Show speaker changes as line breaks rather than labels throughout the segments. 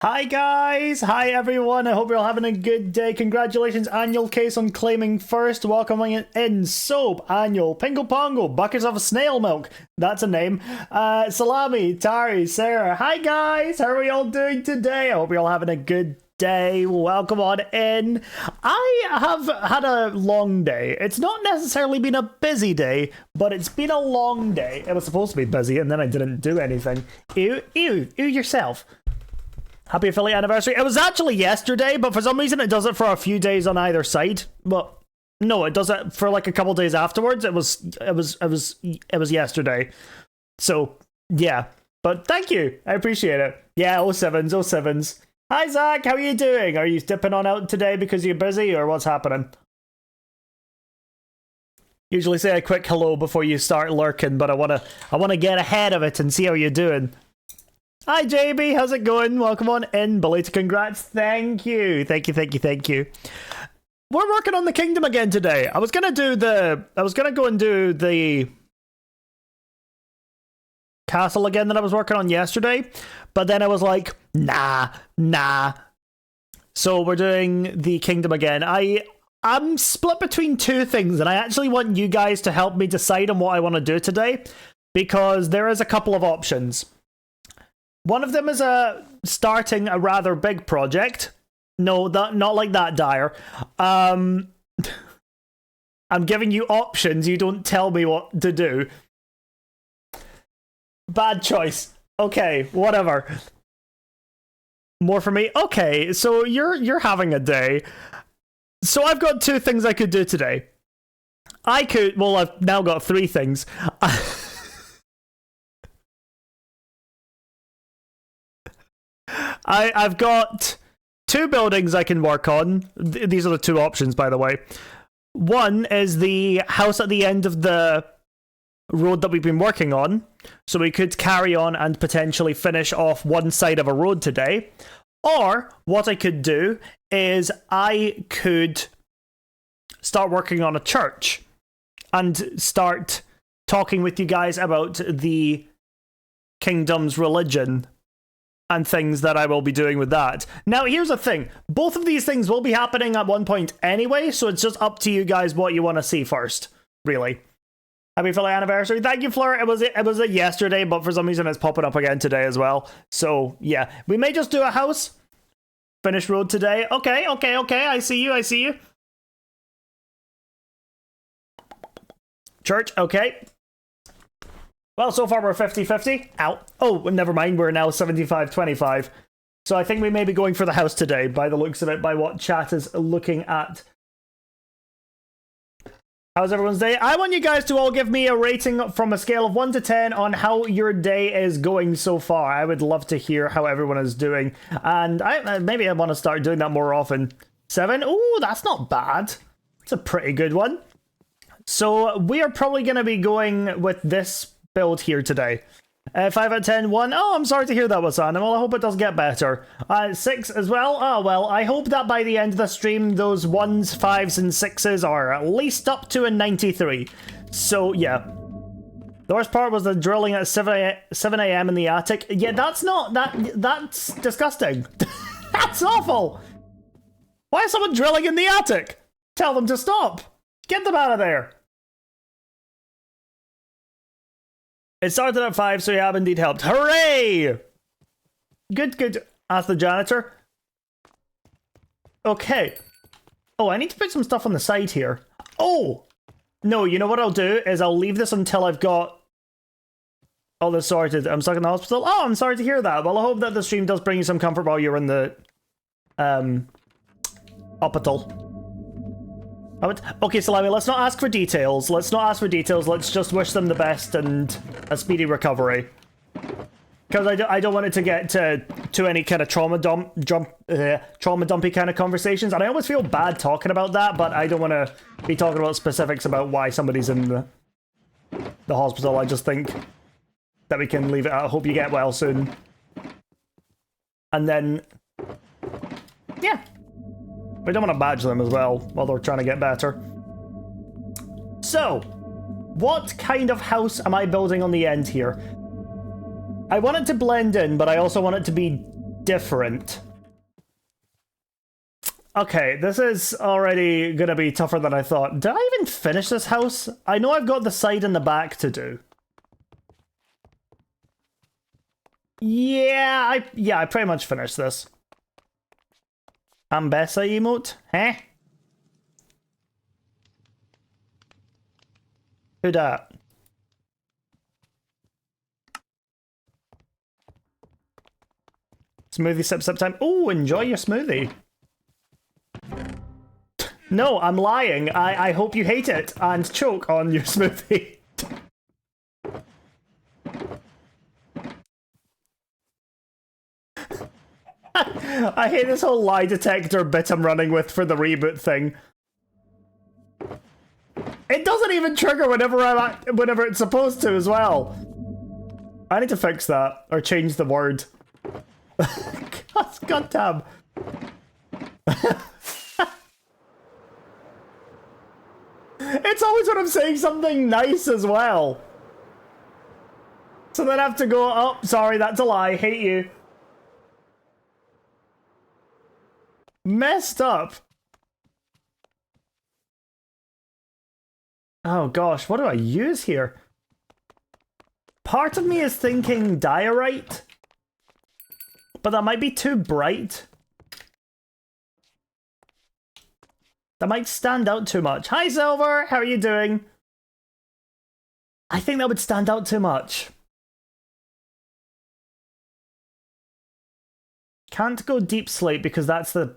Hi guys! Hi everyone! I hope you're all having a good day. Congratulations, Annual Case, on claiming first. Welcoming it in Soap, Annual, Pingo Pongo, Buckets of Snail Milk. That's a name. Salami, Tari, Sarah. Hi guys! How are we all doing today? I hope you're all having a good day. Welcome on in. I have had a long day. It's not necessarily been a busy day, but it's been a long day. It was supposed to be busy and then I didn't do anything. Ew yourself. Happy affiliate anniversary. It was actually yesterday, but for some reason it does it for a few days on either side. But no, it does it for like a couple days afterwards. It was yesterday. So yeah. But thank you. I appreciate it. Yeah, 07s, 07s. Hi Zach, how are you doing? Are you dipping on out today because you're busy or what's happening? Usually say a quick hello before you start lurking, but I wanna get ahead of it and see how you're doing. Hi JB, how's it going? Welcome on in. Belated congrats. Thank you. Thank you. We're working on the kingdom again today. I was gonna go and do the castle again that I was working on yesterday, but then I was like, nah. So we're doing the kingdom again. I'm split between two things, and I actually want you guys to help me decide on what I want to do today, because there is a couple of options. One of them is starting a rather big project. No, not like that, Dyer. I'm giving you options. You don't tell me what to do. Bad choice. Okay, whatever. More for me? Okay, so you're having a day. So I've got two things I could do today. Well, I've now got three things. I've got two buildings I can work on. These are the two options, by the way. One is the house at the end of the road that we've been working on. So we could carry on and potentially finish off one side of a road today. Or what I could do is I could start working on a church and start talking with you guys about the kingdom's religion and things that I will be doing with that. Now, here's the thing. Both of these things will be happening at one point anyway, so it's just up to you guys what you want to see first, really. Happy Philly anniversary. Thank you, Fleur. It was yesterday, but for some reason it's popping up again today as well. So, yeah. We may just do a house. Finish road today. Okay. I see you. Church, okay. Well, so far we're 50-50. Ow. Oh, never mind. We're now 75-25. So I think we may be going for the house today, by the looks of it, by what chat is looking at. How's everyone's day? I want you guys to all give me a rating from a scale of 1 to 10 on how your day is going so far. I would love to hear how everyone is doing. And maybe I want to start doing that more often. 7? Ooh, that's not bad. It's a pretty good one. So we are probably going to be going with this build here today. 5 out of 10, 1. Oh, I'm sorry to hear that, Wasan. Well, I hope it does get better. 6 as well. Oh, well, I hope that by the end of the stream, those 1s, 5s, and 6s are at least up to a 93. So, yeah. The worst part was the drilling at 7 a.m. in the attic. Yeah, that's disgusting. That's awful. Why is someone drilling in the attic? Tell them to stop. Get them out of there. It started at 5, so you have indeed helped. Hooray! Good. Asked the janitor. Okay. Oh, I need to put some stuff on the side here. Oh! No, you know what I'll do is I'll leave this until I've got all this sorted. I'm stuck in the hospital. Oh, I'm sorry to hear that. Well, I hope that the stream does bring you some comfort while you're in the hospital. Okay, Salami, let's not ask for details. Let's just wish them the best and a speedy recovery. Because I don't want it to get to any kind of trauma dumpy kind of conversations. And I always feel bad talking about that, but I don't want to be talking about specifics about why somebody's in the hospital. I just think that we can leave it. I hope you get well soon. And then, yeah. We don't want to badge them as well while they're trying to get better. So, what kind of house am I building on the end here? I want it to blend in, but I also want it to be different. Okay, this is already gonna be tougher than I thought. Did I even finish this house? I know I've got the side and the back to do. Yeah, I pretty much finished this. Ambessa emote? Huh? Who dat? Smoothie sip time. Oh, enjoy your smoothie. No, I'm lying. I hope you hate it and choke on your smoothie. I hate this whole lie detector bit I'm running with for the reboot thing. It doesn't even trigger whenever it's supposed to as well. I need to fix that or change the word. God damn. It's always when I'm saying something nice as well. So then I have to go, oh, sorry, that's a lie, hate you. Messed up. Oh gosh, what do I use here? Part of me is thinking diorite, but that might be too bright. That might stand out too much. Hi Silver, how are you doing? I think that would stand out too much. Can't go deep slate because that's the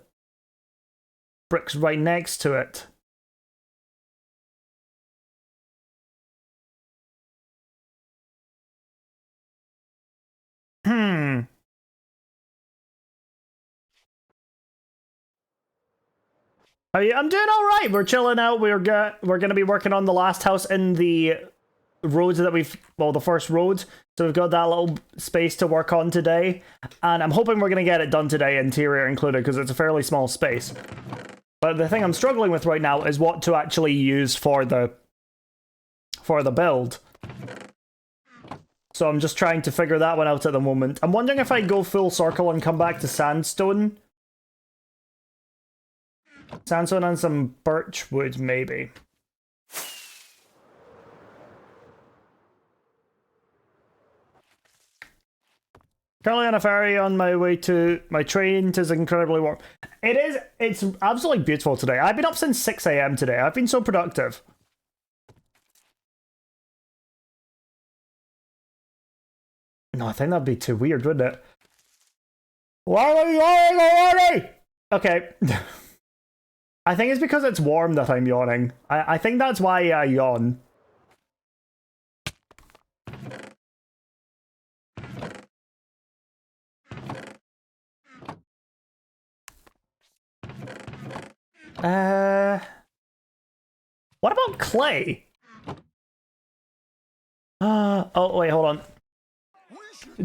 bricks right next to it. I'm doing all right. We're chilling out. We're gonna be working on the last house in the road that the first road. So we've got that little space to work on today, and I'm hoping we're gonna get it done today, interior included, because it's a fairly small space. But the thing I'm struggling with right now is what to actually use for the build. So I'm just trying to figure that one out at the moment. I'm wondering if I go full circle and come back to sandstone. Sandstone and some birch wood, maybe. Currently on a ferry on my way to my train. It is incredibly warm. It's absolutely beautiful today. I've been up since 6 AM today. I've been so productive. No, I think that'd be too weird, wouldn't it? Why are you yawning already? Okay. I think it's because it's warm that I'm yawning. I think that's why I yawn. What about clay? Oh, wait, hold on.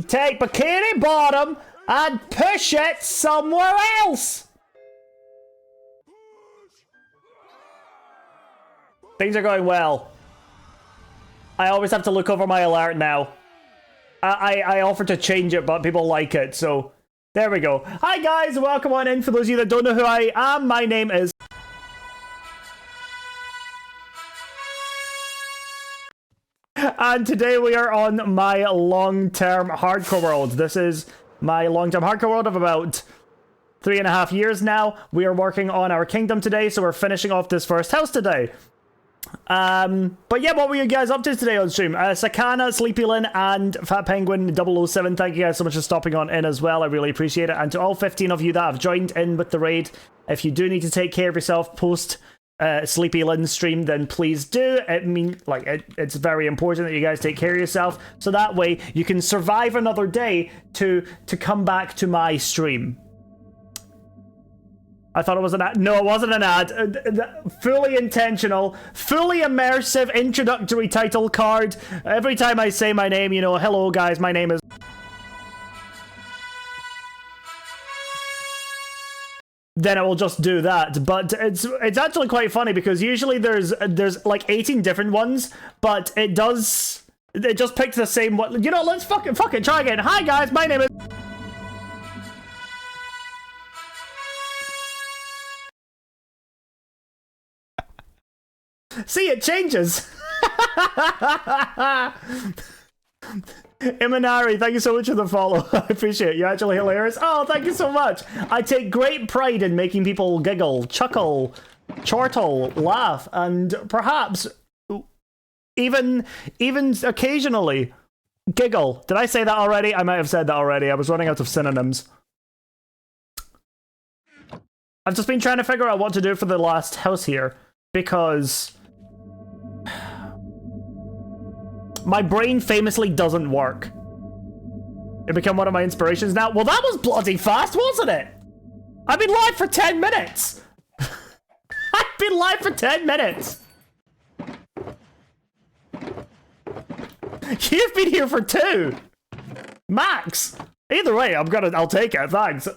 Take Bikini Bottom and push it somewhere else! Things are going well. I always have to look over my alert now. I offered to change it, but people like it, so there we go. Hi guys, welcome on in. For those of you that don't know who I am, my name is... And today we are on my long-term hardcore world. This is my long-term hardcore world of about 3.5 years now. We are working on our kingdom today, so we're finishing off this first house today. But yeah, what were you guys up to today on stream? Sakana, Sleepy Lynn, and Fat Penguin 007, thank you guys so much for stopping on in as well. I really appreciate it. And to all 15 of you that have joined in with the raid, if you do need to take care of yourself post Sleepy Lynn stream, then please do. It's very important that you guys take care of yourself, so that way you can survive another day to come back to my stream. I thought it was an ad. No, it wasn't an ad. Fully intentional, fully immersive introductory title card. Every time I say my name, you know, hello guys, my name is... Then it will just do that. But it's actually quite funny because usually there's like 18 different ones, but it just picked the same one. You know, let's fuck it, try again. Hi guys, my name is... See, it changes. Imanari, thank you so much for the follow. I appreciate it. You're actually hilarious. Oh, thank you so much. I take great pride in making people giggle, chuckle, chortle, laugh, and perhaps even occasionally giggle. Did I say that already? I might have said that already. I was running out of synonyms. I've just been trying to figure out what to do for the last house here, because my brain famously doesn't work. It became one of my inspirations now. Well, that was bloody fast, wasn't it? I've been live for 10 minutes. I've been live for 10 minutes. You've been here for 2. Max. Either way, I'll take it. Thanks.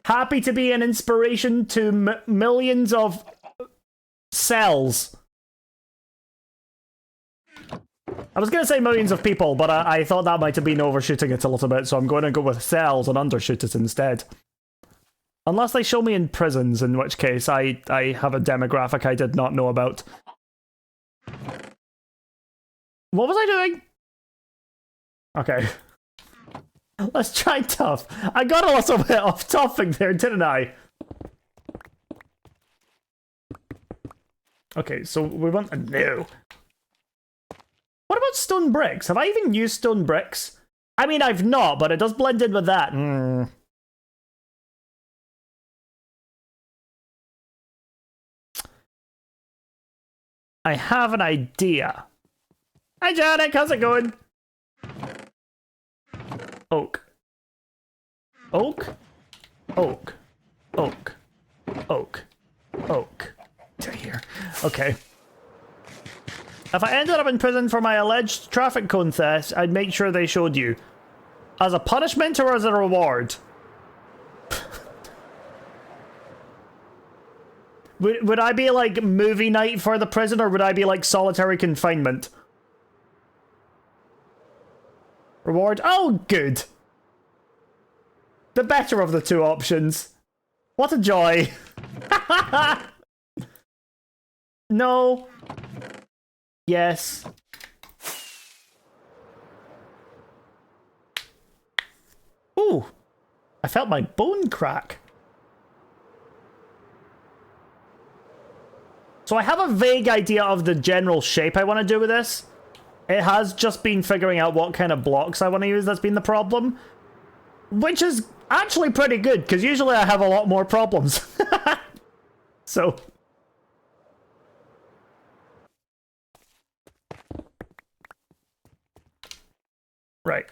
Happy to be an inspiration to millions of cells. I was going to say millions of people, but I thought that might have been overshooting it a little bit, so I'm going to go with cells and undershoot it instead. Unless they show me in prisons, in which case I have a demographic I did not know about. What was I doing? Okay. Let's try tough. I got a little bit off topic there, didn't I? Okay, so we want a no. What about stone bricks? Have I even used stone bricks? I mean, I've not, but it does blend in with that. I have an idea. Hi, Janet. How's it going? Oak. Oak? Oak. Oak. Oak. Oak. To here. Okay. If I ended up in prison for my alleged traffic cone theft, I'd make sure they showed you. As a punishment or as a reward? Would I be like movie night for the prison, or would I be like solitary confinement? Reward? Oh, good. The better of the two options. What a joy. No. Yes. Ooh. I felt my bone crack. So I have a vague idea of the general shape I want to do with this. It has just been figuring out what kind of blocks I want to use that's been the problem. Which is actually pretty good, because usually I have a lot more problems. So... Right.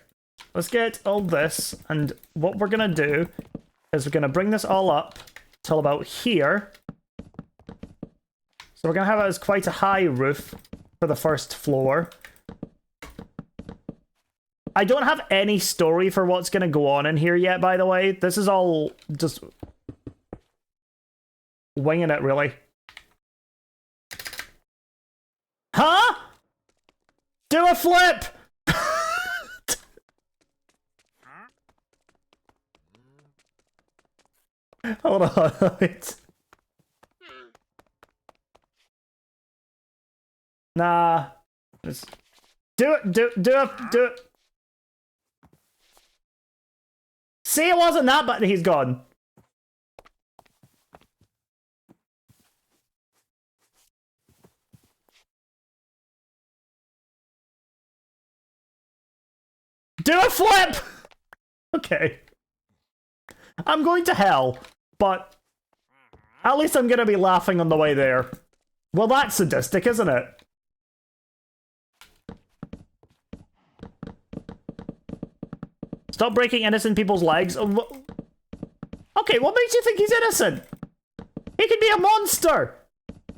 Let's get all this, and what we're going to do is we're going to bring this all up till about here. So we're going to have it as quite a high roof for the first floor. I don't have any story for what's going to go on in here yet, by the way. This is all just winging it, really. Huh? Do a flip! Hold on, wait. Nah. Just do it. See, it wasn't that, but he's gone. Do a flip! Okay. I'm going to hell, but at least I'm going to be laughing on the way there. Well, that's sadistic, isn't it? Stop breaking innocent people's legs. Okay, what makes you think he's innocent? He could be a monster.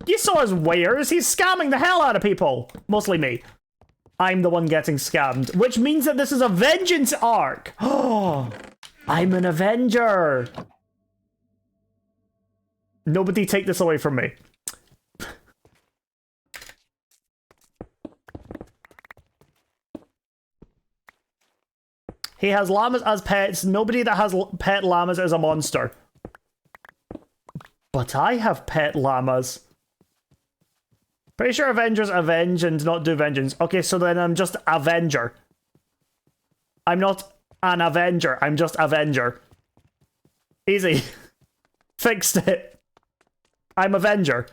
You saw his wares. He's scamming the hell out of people. Mostly me. I'm the one getting scammed, which means that this is a vengeance arc. Oh, I'm an Avenger. Nobody take this away from me. He has llamas as pets. Nobody that has pet llamas is a monster. But I have pet llamas. Pretty sure Avengers avenge and not do vengeance. Okay, so then I'm just Avenger. I'm not an Avenger, I'm just Avenger. Easy. Fixed it. I'm Avenger.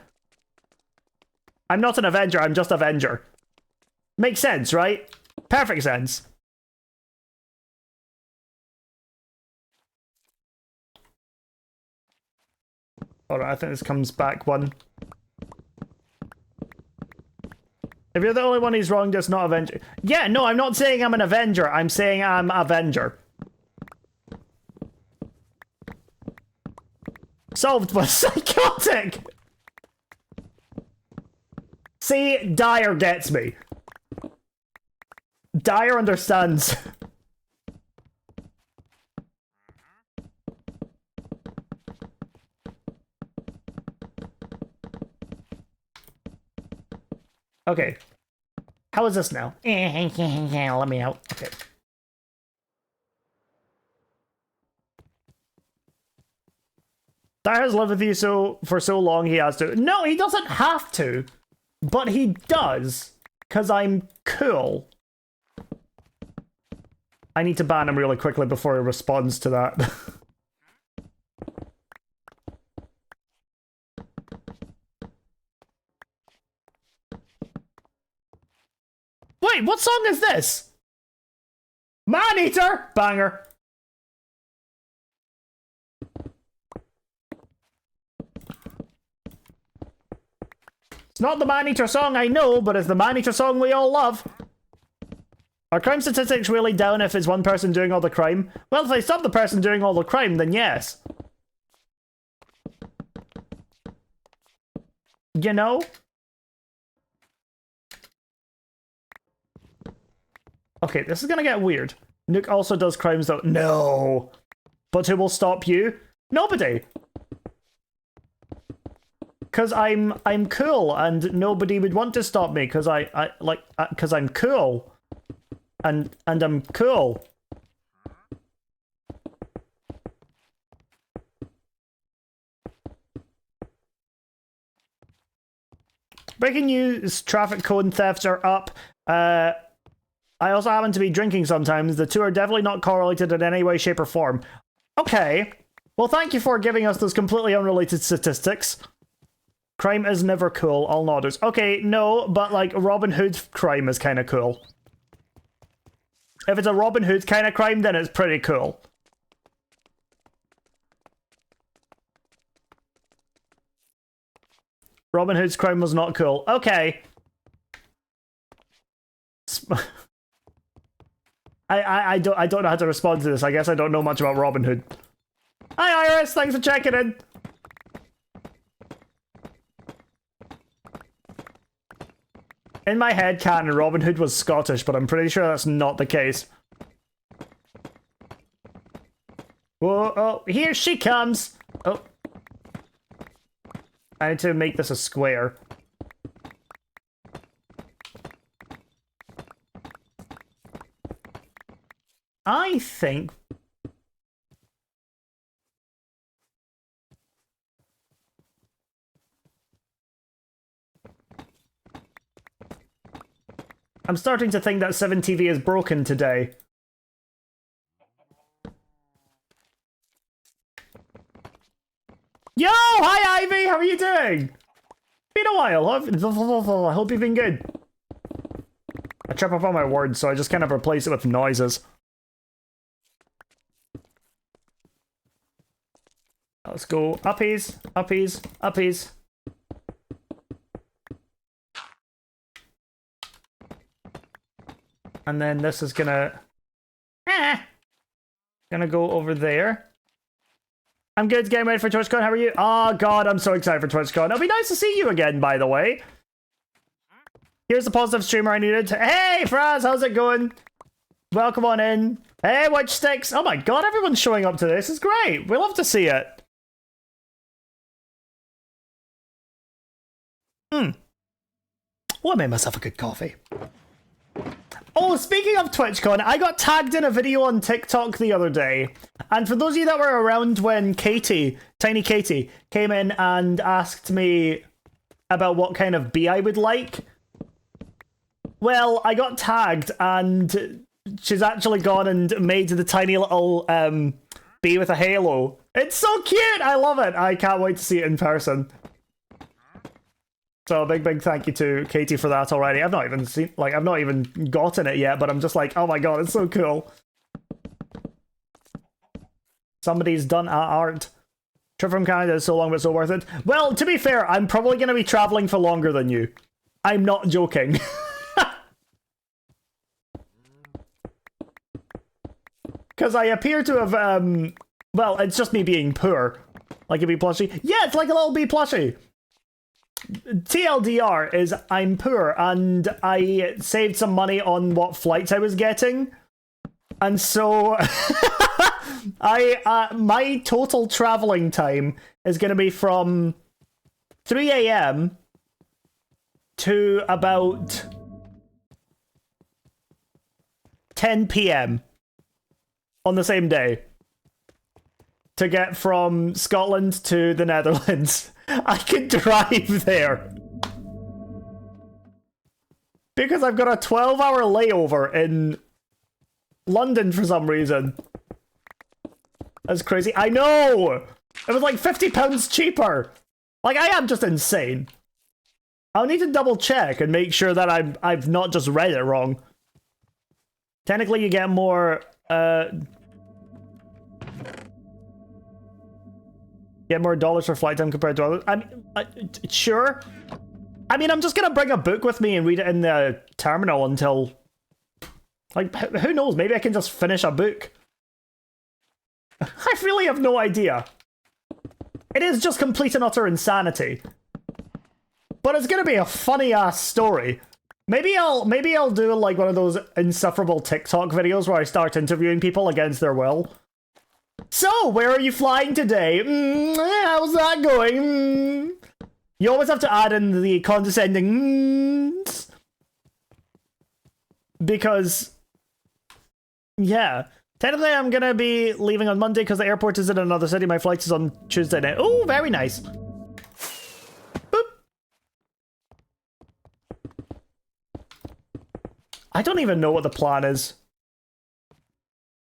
I'm not an Avenger, I'm just Avenger. Makes sense, right? Perfect sense. Alright, I think this comes back one. If you're the only one who's wrong, just not Avenger. Yeah, no, I'm not saying I'm an Avenger. I'm saying I'm Avenger. Solved by psychotic! See, Dyer gets me. Dyer understands. Okay. How is this now? Let me out. Okay. Dyer has lived with you for so long he has to. No, he doesn't have to. But he does. Because I'm cool. I need to ban him really quickly before he responds to that. Wait, what song is this? Man-Eater! Banger. It's not the Man-Eater song I know, but it's the Man-Eater song we all love. Are crime statistics really down if it's one person doing all the crime? Well, if they stop the person doing all the crime, then yes. You know? Okay, this is gonna get weird. Nuke also does crimes though. No! But who will stop you? Nobody! Cause I'm cool and nobody would want to stop me cause cause I'm cool. And I'm cool. Breaking news, traffic cone thefts are up. I also happen to be drinking sometimes. The two are definitely not correlated in any way, shape, or form. Okay. Well, thank you for giving us those completely unrelated statistics. Crime is never cool. All nodders. Okay, no, but like Robin Hood crime is kind of cool. If it's a Robin Hood kind of crime, then it's pretty cool. Robin Hood's crime was not cool. Okay. I don't know how to respond to this. I guess I don't know much about Robin Hood. Hi Iris, thanks for checking in. In my head canon, Robin Hood was Scottish, but I'm pretty sure that's not the case. Whoa, oh, here she comes! Oh. I need to make this a square. I think... I'm starting to think that 7TV is broken today. Yo! Hi Ivy! How are you doing? Been a while. I hope you've been good. I trip up on my words, so I just kind of replace it with noises. Let's go uppies, uppies, uppies. And then this is gonna... Gonna go over there. I'm good, getting ready for TwitchCon. How are you? Oh god, I'm so excited for TwitchCon. It'll be nice to see you again, by the way. Here's the positive streamer I needed. Hey, Fraz, how's it going? Welcome on in. Hey, Witch Sticks. Oh my god, everyone's showing up to this. It's great. We love to see it. Oh, I made myself a good coffee. Oh, speaking of TwitchCon, I got tagged in a video on TikTok the other day. And for those of you that were around when Katie, Tiny Katie, came in and asked me about what kind of bee I would like. Well, I got tagged, and she's actually gone and made the tiny little bee with a halo. It's so cute! I love it! I can't wait to see it in person. So big thank you to Katie for that already. I've not even seen, like, I've not even gotten it yet, but I'm just like, oh my god, it's so cool. Somebody's done art. Trip from Canada is so long but so worth it. Well, to be fair, I'm probably going to be traveling for longer than you. I'm not joking. Because I appear to have, well, it's just me being poor. Like a bee plushie. Yeah, it's like a little bee plushie. TLDR is I'm poor, and I saved some money on what flights I was getting. And so my total traveling time is going to be from 3 a.m. to about 10 p.m. on the same day to get from Scotland to the Netherlands. I could drive there because I've got a 12-hour layover in London for some reason. That's crazy. I know! It was like £50 cheaper. Like, I am just insane. I'll need to double check and make sure that I've not just read it wrong. Technically, you get more, get more dollars for flight time compared to others. I mean, sure. I mean, I'm just gonna bring a book with me and read it in the terminal until... Like, who knows? Maybe I can just finish a book. I really have no idea. It is just complete and utter insanity. But it's gonna be a funny-ass story. Maybe I'll do, like, one of those insufferable TikTok videos where I start interviewing people against their will. So, where are you flying today? How's that going? You always have to add in the condescending because, yeah. Technically, I'm gonna be leaving on Monday because the airport is in another city. My flight is on Tuesday night. Oh, very nice. Boop. I don't even know what the plan is.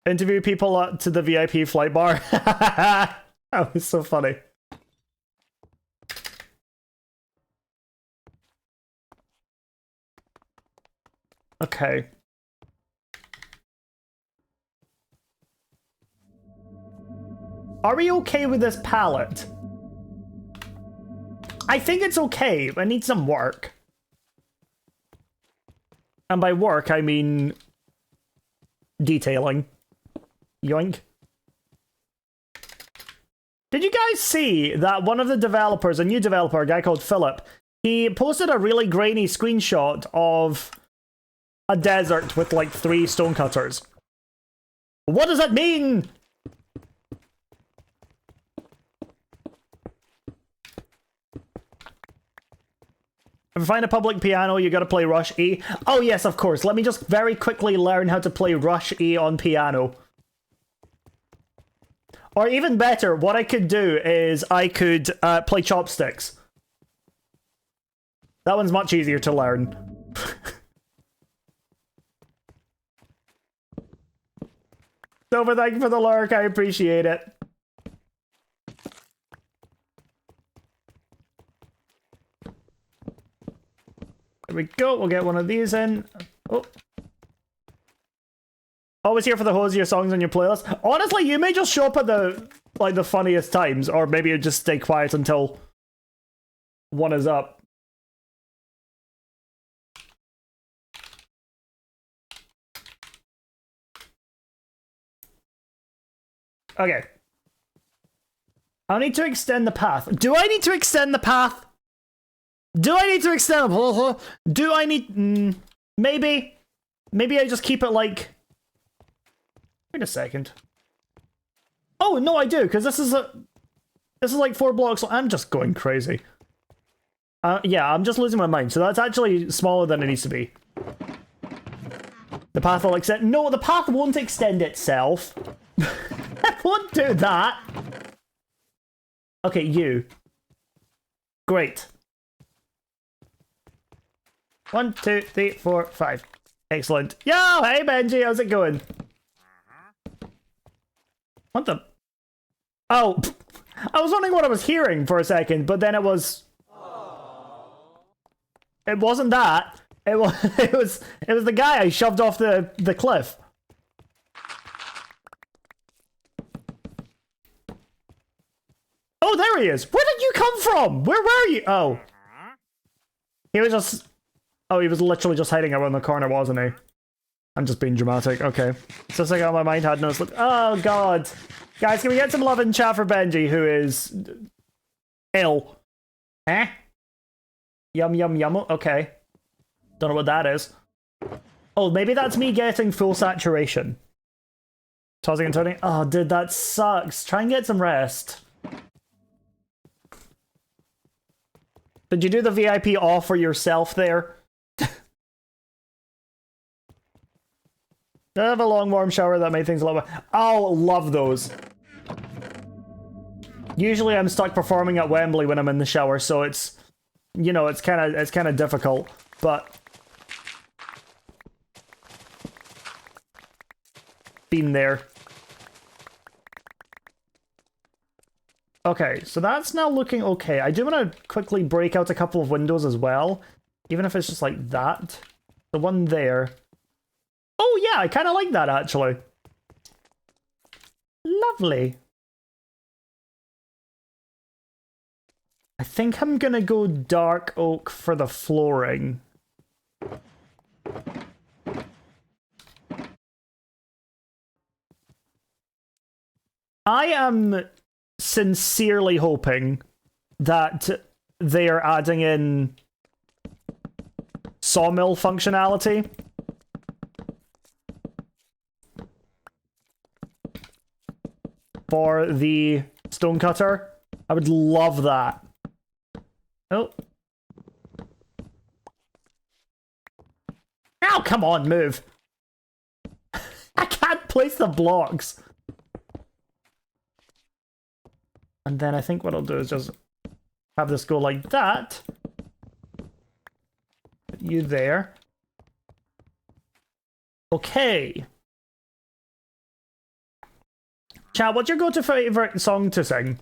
Interview people to the VIP flight bar. That was so funny. Okay. Are we okay with this palette? I think it's okay. I need some work. And by work, I mean detailing. Yoink. Did you guys see that one of the developers, a new developer, a guy called Philip, he posted a really grainy screenshot of a desert with like 3 stonecutters? What does that mean? If you find a public piano, you gotta play Rush E. Oh yes, of course. Let me just very quickly learn how to play Rush E on piano. Or even better, what I could do is I could play chopsticks. That one's much easier to learn. Silver, thank you for the lurk. I appreciate it. There we go. We'll get one of these in. Oh. Always here for the hosier songs on your playlist. Honestly, you may just show up at the funniest times, or maybe you just stay quiet until one is up. Okay. I need to extend the path. Do I need to extend the path? Do I need to extend the... Do I need... maybe. Maybe I just keep it like... Wait a second. Oh, no, I do, because this is like 4 blocks. I'm just going crazy. Yeah, I'm just losing my mind. So that's actually smaller than it needs to be. The path will extend... No, the path won't extend itself. It won't do that. Okay, you. Great. 1, 2, 3, 4, 5. Excellent. Yo, hey Benji, how's it going? What the? Oh, I was wondering what I was hearing for a second, but then it was. It wasn't that. It was. It was the guy I shoved off the cliff. Oh, there he is. Where did you come from? Where were you? Oh, he was just. Oh, he was literally just hiding around the corner, wasn't he? I'm just being dramatic. Okay. So it's like, oh, my mind had no slip. Oh, God. Guys, can we get some love in chat for Benji, who is ill? Eh? Yum, yum, yum. Okay. Don't know what that is. Oh, maybe that's me getting full saturation. Tossing and turning. Oh, dude, that sucks. Try and get some rest. Did you do the VIP off for yourself there? I have a long warm shower that made things a lot better. Oh, love those. Usually I'm stuck performing at Wembley when I'm in the shower, so it's, you know, it's kind of difficult, but been there. Okay, so that's now looking okay. I do want to quickly break out a couple of windows as well, even if it's just like that. The one there. Oh yeah, I kind of like that actually. Lovely. I think I'm gonna go dark oak for the flooring. I am sincerely hoping that they are adding in sawmill functionality. For the stonecutter. I would love that. Oh. Ow, come on, move. I can't place the blocks. And then I think what I'll do is just have this go like that. Put you there. Okay. Chat, what's your go-to favorite song to sing?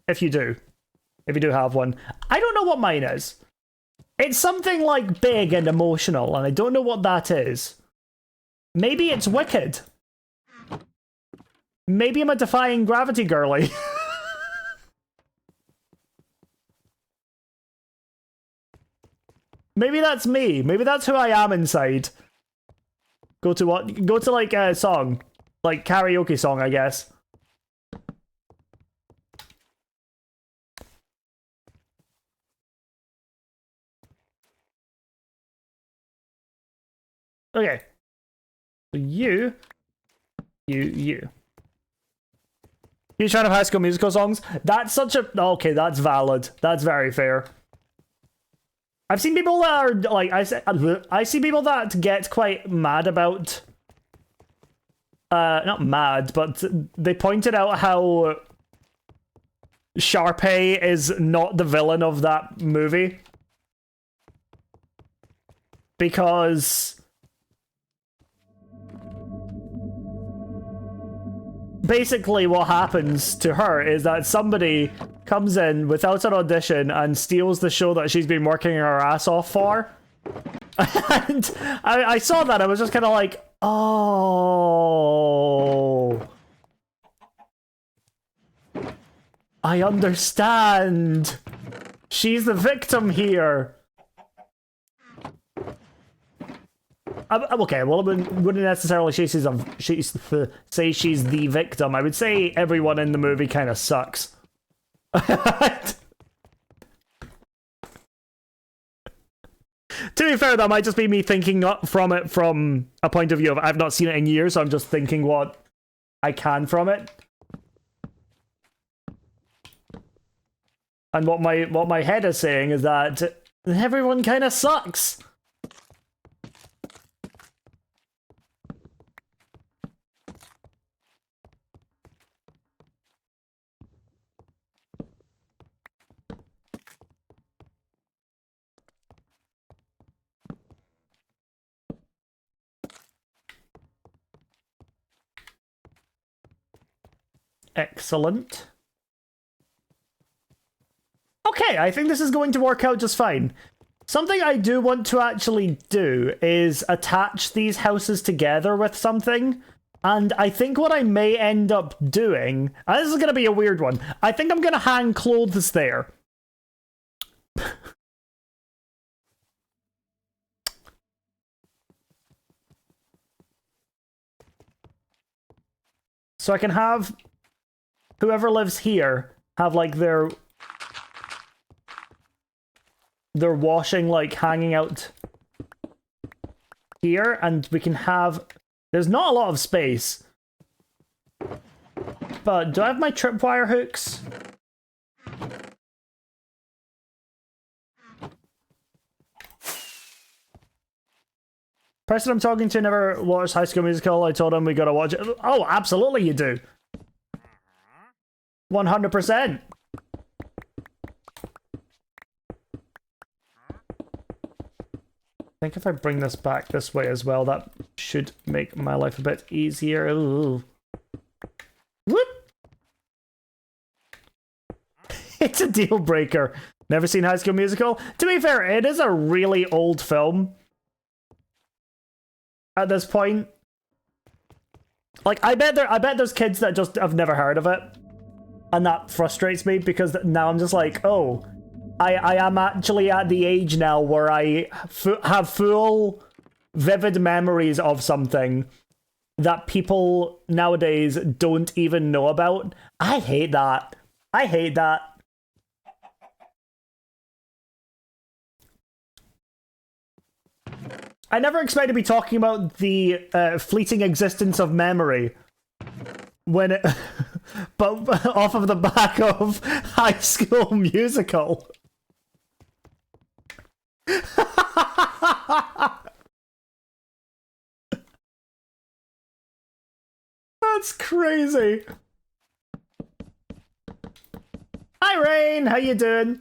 If you do have one. I don't know what mine is. It's something like big and emotional, and I don't know what that is. Maybe it's Wicked. Maybe I'm a Defying Gravity girly. Maybe that's me. Maybe that's who I am inside. Go to what? Go to like a song. Like karaoke song, I guess. Okay. So you trying to High School Musical songs? That's such a... Okay, that's valid. That's very fair. I've seen people that are, like, I see people that get quite mad about... not mad, but they pointed out how Sharpay is not the villain of that movie. Because... basically what happens to her is that somebody comes in without an audition and steals the show that she's been working her ass off for. And I saw that, I was just kind of like, oh... I understand! She's the victim here! Okay, well, I wouldn't necessarily say say she's the victim. I would say everyone in the movie kind of sucks. To be fair, that might just be me thinking from it from a point of view of I've not seen it in years, so I'm just thinking what I can from it. And what my head is saying is that everyone kind of sucks. Excellent. Okay, I think this is going to work out just fine. Something I do want to actually do is attach these houses together with something. And I think what I may end up doing... And this is going to be a weird one. I think I'm going to hang clothes there. So I can have whoever lives here have like their washing like hanging out here, and we can have... There's not a lot of space. But do I have my tripwire hooks? Person I'm talking to never watched High School Musical. I told him we gotta watch it. Oh, absolutely you do. 100%. I think if I bring this back this way as well, that should make my life a bit easier. Ooh. Whoop! It's a deal breaker. Never seen High School Musical? To be fair, it is a really old film. At this point. Like, I bet there's kids that just have never heard of it. And that frustrates me because now I'm just like, oh... I am actually at the age now where I have full, vivid memories of something that people nowadays don't even know about. I hate that. I hate that. I never expect to be talking about the fleeting existence of memory when it... but off of the back of High School Musical. That's crazy. Hi Rain, how you doing?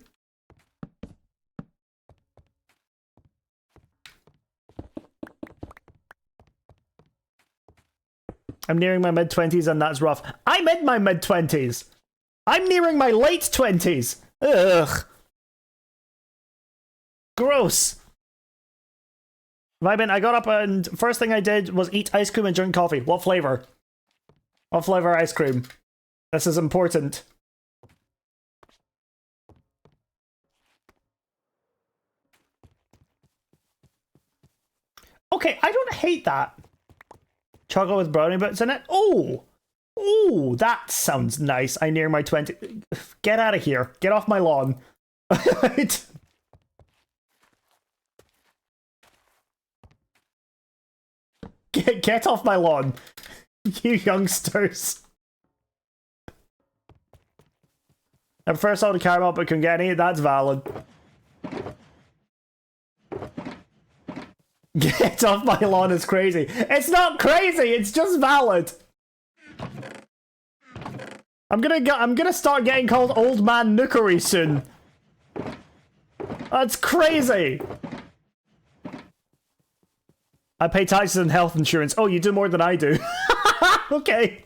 I'm nearing my mid-20s and that's rough. I'm in my mid-20s. I'm nearing my late 20s. Ugh. Gross. Vibin, I got up and first thing I did was eat ice cream and drink coffee. What flavor? What flavor ice cream? This is important. Okay, I don't hate that. Chocolate with brownie bits in it? Oh! Oh, that sounds nice. I near my 20... Get out of here. Get off my lawn. Get off my lawn, you youngsters. I prefer salted caramel, but couldn't get any. That's valid. Get off my lawn is crazy. It's not crazy. It's just valid. I'm gonna start getting called Old Man Nukeri soon. That's crazy. I pay taxes and health insurance. Oh, you do more than I do. Okay.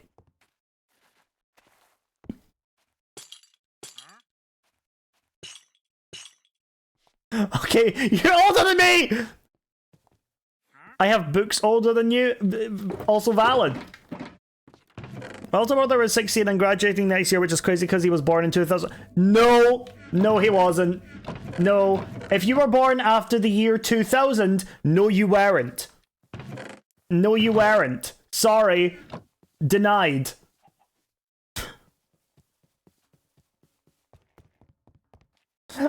Okay, you're older than me! I have books older than you. Also valid. My older brother was 16 and graduating next year, which is crazy because he was born in 2000. No! No, he wasn't. No. If you were born after the year 2000, no, you weren't. No, you weren't. Sorry. Denied.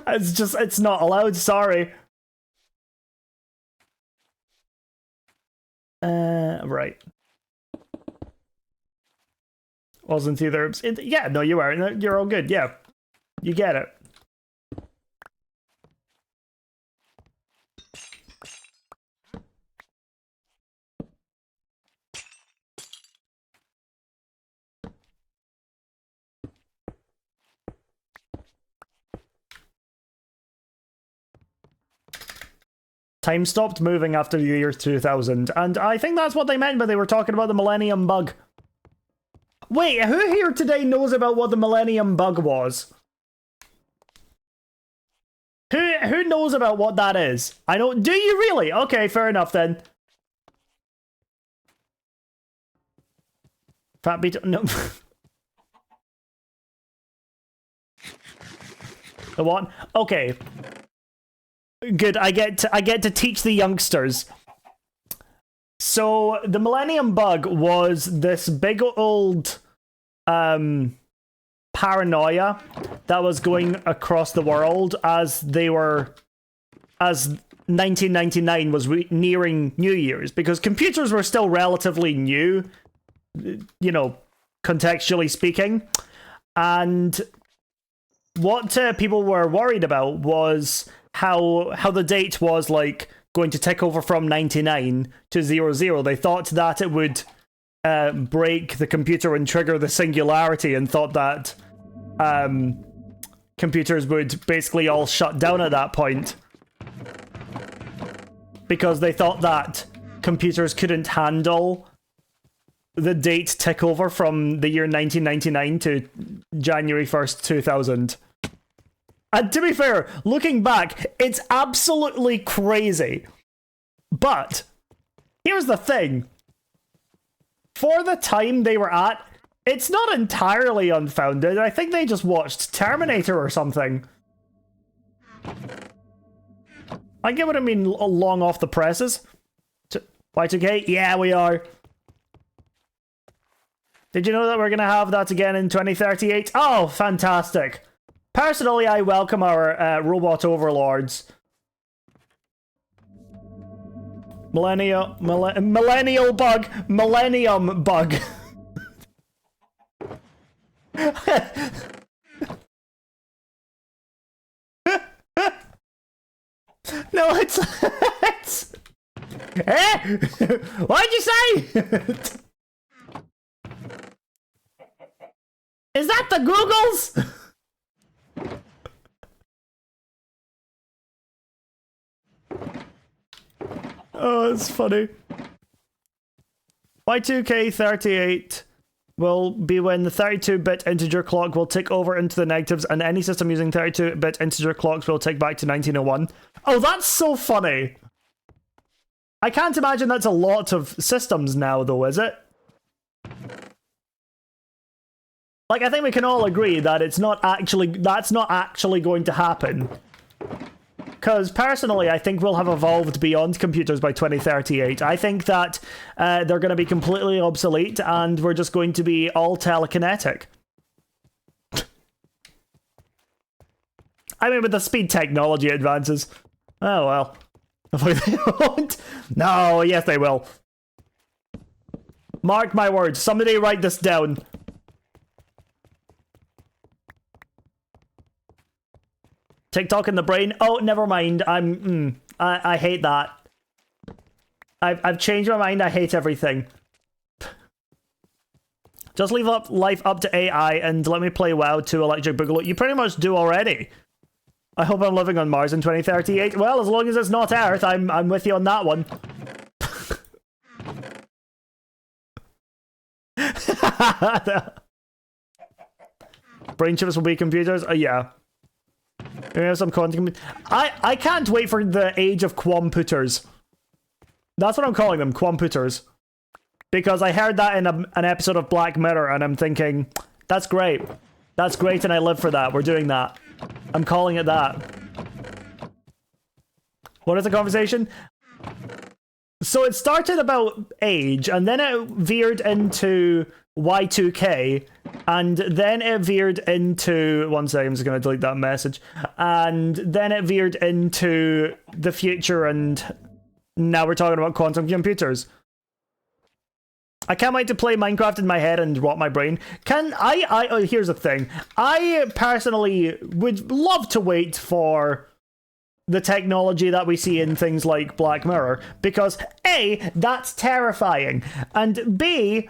It's not allowed, sorry. Right. Wasn't either. Yeah, no, you weren't. You're all good, yeah. You get it. Time stopped moving after the year 2000, and I think that's what they meant when they were talking about the Millennium Bug. Wait, who here today knows about what the Millennium Bug was? Who knows about what that is? I don't. Do you really? Okay, fair enough then. Fat beat. No. The what? Okay. Good. I get to teach the youngsters. So the Millennium Bug was this big old paranoia that was going across the world as 1999 was nearing New Year's, because computers were still relatively new, you know, contextually speaking. And what people were worried about was how the date was like going to tick over from 99 to 00. They thought that it would break the computer and trigger the singularity, and thought that computers would basically all shut down at that point, because they thought that computers couldn't handle the date tick over from the year 1999 to January 1st, 2000. And to be fair, looking back, it's absolutely crazy. But here's the thing. For the time they were at, it's not entirely unfounded. I think they just watched Terminator or something. I get what I mean, long off the presses. Y2K? Yeah, we are. Did you know that we're going to have that again in 2038? Oh, fantastic. Personally, I welcome our robot overlords. Millennium bug. No, it's eh? What'd you say? Is that the Googles? Oh, it's funny. Y2K38 will be when the 32-bit integer clock will tick over into the negatives, and any system using 32-bit integer clocks will tick back to 1901. Oh, that's so funny. I can't imagine that's a lot of systems now, though, is it? Like, I think we can all agree that that's not actually going to happen. Because personally, I think we'll have evolved beyond computers by 2038. I think that they're going to be completely obsolete, and we're just going to be all telekinetic. I mean, with the speed technology advances. Oh well. They won't. No, yes they will. Mark my words. Somebody write this down. TikTok in the brain? Oh, never mind. I hate that. I've changed my mind. I hate everything. Just leave life up to AI and let me play WoW 2 Electric Boogaloo. You pretty much do already. I hope I'm living on Mars in 2038. Well, as long as it's not Earth, I'm with you on that one. Brain chips will be computers? Yeah. We have some content. I can't wait for the age of quamputers. That's what I'm calling them, quamputers. Because I heard that in an episode of Black Mirror, and I'm thinking, that's great. That's great, and I live for that. We're doing that. I'm calling it that. What is the conversation? So it started about age, and then it veered into Y2K, and then it veered into... One second, I'm just going to delete that message. And then it veered into the future, and now we're talking about quantum computers. I can't wait to play Minecraft in my head and rot my brain. Here's the thing. I personally would love to wait for the technology that we see in things like Black Mirror, because A, that's terrifying, and B...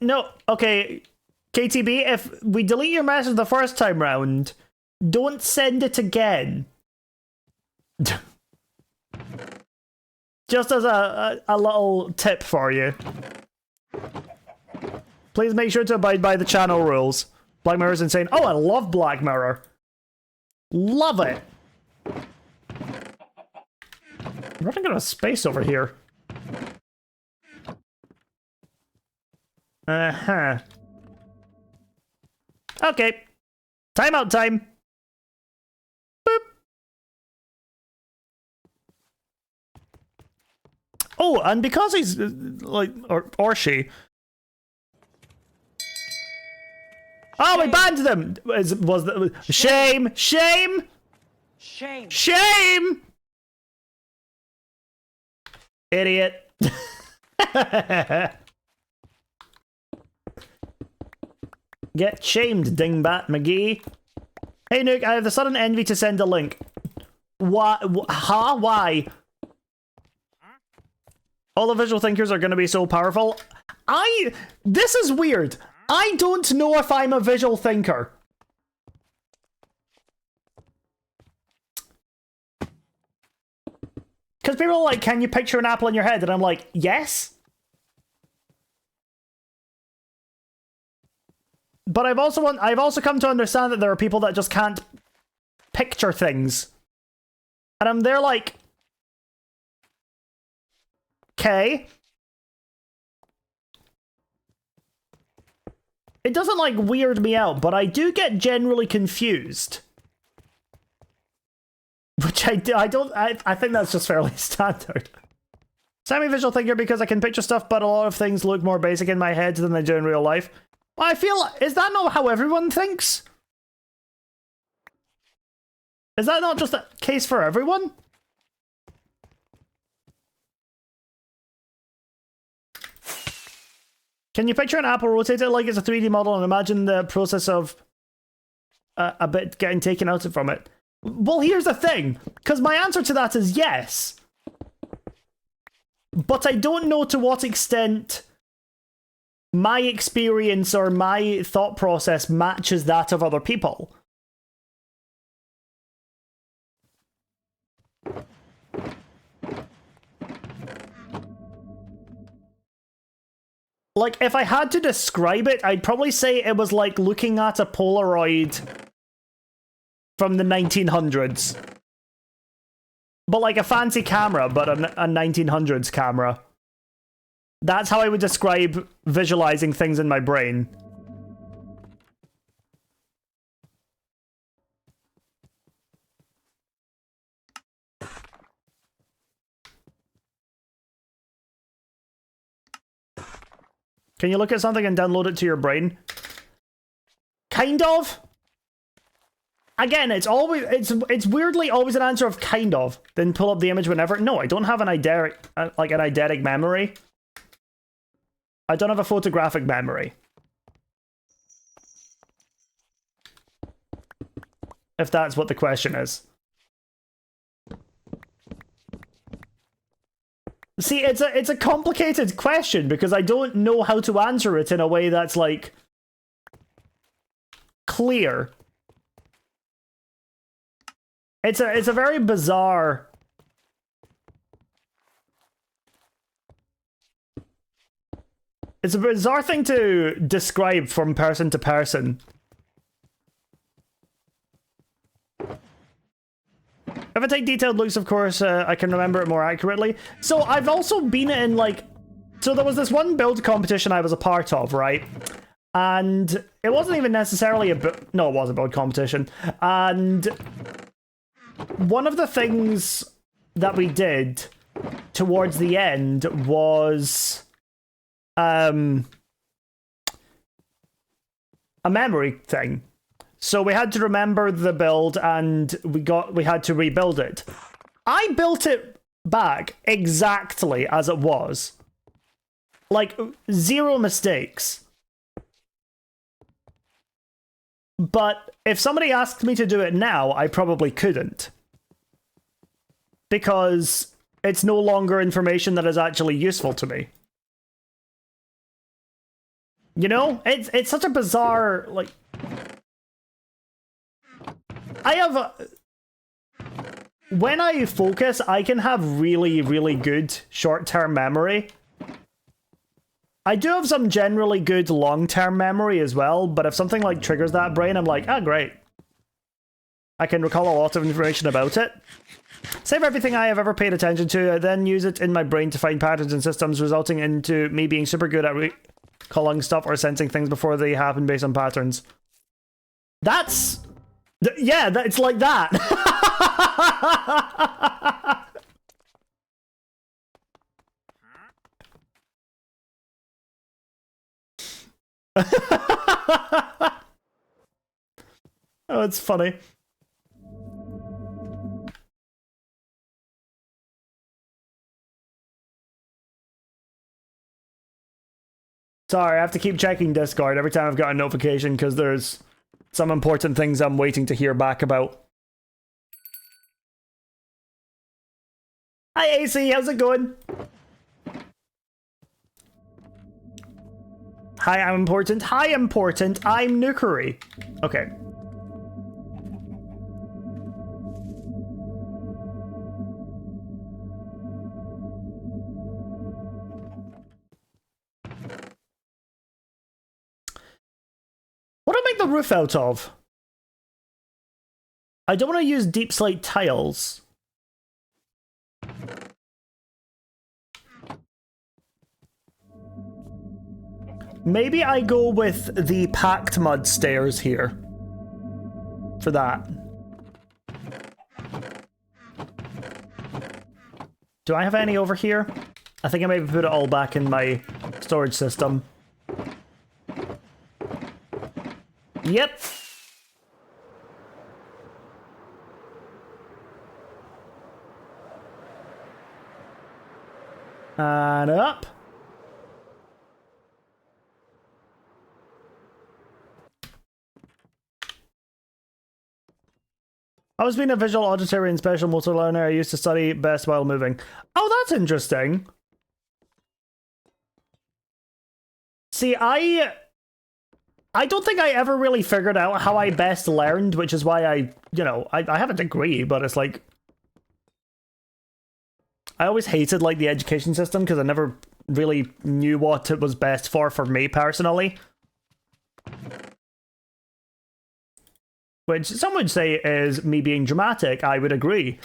no, okay, KTB, if we delete your message the first time round, don't send it again. Just as a little tip for you. Please make sure to abide by the channel rules. Black Mirror is insane. Oh, I love Black Mirror. Love it. I'm running out of space over here. Uh-huh. Okay. Timeout time. Boop. Oh, and because he's like, or she. Oh, we banned them. Shame, shame,
shame,
shame. Idiot. Get shamed, dingbat McGee. Hey Nuke, I have the sudden envy to send a link. Why? Huh? Why? All the visual thinkers are going to be so powerful. This is weird. I don't know if I'm a visual thinker. Because people are like, can you picture an apple in your head? And I'm like, yes. But I've also come to understand that there are people that just can't picture things. And I'm there like, okay. It doesn't like weird me out, but I do get generally confused. Which I think that's just fairly standard. Semi-visual thinker because I can picture stuff, but a lot of things look more basic in my head than they do in real life. Well, I feel, is that not how everyone thinks? Is that not just a case for everyone? Can you picture an apple, rotate it like it's a 3D model, and imagine the process of a bit getting taken out from it? Well, here's the thing, because my answer to that is yes. But I don't know to what extent my experience or my thought process matches that of other people. Like, if I had to describe it, I'd probably say it was like looking at a Polaroid from the 1900s. But like a fancy camera, but a 1900s camera. That's how I would describe visualizing things in my brain. Can you look at something and download it to your brain? Kind of. Again, it's weirdly always an answer of kind of. Then pull up the image whenever. No, I don't have an eidetic memory. I don't have a photographic memory. If that's what the question is. See, it's a complicated question because I don't know how to answer it in a way that's like clear. It's a very bizarre. It's a bizarre thing to describe from person to person. If I take detailed looks, of course, I can remember it more accurately. So I've also been in like... So there was this one build competition I was a part of, right? And it wasn't even necessarily a... No, it was a build competition. And one of the things that we did towards the end was... a memory thing. So we had to remember the build and we had to rebuild it. I built it back exactly as it was. Like, zero mistakes. But if somebody asked me to do it now, I probably couldn't. Because it's no longer information that is actually useful to me. You know? It's such a bizarre, like... When I focus, I can have really, really good short-term memory. I do have some generally good long-term memory as well, but if something like triggers that brain, I'm like, ah, great. I can recall a lot of information about it. Save everything I have ever paid attention to, then use it in my brain to find patterns and systems, resulting into me being super good at recalling stuff or sensing things before they happen based on patterns. That's... yeah, it's like that. Oh, it's funny. Sorry, I have to keep checking Discord every time I've got a notification because there's some important things I'm waiting to hear back about. Hi AC, how's it going? Hi, I'm important. Hi, important. I'm Nukeri. Okay. What do I make the roof out of? I don't want to use deep slate tiles. Maybe I go with the packed mud stairs here. For that. Do I have any over here? I think I maybe put it all back in my storage system. Yep. And up. I was being a visual, auditory, and special motor learner. I used to study best while moving. Oh, that's interesting. See, I don't think I ever really figured out how I best learned, which is why I have a degree, but it's like... I always hated, like, the education system because I never really knew what it was best for me personally. Which some would say is me being dramatic, I would agree.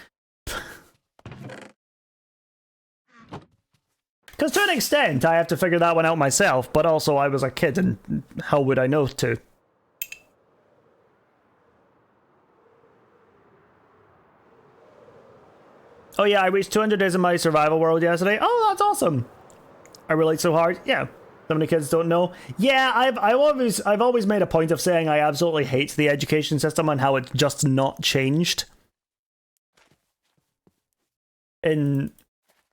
Because to an extent, I have to figure that one out myself, but also I was a kid, and how would I know to? Oh yeah, I reached 200 days in my survival world yesterday. Oh, that's awesome. I relate so hard. Yeah. So many kids don't know. Yeah, I've always made a point of saying I absolutely hate the education system and how it's just not changed. In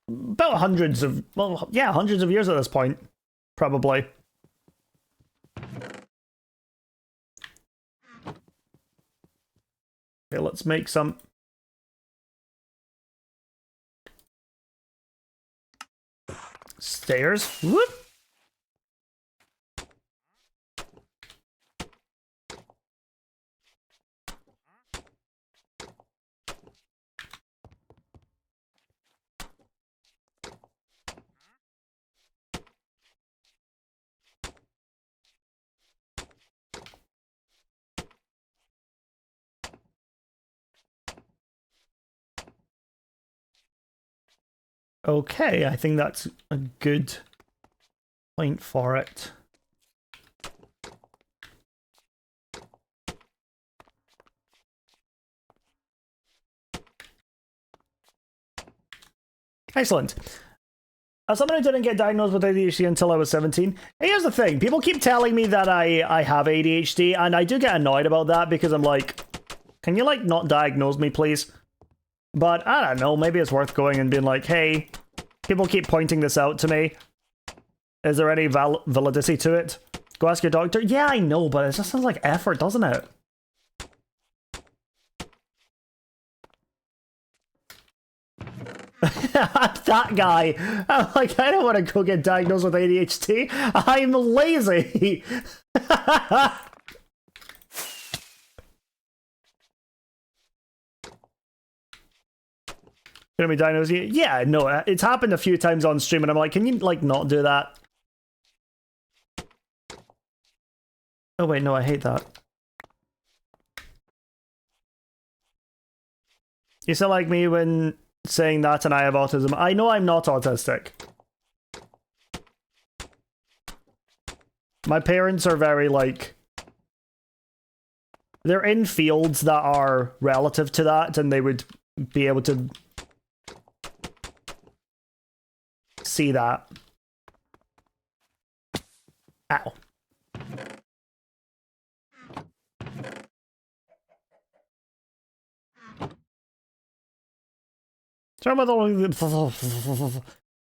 about hundreds of years at this point, probably. Okay, let's make some. Stairs. Whoop. Okay, I think that's a good point for it. Excellent. As someone who didn't get diagnosed with ADHD until I was 17, here's the thing. People keep telling me that I have ADHD, and I do get annoyed about that because I'm like, can you, like, not diagnose me, please? But, I don't know, maybe it's worth going and being like, hey, people keep pointing this out to me. Is there any validity to it? Go ask your doctor? Yeah, I know, but it just sounds like effort, doesn't it? That guy. I'm like, I don't want to go get diagnosed with ADHD. I'm lazy. Gonna be diagnosed? Yeah, no, it's happened a few times on stream, and I'm like, can you, like, not do that? Oh wait, no, I hate that. You sound like me when saying that and I have autism. I know I'm not autistic. My parents are very, like... They're in fields that are relative to that, and they would be able to see that. Ow.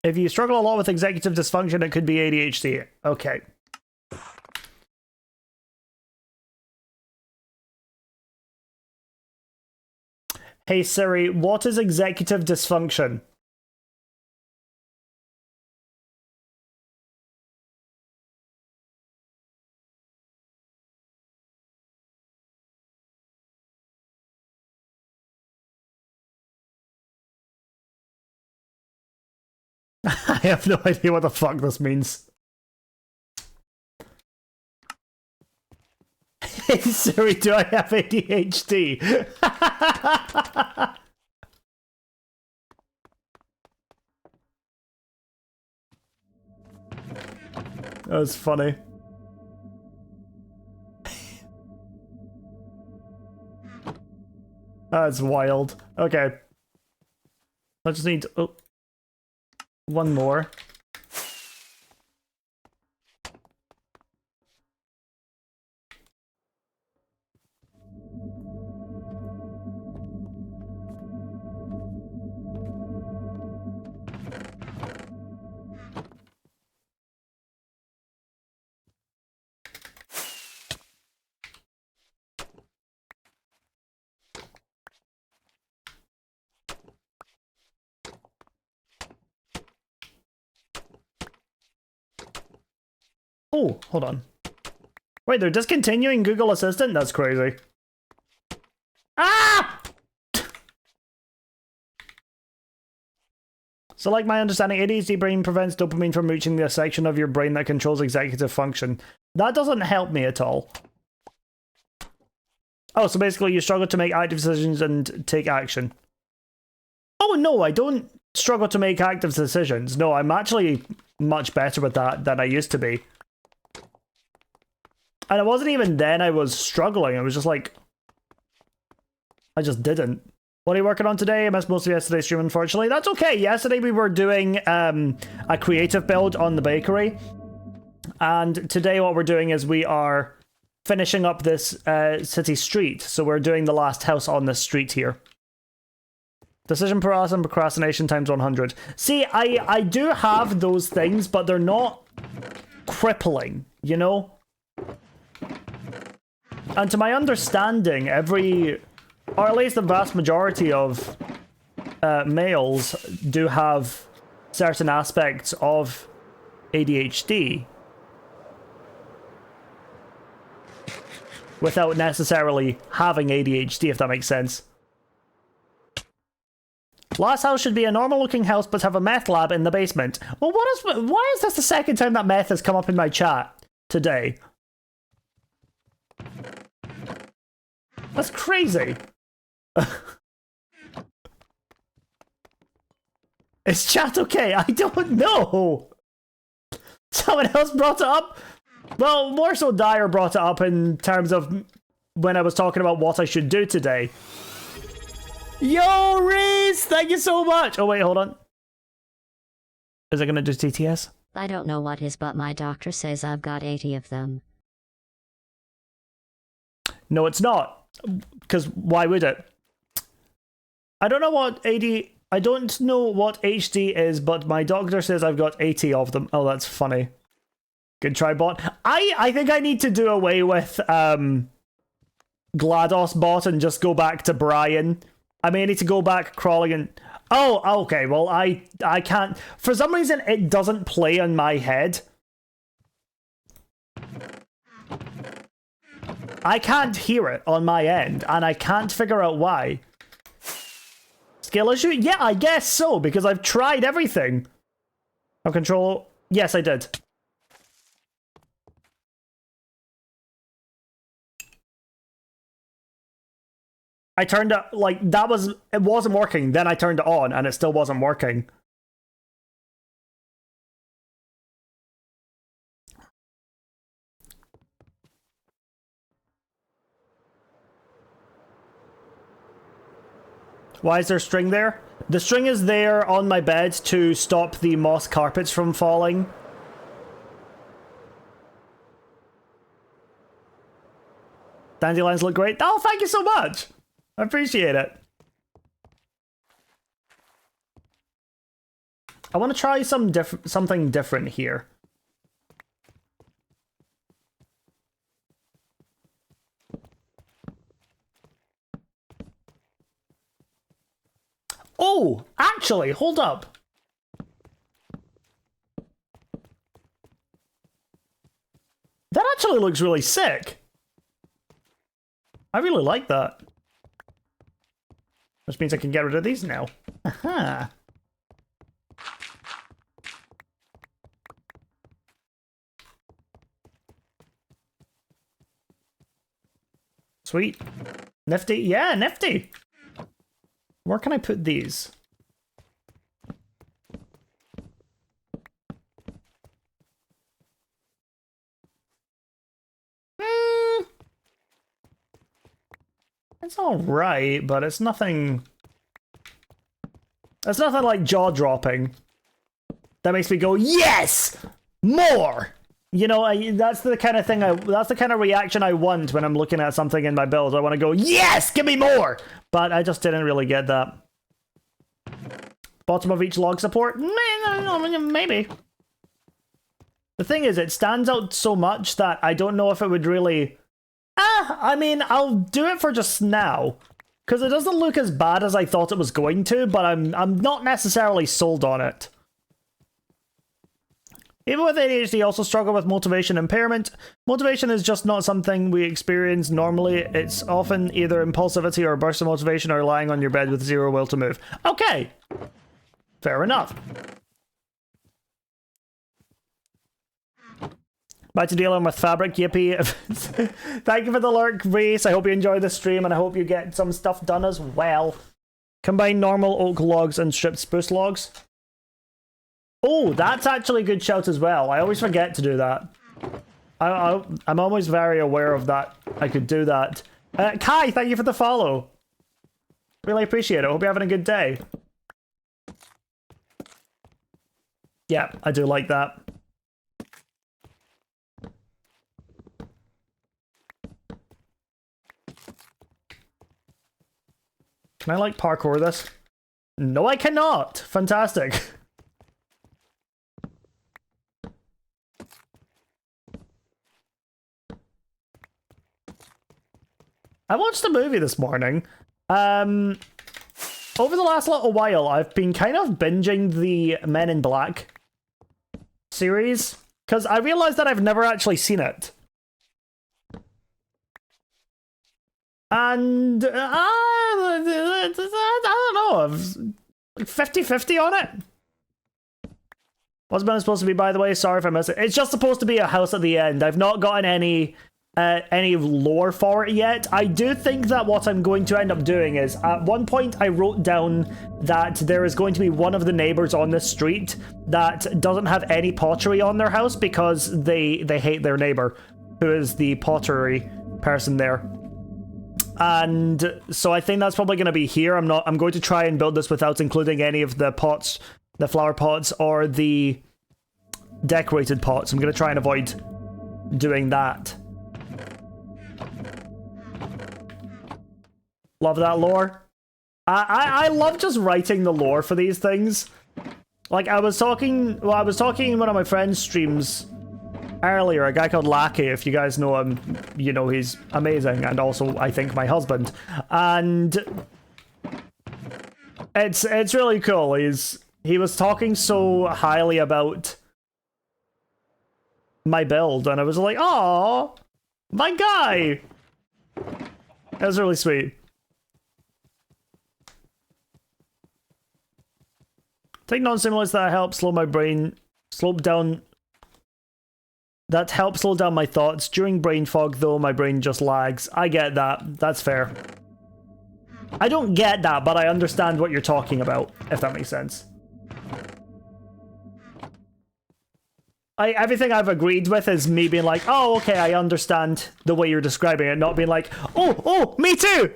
If you struggle a lot with executive dysfunction, it could be ADHD. Okay. Hey Siri, what is executive dysfunction? I have no idea what the fuck this means. Hey Siri, do I have ADHD? That was funny. That's wild. Okay. I just need one more. Oh, hold on. Wait, they're discontinuing Google Assistant? That's crazy. Ah! So, like my understanding, ADHD brain prevents dopamine from reaching the section of your brain that controls executive function. That doesn't help me at all. Oh, so basically you struggle to make active decisions and take action. Oh, no, I don't struggle to make active decisions. No, I'm actually much better with that than I used to be. And it wasn't even then I was struggling. I was just like... I just didn't. What are you working on today? I missed most of yesterday's stream, unfortunately. That's okay. Yesterday we were doing a creative build on the bakery. And today what we're doing is we are finishing up this city street. So we're doing the last house on this street here. Decision paralysis and procrastination times 100. See, I do have those things, but they're not crippling, you know? And to my understanding, or at least the vast majority of males do have certain aspects of ADHD without necessarily having ADHD, if that makes sense. Last house should be a normal looking house but have a meth lab in the basement. Well, why is this the second time that meth has come up in my chat today? That's crazy. Is chat okay? I don't know. Someone else brought it up? Well, more so Dyer brought it up in terms of when I was talking about what I should do today. Yo, Reese! Thank you so much! Oh, wait, hold on. Is it gonna do TTS?
I don't know what is, but my doctor says I've got 80 of them.
No, it's not. Because why would it? I don't know what HD is, but my doctor says I've got 80 of them. Oh, that's funny. Good try, bot. I think I need to do away with GLaDOS bot and just go back to Brian. I may need to go back crawling and... Oh, okay, well, I can't... For some reason, it doesn't play on my head. I can't hear it on my end, and I can't figure out why. Skill issue? Yeah, I guess so, because I've tried everything. I'll control... Yes, I did. I turned it, like, it wasn't working, then I turned it on, and it still wasn't working. Why is there string there? The string is there on my bed to stop the moss carpets from falling. Dandelions look great. Oh, thank you so much. I appreciate it. I want to try something different here. Oh, actually, hold up. That actually looks really sick. I really like that. Which means I can get rid of these now. Aha. Sweet. Nifty. Yeah, nifty. Where can I put these? It's alright, but it's nothing... It's nothing like jaw-dropping. That makes me go, yes! More! You know, that's the kind of thing that's the kind of reaction I want when I'm looking at something in my build. I want to go, yes! Give me more! But I just didn't really get that. Bottom of each log support? Maybe. The thing is, it stands out so much that I don't know if it would really... I mean, I'll do it for just now. Because it doesn't look as bad as I thought it was going to, but I'm not necessarily sold on it. Even with ADHD, I also struggle with motivation impairment. Motivation is just not something we experience normally. It's often either impulsivity or a burst of motivation or lying on your bed with zero will to move. Okay! Fair enough. Back to dealing with fabric, yippee. Thank you for the lurk, Reese. I hope you enjoy the stream and I hope you get some stuff done as well. Combine normal oak logs and stripped spruce logs. Oh, that's actually a good shout as well. I always forget to do that. I'm always very aware of that. I could do that. Kai, thank you for the follow. Really appreciate it. Hope you're having a good day. Yeah, I do like that. Can I, like, parkour this? No, I cannot! Fantastic. I watched a movie this morning. Over the last little while, I've been kind of binging the Men in Black series, because I realized that I've never actually seen it. And I don't know, I'm 50-50 on it. What's it supposed to be, by the way? Sorry if I missed it. It's just supposed to be a house at the end. I've not gotten any lore for it yet. I do think that what I'm going to end up doing is, at one point I wrote down that there is going to be one of the neighbors on this street that doesn't have any pottery on their house because they hate their neighbor, who is the pottery person there. And so I think that's probably going to be here. I'm going to try and build this without including any of the pots, the flower pots, or the decorated pots. I'm going to try and avoid doing that. Love that lore. I love just writing the lore for these things. Like, I was talking in one of my friends' streams earlier, a guy called Lackey, if you guys know him, you know he's amazing, and also, I think, my husband. And it's really cool. He was talking so highly about my build, and I was like, "Aw, my guy!" That was really sweet. Take non-stimulants that help slow my brain, that helps slow down my thoughts. During brain fog, though, my brain just lags. I get that. That's fair. I don't get that, but I understand what you're talking about, if that makes sense. Everything I've agreed with is me being like, oh, okay, I understand the way you're describing it, not being like, oh, me too!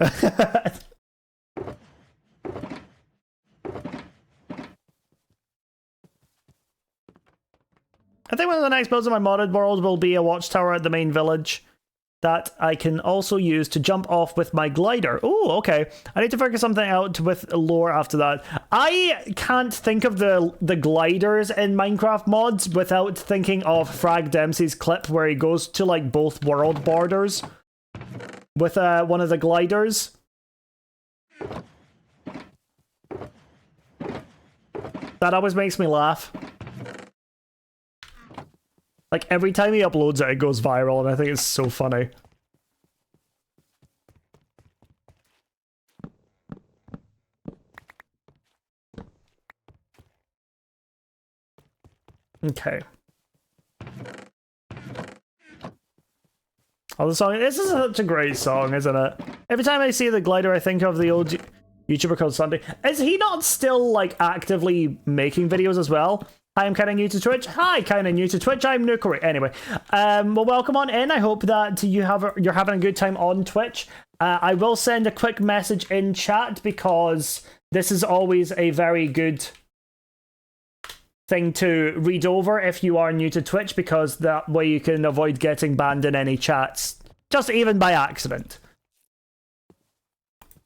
I think one of the next builds in my modded world will be a watchtower at the main village that I can also use to jump off with my glider. Oh, okay. I need to figure something out with lore after that. I can't think of the gliders in Minecraft mods without thinking of Frag Dempsey's clip where he goes to like both world borders with one of the gliders. That always makes me laugh. Like, every time he uploads it, it goes viral, and I think it's so funny. Okay. Oh, the song. This is such a great song, isn't it? Every time I see the glider, I think of the old YouTuber called Sunday. Is he not still, like, actively making videos as well? Hi, I'm kind of new to Twitch. Hi, kind of new to Twitch. I'm Nukeri. Anyway, well, welcome on in. I hope that you're having a good time on Twitch. I will send a quick message in chat because this is always a very good thing to read over if you are new to Twitch, because that way you can avoid getting banned in any chats, just even by accident.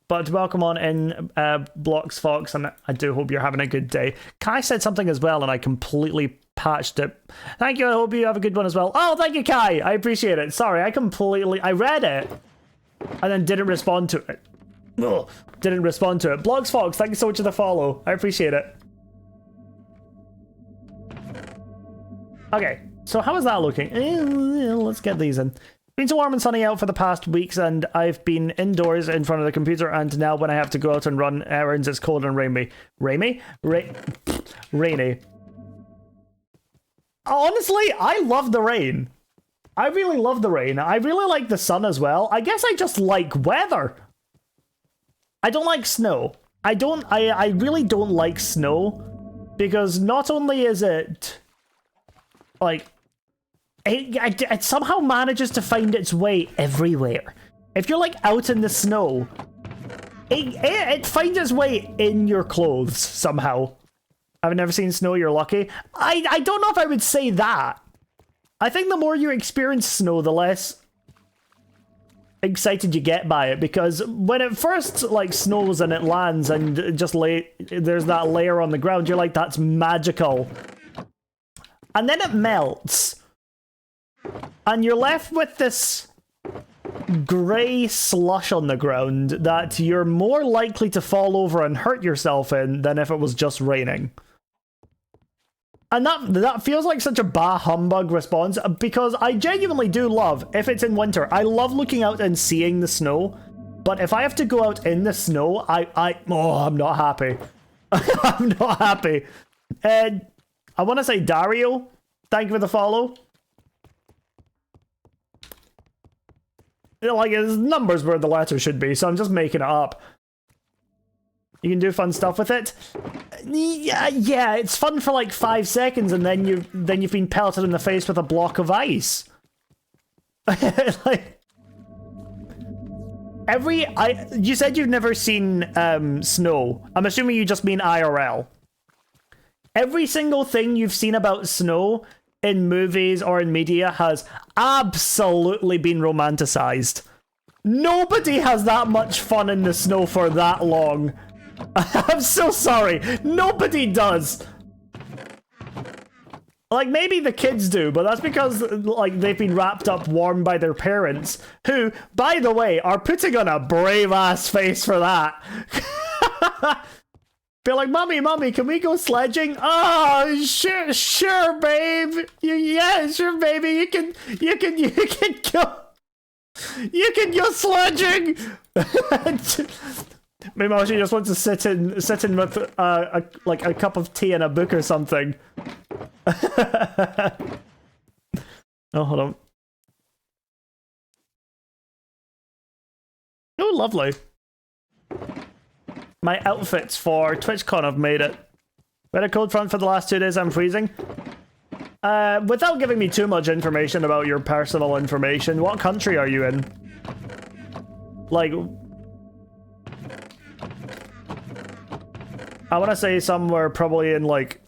But welcome on in, Blocks Fox, and I do hope you're having a good day. Kai said something as well, and I completely patched it. Thank you, I hope you have a good one as well. Oh, thank you, Kai! I appreciate it. Sorry, I read it, and then didn't respond to it. Ugh, didn't respond to it. Blocks Fox, thank you so much for the follow. I appreciate it. Okay, so how is that looking? Let's get these in. Been so warm and sunny out for the past weeks, and I've been indoors in front of the computer, and now when I have to go out and run errands, it's cold and rainy. Rainy? Rainy. Honestly, I love the rain. I really love the rain. I really like the sun as well. I guess I just like weather. I don't like snow. I really don't like snow, because not only is it like it somehow manages to find its way everywhere. If you're like out in the snow, it finds its way in your clothes somehow. I've never seen snow, you're lucky. I don't know if I would say that. I think the more you experience snow, the less excited you get by it, because when it first like snows and it lands and just there's that layer on the ground, you're like, that's magical. And then it melts. And you're left with this grey slush on the ground that you're more likely to fall over and hurt yourself in than if it was just raining. And that feels like such a bah humbug response, because I genuinely do love, if it's in winter, I love looking out and seeing the snow. But if I have to go out in the snow, I'm not happy. I'm not happy. And I want to say Dario, thank you for the follow. Like, his numbers where the letter should be, so I'm just making it up. You can do fun stuff with it. Yeah, it's fun for like 5 seconds, and then you've been pelted in the face with a block of ice. Like, you said you've never seen snow. I'm assuming you just mean IRL. Every single thing you've seen about snow in movies or in media has absolutely been romanticized. Nobody has that much fun in the snow for that long. I'm so sorry. Nobody does. Like, maybe the kids do, but that's because, like, they've been wrapped up warm by their parents, who, by the way, are putting on a brave-ass face for that. Be like, Mommy, can we go sledging? Oh, sure, babe. Yeah, sure, baby. You can go sledging. Maybe she just wants to sit in with like a cup of tea and a book or something. Oh, hold on. Oh, lovely. My outfits for TwitchCon have made it. We had a cold front for the last 2 days. I'm freezing. Without giving me too much information about your personal information, what country are you in? Like, I want to say somewhere probably in like,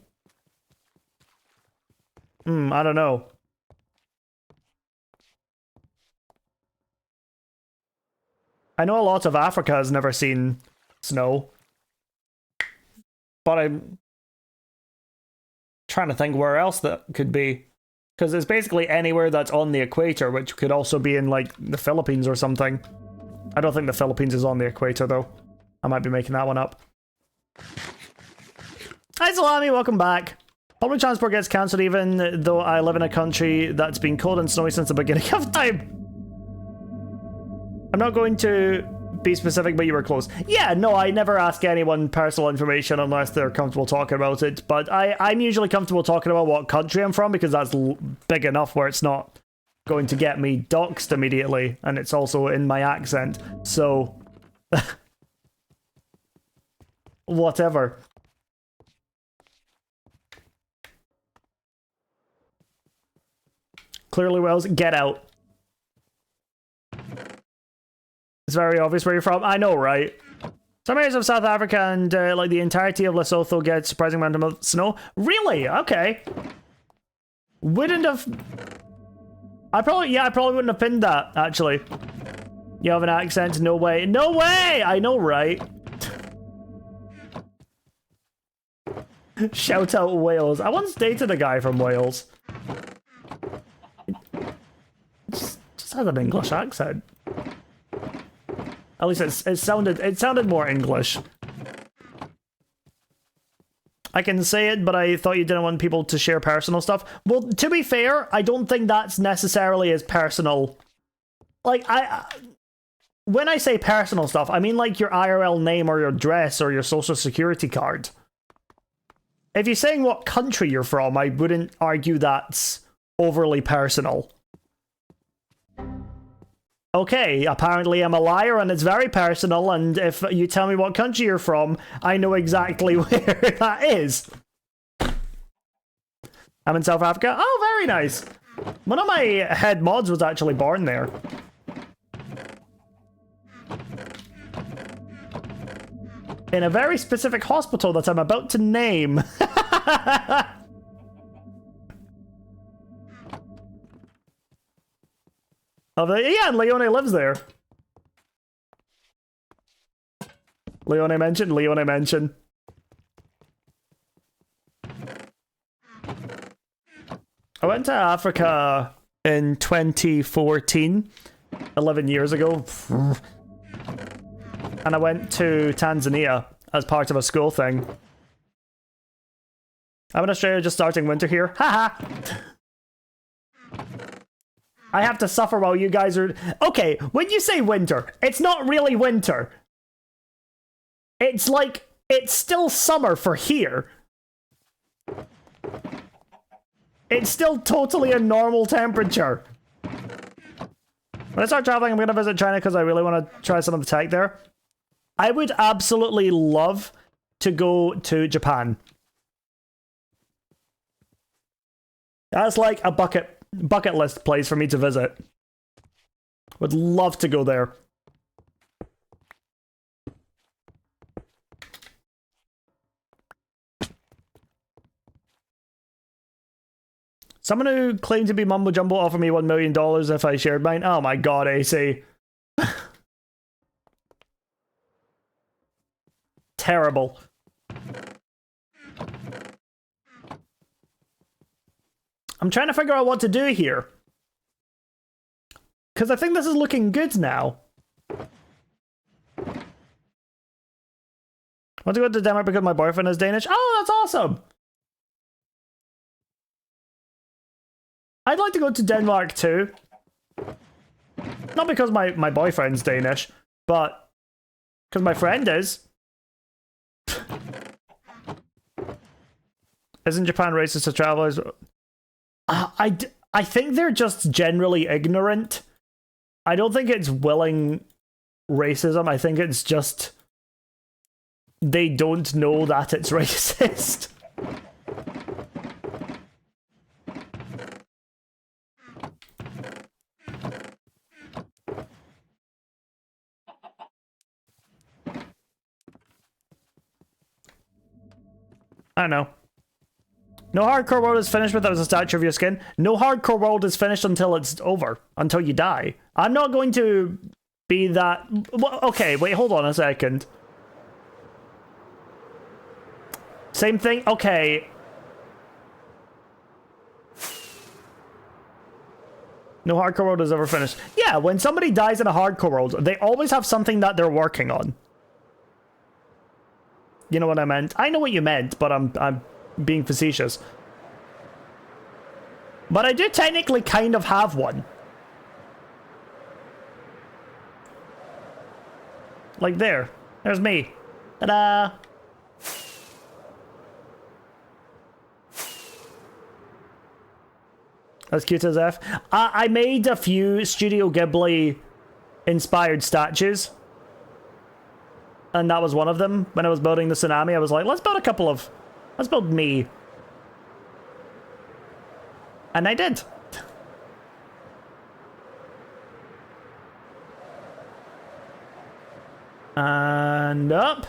I don't know. I know a lot of Africa has never seen snow, but I'm trying to think where else that could be. Because it's basically anywhere that's on the equator, which could also be in, like, the Philippines or something. I don't think the Philippines is on the equator, though. I might be making that one up. Hi, Salami, welcome back. Public transport gets cancelled even though I live in a country that's been cold and snowy since the beginning of time. I'm not going to be specific, but you were close. Yeah, no, I never ask anyone personal information unless they're comfortable talking about it. But I'm usually comfortable talking about what country I'm from because that's big enough where it's not going to get me doxxed immediately. And it's also in my accent. So, whatever. Clearly Wales, get out. It's very obvious where you're from. I know, right? Some areas of South Africa and like the entirety of Lesotho get surprising amount of snow. Really? Okay. Wouldn't have. I probably wouldn't have pinned that actually. You have an accent? No way. No way! I know, right? Shout out Wales. I once dated a guy from Wales. Just has an English accent. At least it sounded more English. I can say it, but I thought you didn't want people to share personal stuff. Well, to be fair, I don't think that's necessarily as personal. Like, when I say personal stuff, I mean like your IRL name or your address or your social security card. If you're saying what country you're from, I wouldn't argue that's overly personal. Okay, apparently I'm a liar and it's very personal, and if you tell me what country you're from, I know exactly where that is. I'm in South Africa. Oh, very nice. One of my head mods was actually born there. In a very specific hospital that I'm about to name. Yeah, and Leone lives there. Leone mention. I went to Africa in 2014, 11 years ago. And I went to Tanzania as part of a school thing. I'm in Australia just starting winter here. Haha! I have to suffer while you guys are... Okay, when you say winter, it's not really winter. It's like, it's still summer for here. It's still totally a normal temperature. When I start traveling, I'm going to visit China because I really want to try some of the tech there. I would absolutely love to go to Japan. That's like a bucket list place for me to visit. Would love to go there. Someone who claimed to be Mumbo Jumbo offered me $1 million if I shared mine. Oh my god, AC. Terrible. I'm trying to figure out what to do here. Because I think this is looking good now. I want to go to Denmark because my boyfriend is Danish. Oh, that's awesome! I'd like to go to Denmark too. Not because my boyfriend's Danish, but because my friend is. Isn't Japan racist to travelers? I think they're just generally ignorant. I don't think it's willing racism. I think it's just they don't know that it's racist. I don't know. No hardcore world is finished without a statue of your skin. No hardcore world is finished until it's over. Until you die. I'm not going to be that... Okay, wait, hold on a second. Same thing? Okay. No hardcore world is ever finished. Yeah, when somebody dies in a hardcore world, they always have something that they're working on. You know what I meant? I know what you meant, but I'm being facetious. But I do technically kind of have one. Like there. There's me. Ta-da! As cute as F. I made a few Studio Ghibli inspired statues. And that was one of them. When I was building the tsunami, I was like, let's build a couple of... Let's build me. And I did. And up.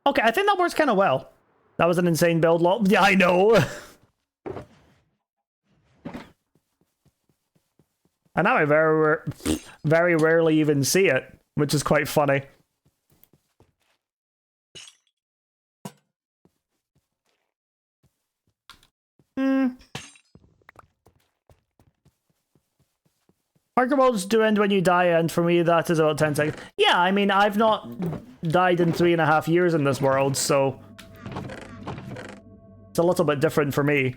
Okay, I think that works kind of well. That was an insane build lot. Yeah, I know. And now I very rarely even see it, which is quite funny. Hardcore worlds do end when you die, and for me that is about 10 seconds. Yeah, I mean, I've not died in 3.5 years in this world, so... It's a little bit different for me.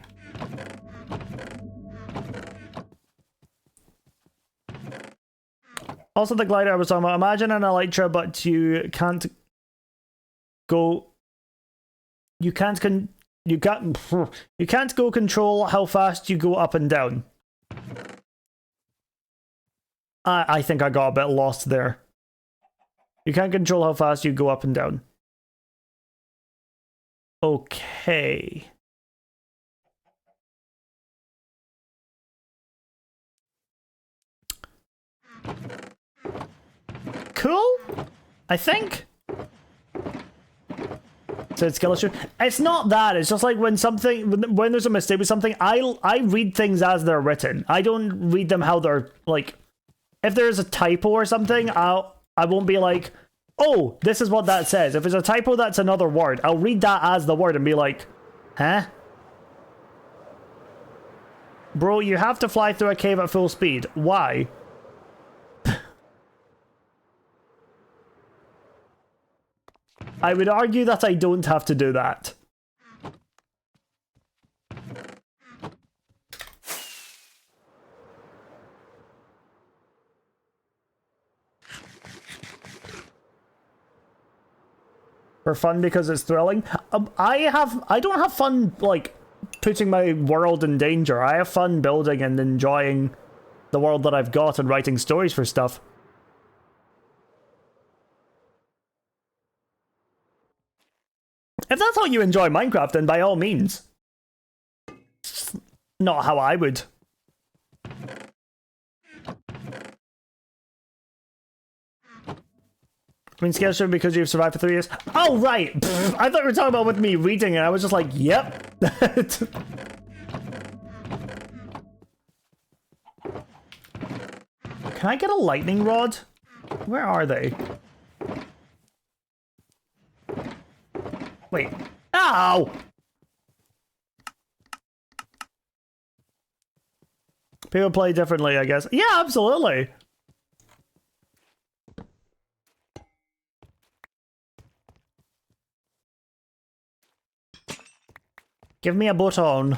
Also, the glider I was talking about. Imagine an Elytra, but you can't go... You can't go control how fast you go up and down. I think I got a bit lost there. You can't control how fast you go up and down. Okay. Cool? I think? So it's skill issue. It's not that. It's just like when there's a mistake with something, I read things as they're written. I don't read them how they're, like... If there's a typo or something, I won't be like, oh, this is what that says. If it's a typo, that's another word. I'll read that as the word and be like, huh? Bro, you have to fly through a cave at full speed. Why? I would argue that I don't have to do that. For fun because it's thrilling. I don't have fun, like, putting my world in danger. I have fun building and enjoying the world that I've got and writing stories for stuff. If that's how you enjoy Minecraft, then by all means. It's not how I would. I mean, scared shiver because you've survived for 3 years. Oh, right! Pfft, I thought you were talking about with me reading, and I was just like, yep. Can I get a lightning rod? Where are they? Wait. Ow! People play differently, I guess. Yeah, absolutely. Give me a button.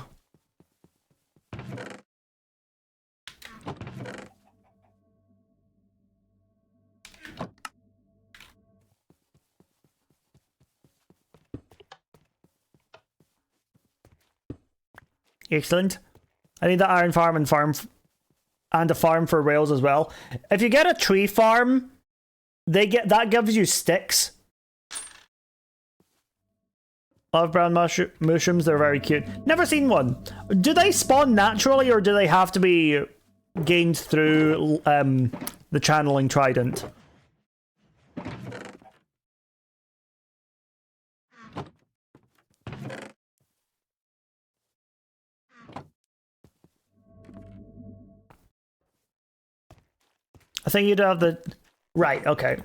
Excellent. I need that iron farm and a farm for rails as well. If you get a tree farm, that gives you sticks. Love brown mushrooms, they're very cute. Never seen one. Do they spawn naturally or do they have to be gained through the channeling trident? I think you'd have the... Right, okay.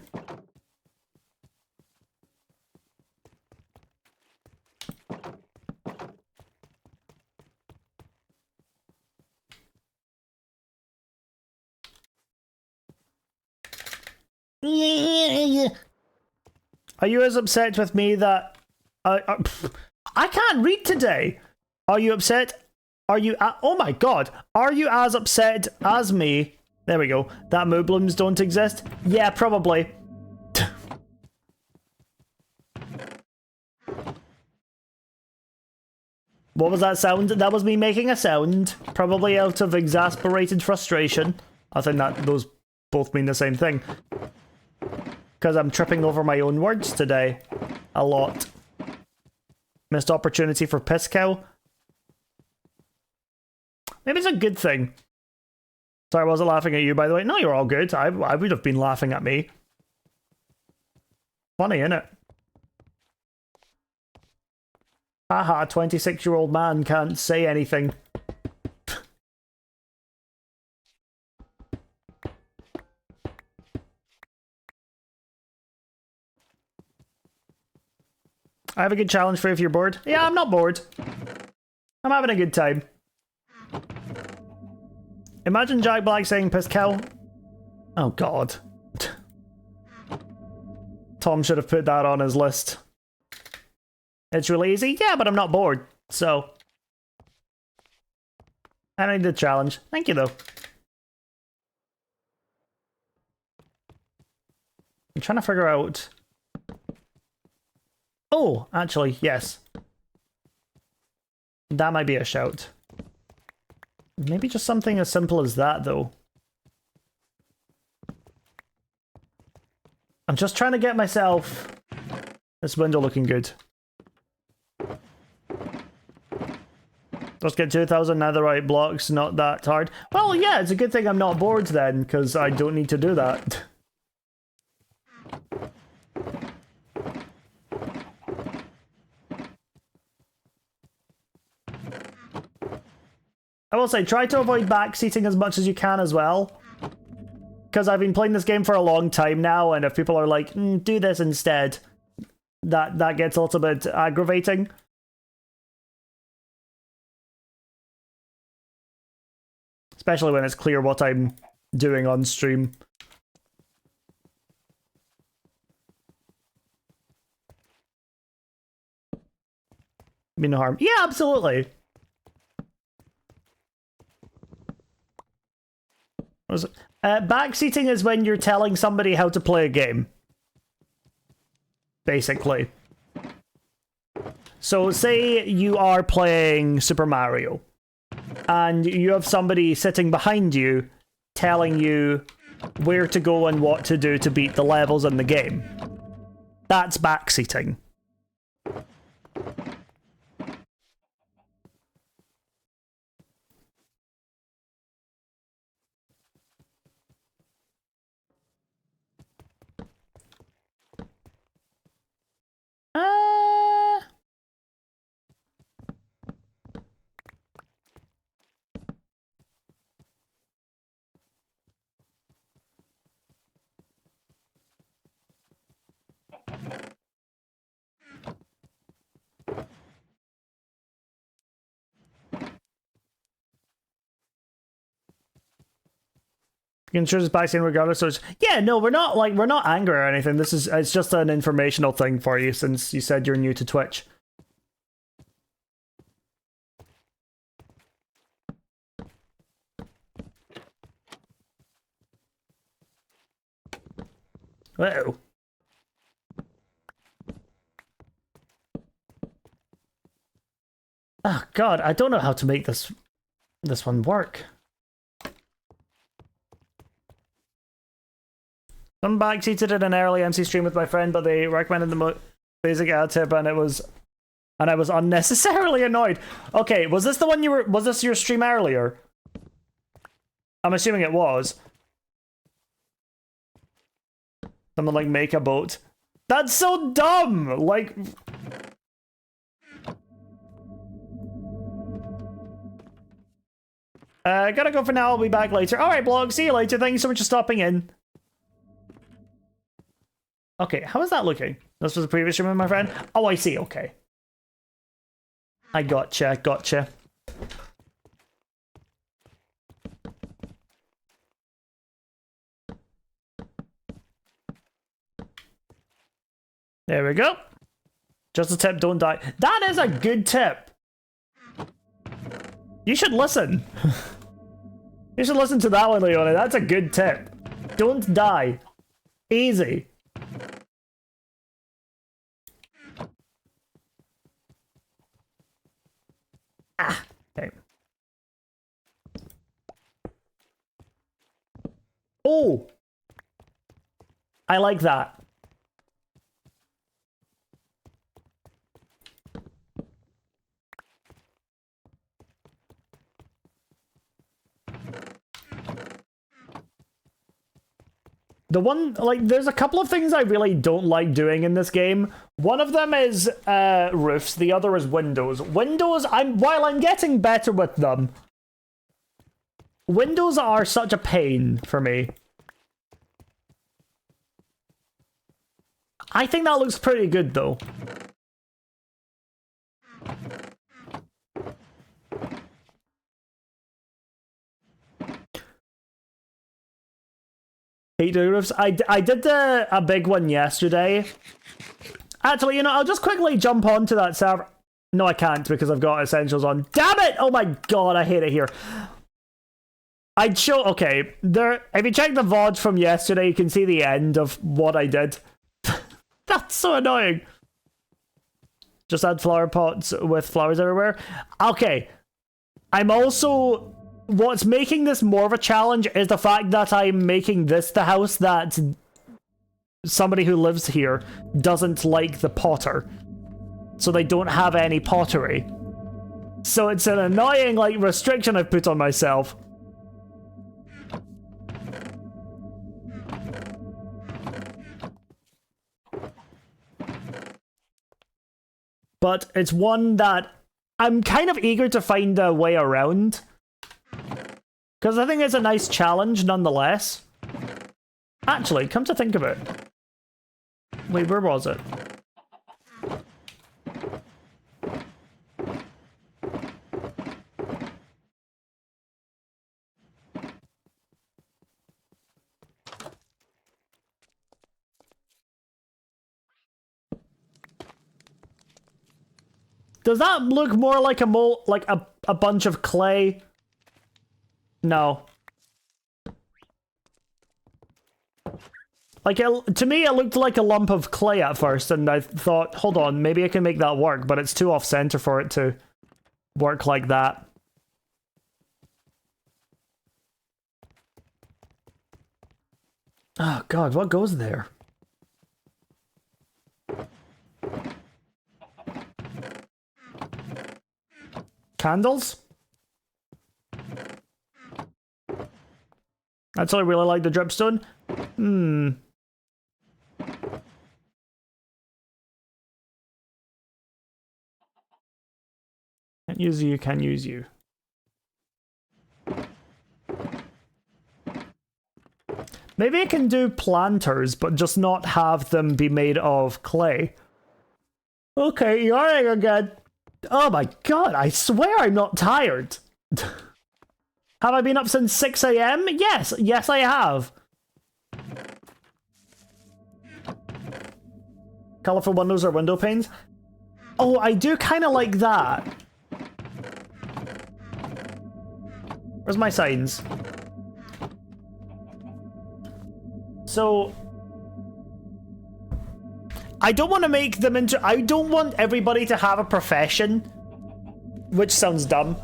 Are you as upset with me that... I can't read today! Are you upset? Are you... oh my god! Are you as upset as me? There we go. That Mooblooms don't exist? Yeah, probably. What was that sound? That was me making a sound. Probably out of exasperated frustration. I think that those both mean the same thing. Because I'm tripping over my own words today. A lot. Missed opportunity for piss cow. Maybe it's a good thing. Sorry, I wasn't laughing at you, by the way. No, you're all good. I would have been laughing at me. Funny, innit? Haha, 26-year-old man can't say anything. I have a good challenge for you if you're bored. Yeah, I'm not bored. I'm having a good time. Imagine Jack Black saying piss cow. Oh god. Tom should have put that on his list. It's really easy? Yeah, but I'm not bored, so... I don't need the challenge. Thank you, though. I'm trying to figure out... Oh, actually, yes. That might be a shout. Maybe just something as simple as that, though. I'm just trying to get myself... this window looking good. Let's get 2,000 netherite blocks, not that hard. Well, yeah, it's a good thing I'm not bored then, because I don't need to do that. I will say, try to avoid backseating as much as you can as well. Because I've been playing this game for a long time now, and if people are like, do this instead, that gets a little bit aggravating. Especially when it's clear what I'm doing on stream. Mean no harm. Yeah, absolutely. What is it? Backseating is when you're telling somebody how to play a game. Basically. So say you are playing Super Mario. And you have somebody sitting behind you telling you where to go and what to do to beat the levels in the game. That's backseating. You can choose this backseating regardless. So yeah, no, we're not angry or anything. It's just an informational thing for you since you said you're new to Twitch. Uh-oh. Oh god, I don't know how to make this one work. I'm backseated in an early MC stream with my friend, but they recommended the basic ad tip, and I was unnecessarily annoyed. Okay, was this the one was this your stream earlier? I'm assuming it was. Someone like make a boat. That's so dumb! Like... gotta go for now, I'll be back later. Alright, blog, see you later. Thank you so much for stopping in. Okay, how is that looking? This was the previous stream with my friend? Oh, I see, okay. I gotcha. There we go. Just a tip, don't die. That is a good tip. You should listen. You should listen to that one, Leona. That's a good tip. Don't die. Easy. Ah, okay. Oh! I like that. The one, like, there's a couple of things I really don't like doing in this game. One of them is roofs, the other is windows. Windows, while I'm getting better with them, windows are such a pain for me. I think that looks pretty good, though. Hate doing roofs. I did a big one yesterday. Actually, you know, I'll just quickly jump onto that server. No, I can't because I've got essentials on. Damn it! Oh my god, I hate it here. I'd show... Okay, there... If you check the VOD from yesterday, you can see the end of what I did. That's so annoying. Just add flower pots with flowers everywhere. Okay. I'm also... What's making this more of a challenge is the fact that I'm making this the house that somebody who lives here doesn't like the potter. So they don't have any pottery. So it's an annoying, like, restriction I've put on myself. But it's one that I'm kind of eager to find a way around. Because I think it's a nice challenge, nonetheless. Actually, come to think of it. Wait, where was it? Does that look more like a bunch of clay? No. Like, to me, it looked like a lump of clay at first, and I thought, hold on, maybe I can make that work, but it's too off-center for it to work like that. Oh god, what goes there? Candles? That's all I really like, the dripstone. Can't use you, can use you. Maybe I can do planters, but just not have them be made of clay. Okay, yawning again. Oh my god, I swear I'm not tired. Have I been up since 6 AM? Yes, yes I have. Colourful windows or window panes? Oh, I do kind of like that. Where's my signs? So... I don't want to make them into... I don't want everybody to have a profession. Which sounds dumb.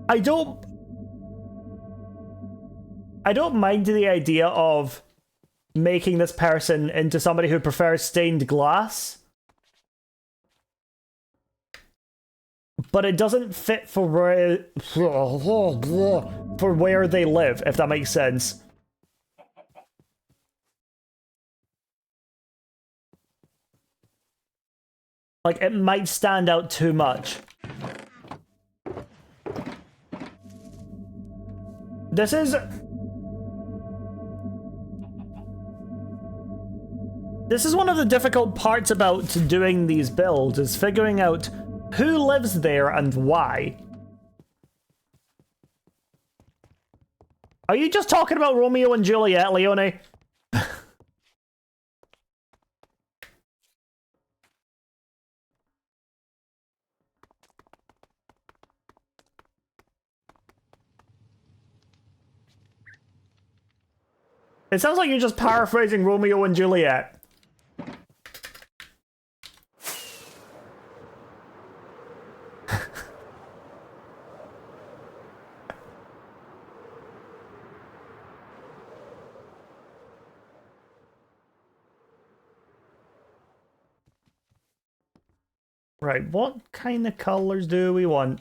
I don't mind the idea of making this person into somebody who prefers stained glass, but it doesn't fit for where they live, if that makes sense. Like, it might stand out too much. This is one of the difficult parts about doing these builds, is figuring out who lives there and why. Are you just talking about Romeo and Juliet, Leone? It sounds like you're just paraphrasing Romeo and Juliet. Right, what kind of colors do we want?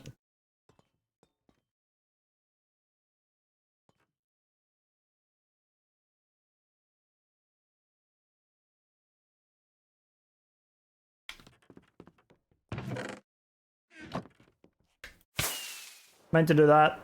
Meant to do that.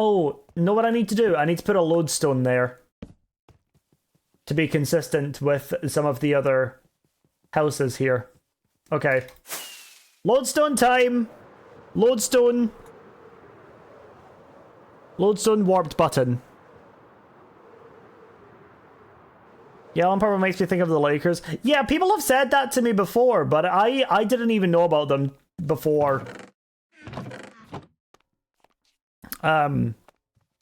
Oh, know what I need to do? I need to put a lodestone there to be consistent with some of the other houses here. Okay. Lodestone time! Lodestone. Lodestone warped button. Yellow and purple makes me think of the Lakers. Yeah, people have said that to me before, but I didn't even know about them before.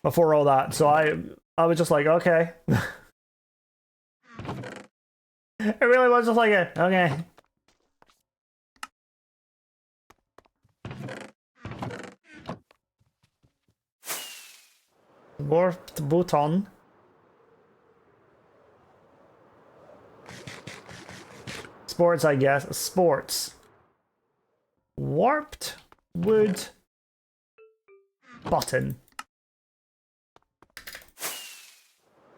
Before all that, so I was just like, okay. It really was just like a, okay. Warped button. Sports, I guess. Sports. Warped wood button.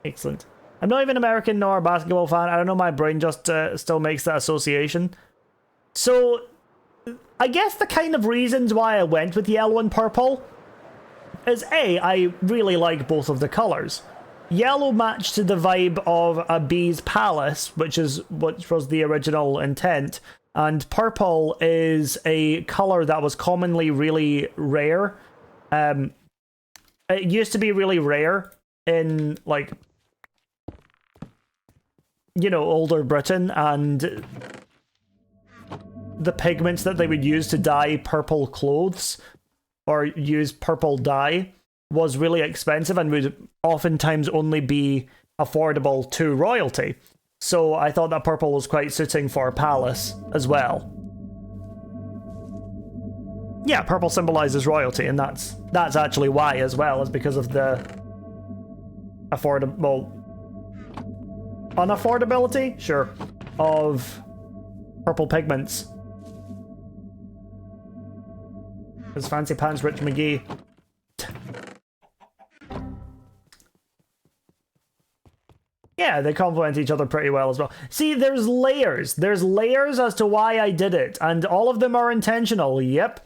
Excellent. I'm not even American nor a basketball fan. I don't know, my brain just still makes that association. So, I guess the kind of reasons why I went with yellow and purple is A, I really like both of the colours. Yellow matched the vibe of a bee's palace, which was the original intent, and purple is a colour that was commonly really rare. It used to be really rare in, like, you know, older Britain, and the pigments that they would use to dye purple clothes or use purple dye was really expensive and would oftentimes only be affordable to royalty. So I thought that purple was quite suiting for palace as well. Yeah, purple symbolizes royalty, and that's actually why as well, is because of the unaffordability, sure, of purple pigments. His fancy pants, Rich McGee. Yeah, they complement each other pretty well as well. See, there's layers. There's layers as to why I did it, and all of them are intentional. Yep.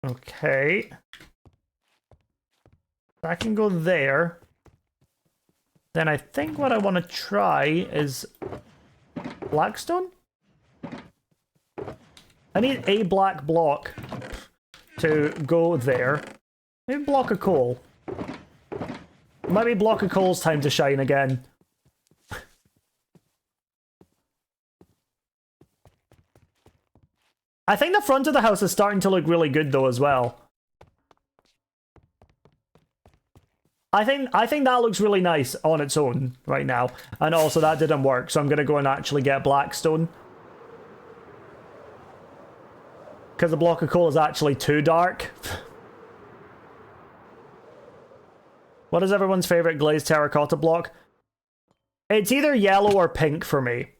Okay. I can go there. Then I think what I want to try is Blackstone? I need a black block to go there. Maybe block of coal. Maybe block of coal's time to shine again. I think the front of the house is starting to look really good though as well. I think that looks really nice on its own right now. And also that didn't work, so I'm gonna go and actually get Blackstone. Because the block of coal is actually too dark. What is everyone's favorite glazed terracotta block? It's either yellow or pink for me.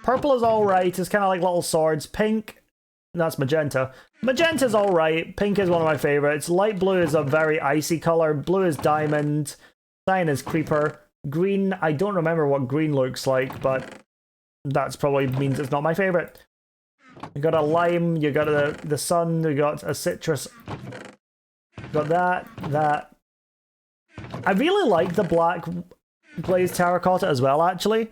Purple is alright, it's kind of like little swords. Pink, that's magenta. Magenta's alright, pink is one of my favorites. Light blue is a very icy color. Blue is diamond. Cyan is creeper. Green, I don't remember what green looks like, but that's probably means it's not my favorite. You got a lime, you got the sun, you got a citrus. Got that. I really like the black glazed terracotta as well, actually.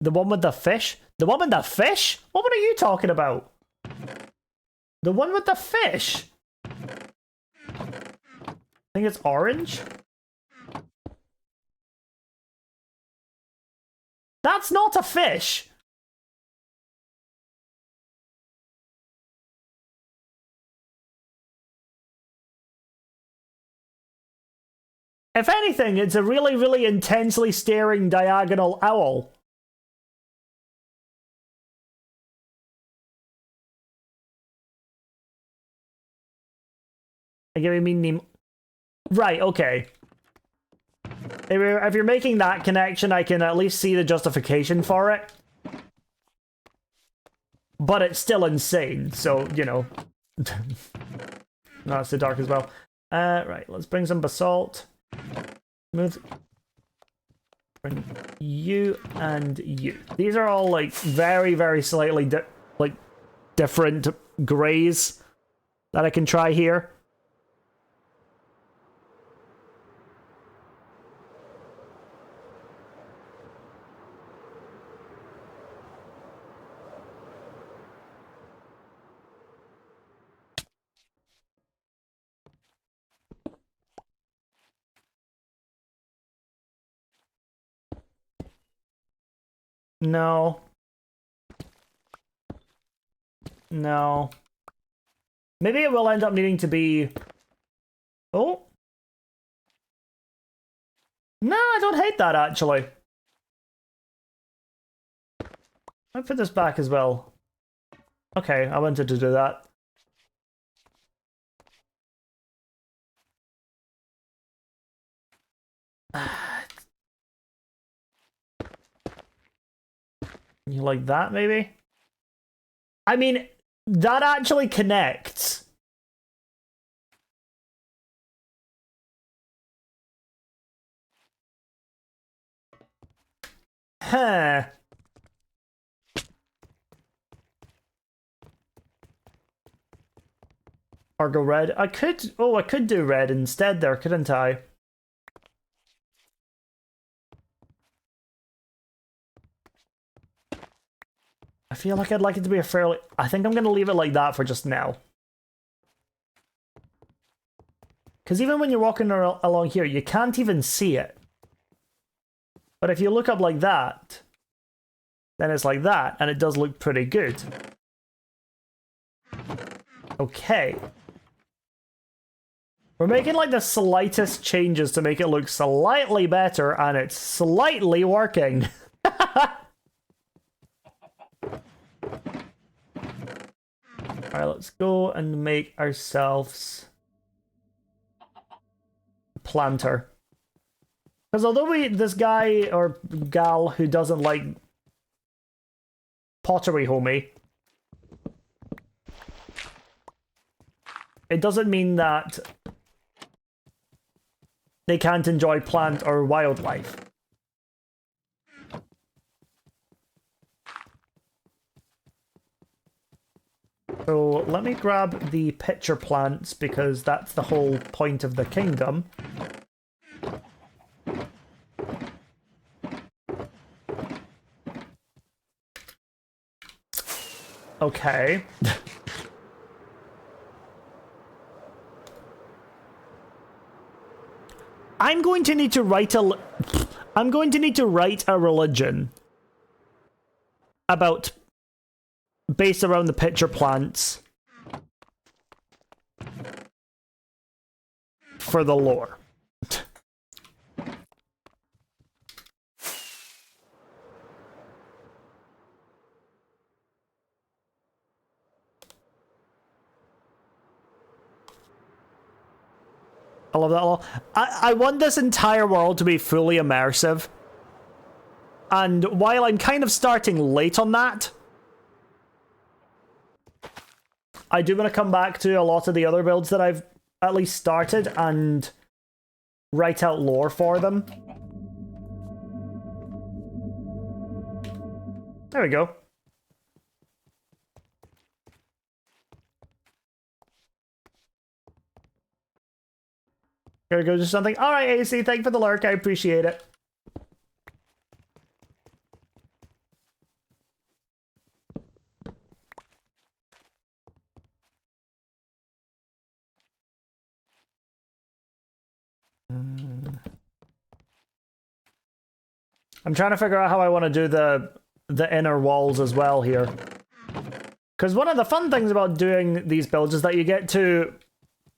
The one with the fish? The one with the fish? What are you talking about? The one with the fish? I think it's orange. That's not a fish! If anything, it's a really, really intensely staring diagonal owl. I mean name. Right, okay. If you're making that connection, I can at least see the justification for it. But it's still insane, so, you know. No, it's too dark as well. Right, let's bring some basalt. Smooth. Bring you and you. These are all, like, very, very slightly, different grays that I can try here. No. No. Maybe it will end up needing to be... Oh. No, I don't hate that, actually. I'll put this back as well. Okay, I wanted to do that. You like that, maybe? I mean, that actually connects. Huh. Or go red. I could do red instead there, couldn't I? I feel like I'd like it to be a fairly... I think I'm going to leave it like that for just now. Because even when you're walking along here, you can't even see it. But if you look up like that, then it's like that, and it does look pretty good. Okay. We're making like the slightest changes to make it look slightly better, and it's slightly working. Alright, let's go and make ourselves a planter. Because although this guy or gal who doesn't like pottery, homie, it doesn't mean that they can't enjoy plant or wildlife. So let me grab the pitcher plants because that's the whole point of the kingdom. Okay. I'm going to need to write a religion about based around the pitcher plants for the lore. I love that a lot. I want this entire world to be fully immersive. And while I'm kind of starting late on that, I do want to come back to a lot of the other builds that I've at least started and write out lore for them. There we go. Gotta go do something. Alright, AC, thank you for the lurk. I appreciate it. I'm trying to figure out how I want to do the inner walls as well here. Because one of the fun things about doing these builds is that you get to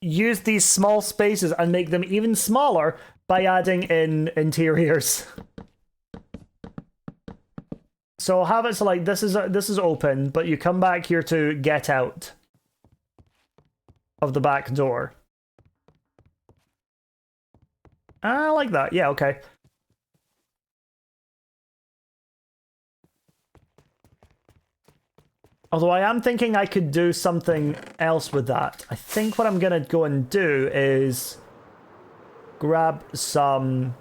use these small spaces and make them even smaller by adding in interiors. So have it so like this is open, but you come back here to get out of the back door. I like that. Yeah, okay. Although I am thinking I could do something else with that. I think what I'm gonna go and do is grab some...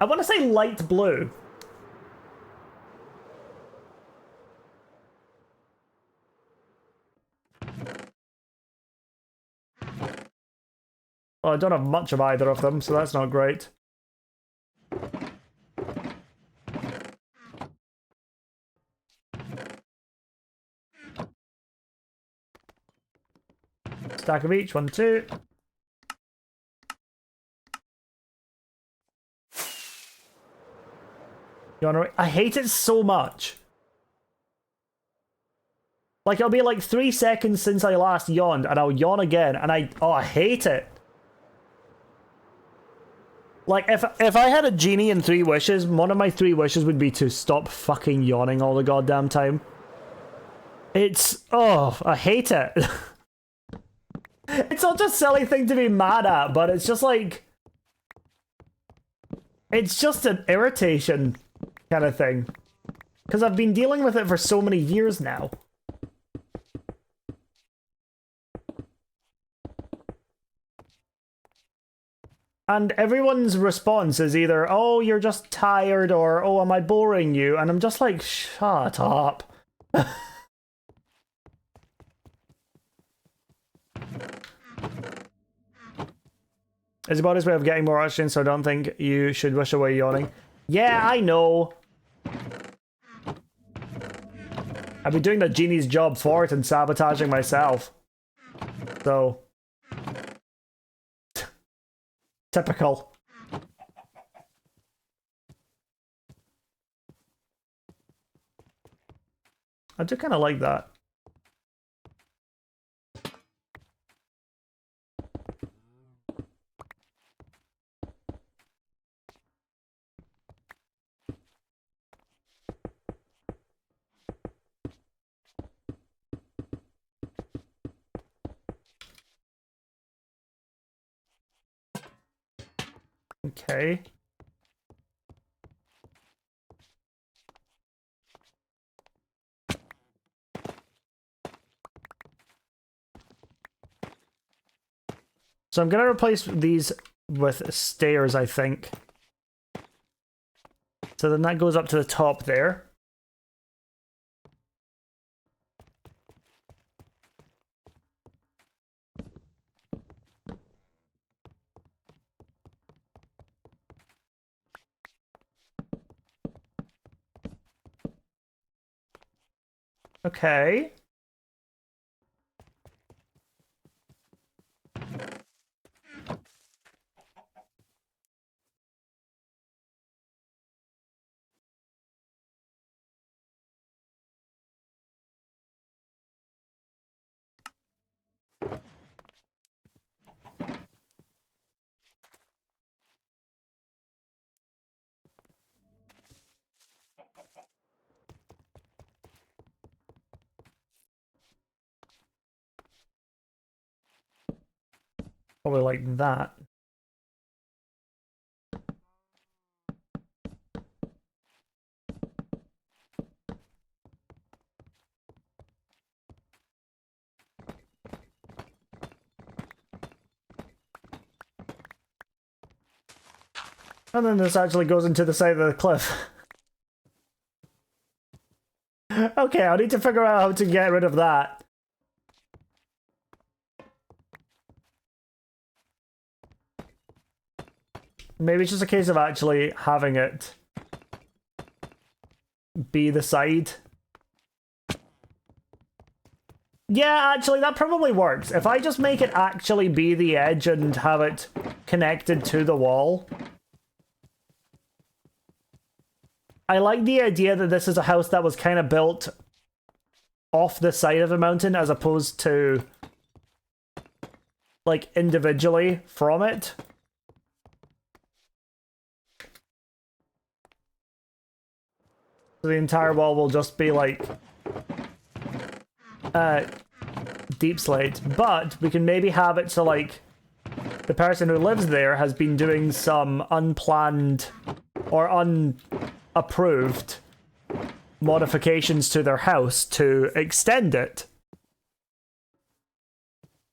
I want to say light blue. Well, I don't have much of either of them, so that's not great. Stack of each, 1, 2. I hate it so much. Like, it'll be like 3 seconds since I last yawned, and I'll yawn again, and I hate it. Like, if I had a genie and 3 wishes, one of my 3 wishes would be to stop fucking yawning all the goddamn time. It's... oh, I hate it. It's such a silly thing to be mad at, but it's just like... it's just an irritation kind of thing. Because I've been dealing with it for so many years now. And everyone's response is either, oh, you're just tired, or, oh, am I boring you? And I'm just like, shut up. It's about his way of getting more oxygen, so I don't think you should wish away yawning. Yeah, I know. I've been doing the genie's job for it and sabotaging myself. So... typical. I do kind of like that. Okay. So I'm going to replace these with stairs, I think. So then that goes up to the top there. Okay. Probably like that. And then this actually goes into the side of the cliff. Okay, I need to figure out how to get rid of that. Maybe it's just a case of actually having it be the side. Yeah, actually, that probably works. If I just make it actually be the edge and have it connected to the wall. I like the idea that this is a house that was kind of built off the side of a mountain as opposed to, like, individually from it. So the entire wall will just be, like, deep slate. But we can maybe have it so, like, the person who lives there has been doing some unplanned or unapproved modifications to their house to extend it.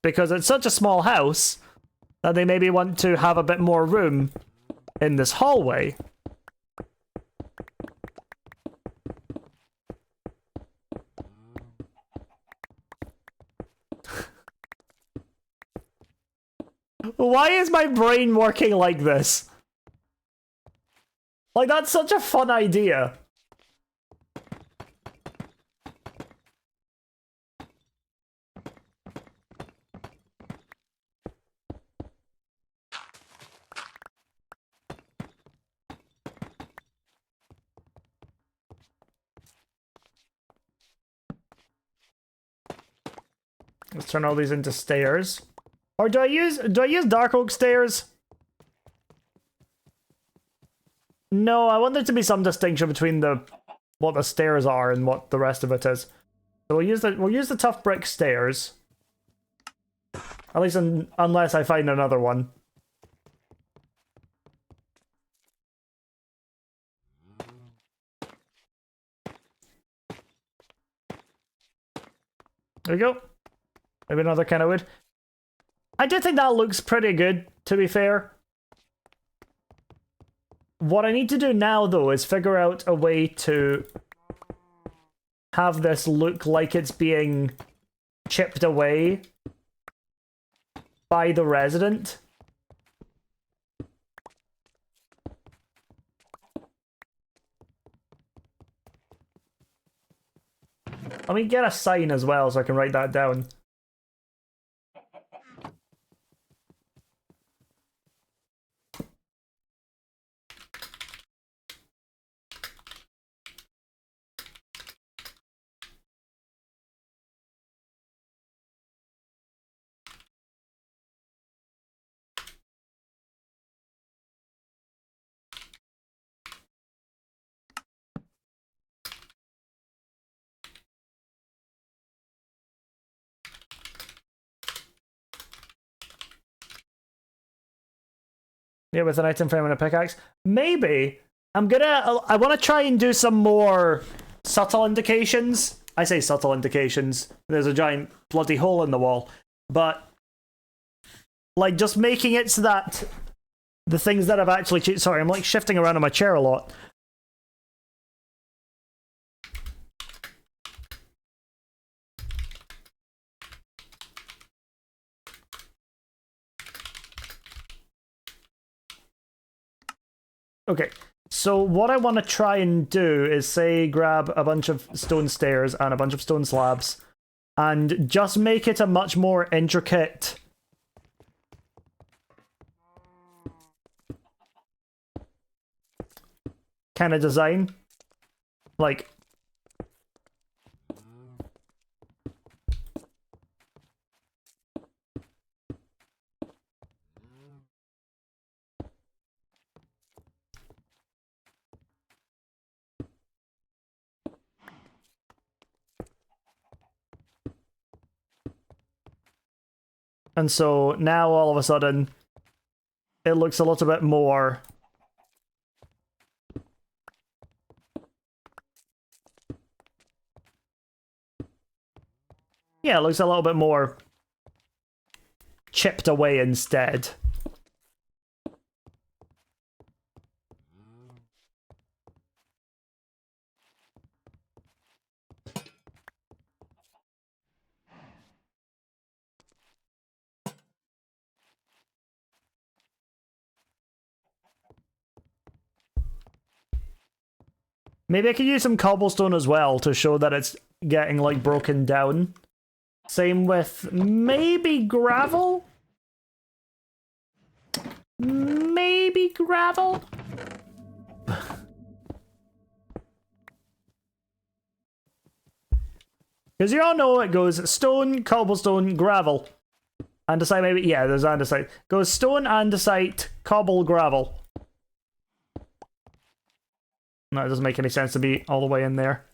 Because it's such a small house that they maybe want to have a bit more room in this hallway. Why is my brain working like this? Like, that's such a fun idea. Let's turn all these into stairs. Or do I use dark oak stairs? No, I want there to be some distinction between what the stairs are and what the rest of it is. So we'll use the tough brick stairs. At least unless I find another one. There we go. Maybe another kind of wood. I do think that looks pretty good, to be fair. What I need to do now, though, is figure out a way to have this look like it's being chipped away by the resident. Let me get a sign as well so I can write that down. Yeah, with an item frame and a pickaxe. Maybe I want to try and do some more subtle indications. I say subtle indications. There's a giant bloody hole in the wall. But, like, just making it so that the things that I've actually... Sorry, I'm, like, shifting around in my chair a lot. Okay, so what I want to try and do is, say, grab a bunch of stone stairs and a bunch of stone slabs, and just make it a much more intricate kind of design. Like, and so now all of a sudden it looks a little bit more yeah, it looks a little bit more chipped away instead. Maybe I could use some cobblestone as well to show that it's getting, like, broken down. Same with maybe gravel? Maybe gravel? Because you all know it goes stone, cobblestone, gravel. Andesite maybe? Yeah, there's andesite. Goes stone, andesite, cobble, gravel. No, it doesn't make any sense to be all the way in there.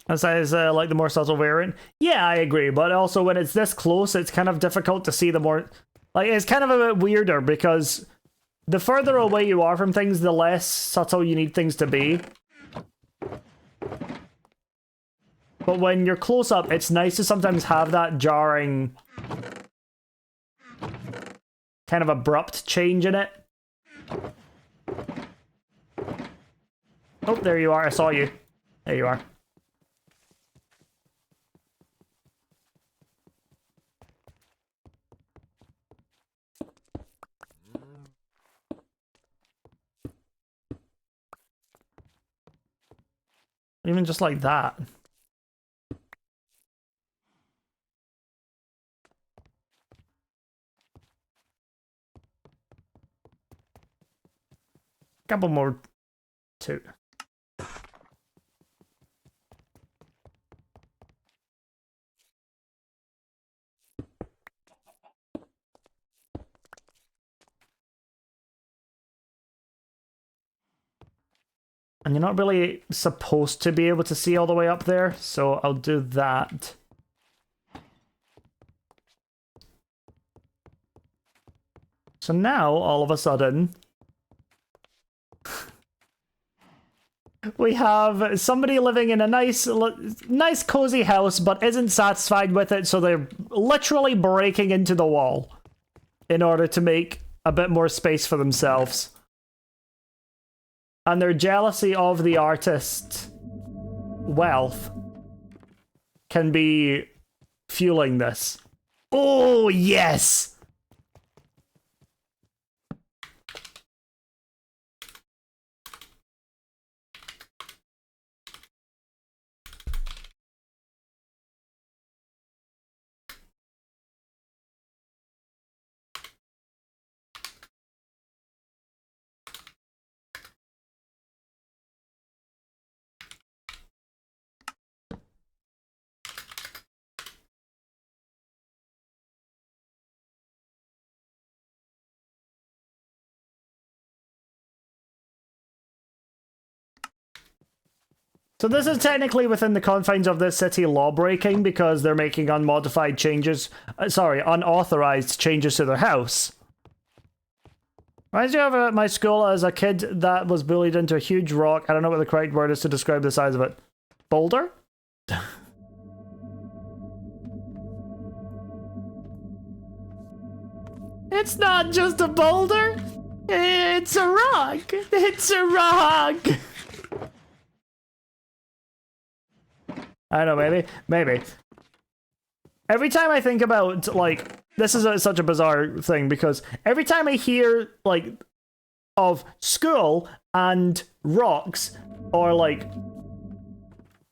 As I is like the more subtle variant. Yeah, I agree, but also when it's this close, it's kind of difficult to see the more... Like, it's kind of a bit weirder because the further away you are from things, the less subtle you need things to be. But when you're close up, it's nice to sometimes have that jarring, kind of abrupt change in it. Oh, there you are. I saw you. There you are. Even just like that. Couple more too. And you're not really supposed to be able to see all the way up there, so I'll do that. So now, all of a sudden, we have somebody living in a nice cozy house, but isn't satisfied with it, so they're literally breaking into the wall in order to make a bit more space for themselves. And their jealousy of the artist's wealth can be fueling this. Oh, yes! So this is technically within the confines of this city law breaking because they're making unmodified changes, unauthorized changes to their house. Reminds me of my school as a kid that was bullied into a huge rock. I don't know what the correct word is to describe the size of it. Boulder? It's not just a boulder. It's a rock. It's a rock. I don't know, maybe. Every time I think about, like, this is such a bizarre thing, because every time I hear, like, of school and rocks, or, like,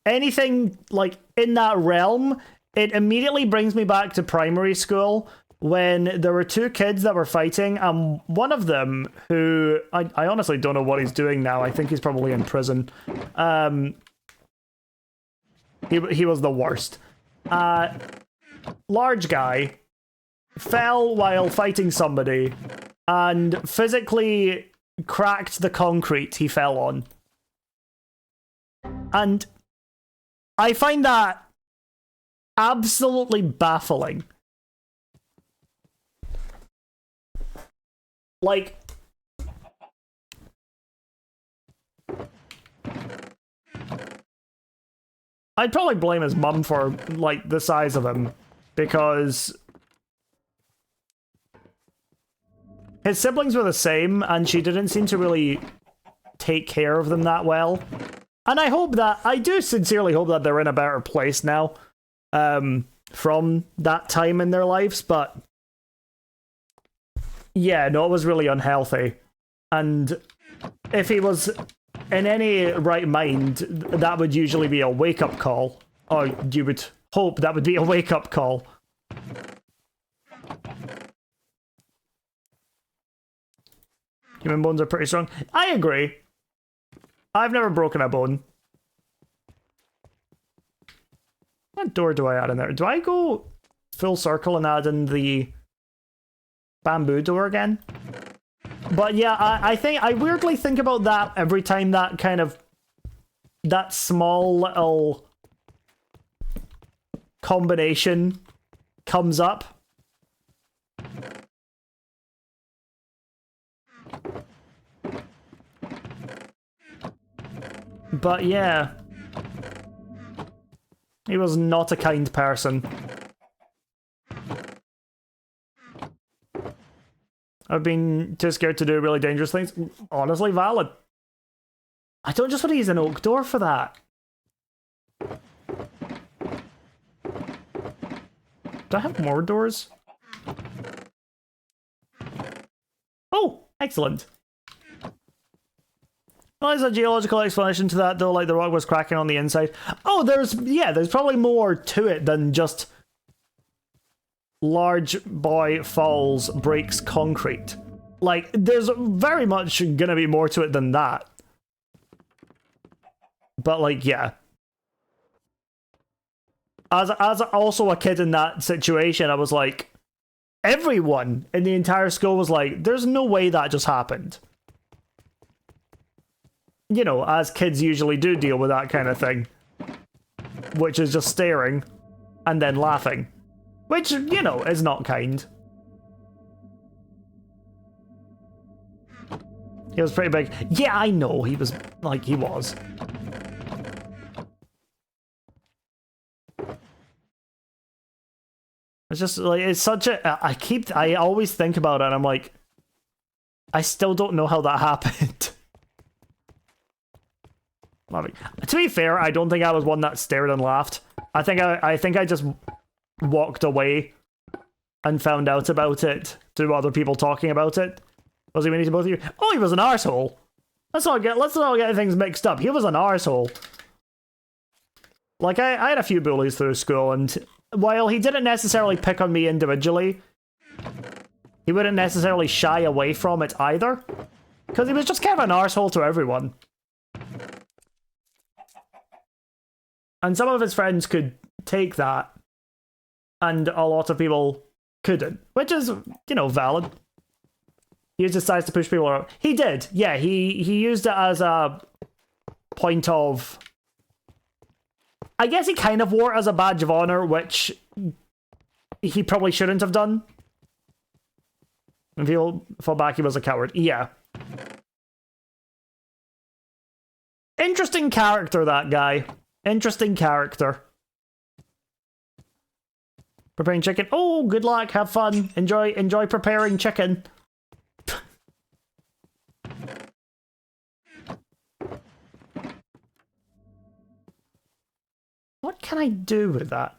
anything, like, in that realm, it immediately brings me back to primary school, when there were two kids that were fighting, and one of them, who, I honestly don't know what he's doing now, I think he's probably in prison, he was the worst. Large guy fell while fighting somebody and physically cracked the concrete he fell on. And I find that absolutely baffling. Like, I'd probably blame his mum for, like, the size of him, because his siblings were the same, and she didn't seem to really take care of them that well. And I do sincerely hope that they're in a better place now, from that time in their lives, but yeah, no, it was really unhealthy. And if he was in any right mind, that would usually be a wake-up call. Or you would hope that would be a wake-up call. Human bones are pretty strong. I agree. I've never broken a bone. What door do I add in there? Do I go full circle and add in the bamboo door again? But yeah, I think I weirdly think about that every time that kind of that small little combination comes up. But yeah, he was not a kind person. I've been too scared to do really dangerous things. Honestly, valid. I don't just want to use an oak door for that. Do I have more doors? Oh, excellent. Well, there's a geological explanation to that, though, like the rock was cracking on the inside. Oh, there's probably more to it than just large boy falls, breaks concrete. Like, there's very much gonna be more to it than that. But, like, yeah. As also a kid in that situation, I was like, everyone in the entire school was like, there's no way that just happened. You know, as kids usually do deal with that kind of thing. Which is just staring and then laughing. Which, you know, is not kind. He was pretty big. Yeah, I know, he was, like, he was. It's just, like, it's such a... I always think about it, and I'm like, I still don't know how that happened. I mean, to be fair, I don't think I was one that stared and laughed. I think I just walked away and found out about it through other people talking about it. Was he meaning to both of you? Oh, he was an arsehole. Let's not get things mixed up. He was an arsehole. Like, I had a few bullies through school, and while he didn't necessarily pick on me individually, he wouldn't necessarily shy away from it either. Because he was just kind of an arsehole to everyone. And some of his friends could take that, and a lot of people couldn't. Which is, you know, valid. He used his size to push people around. He did, yeah, he used it as a point of... I guess he kind of wore it as a badge of honor, which he probably shouldn't have done. And people fought back, he was a coward. Yeah. Interesting character, that guy. Interesting character. Preparing chicken. Oh, good luck. Have fun. Enjoy preparing chicken. What can I do with that?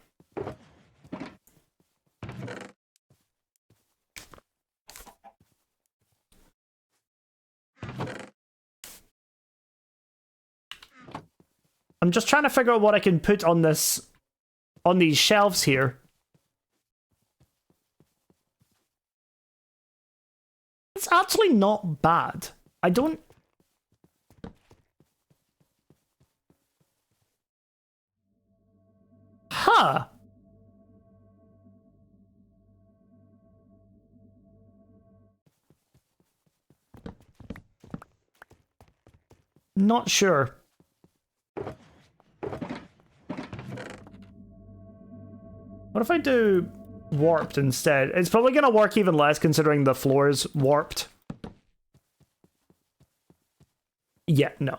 I'm just trying to figure out what I can put on this, on these shelves here. It's actually not bad. I don't... Huh. Not sure. What if I do warped instead? It's probably going to work even less considering the floor's warped. Yeah, no.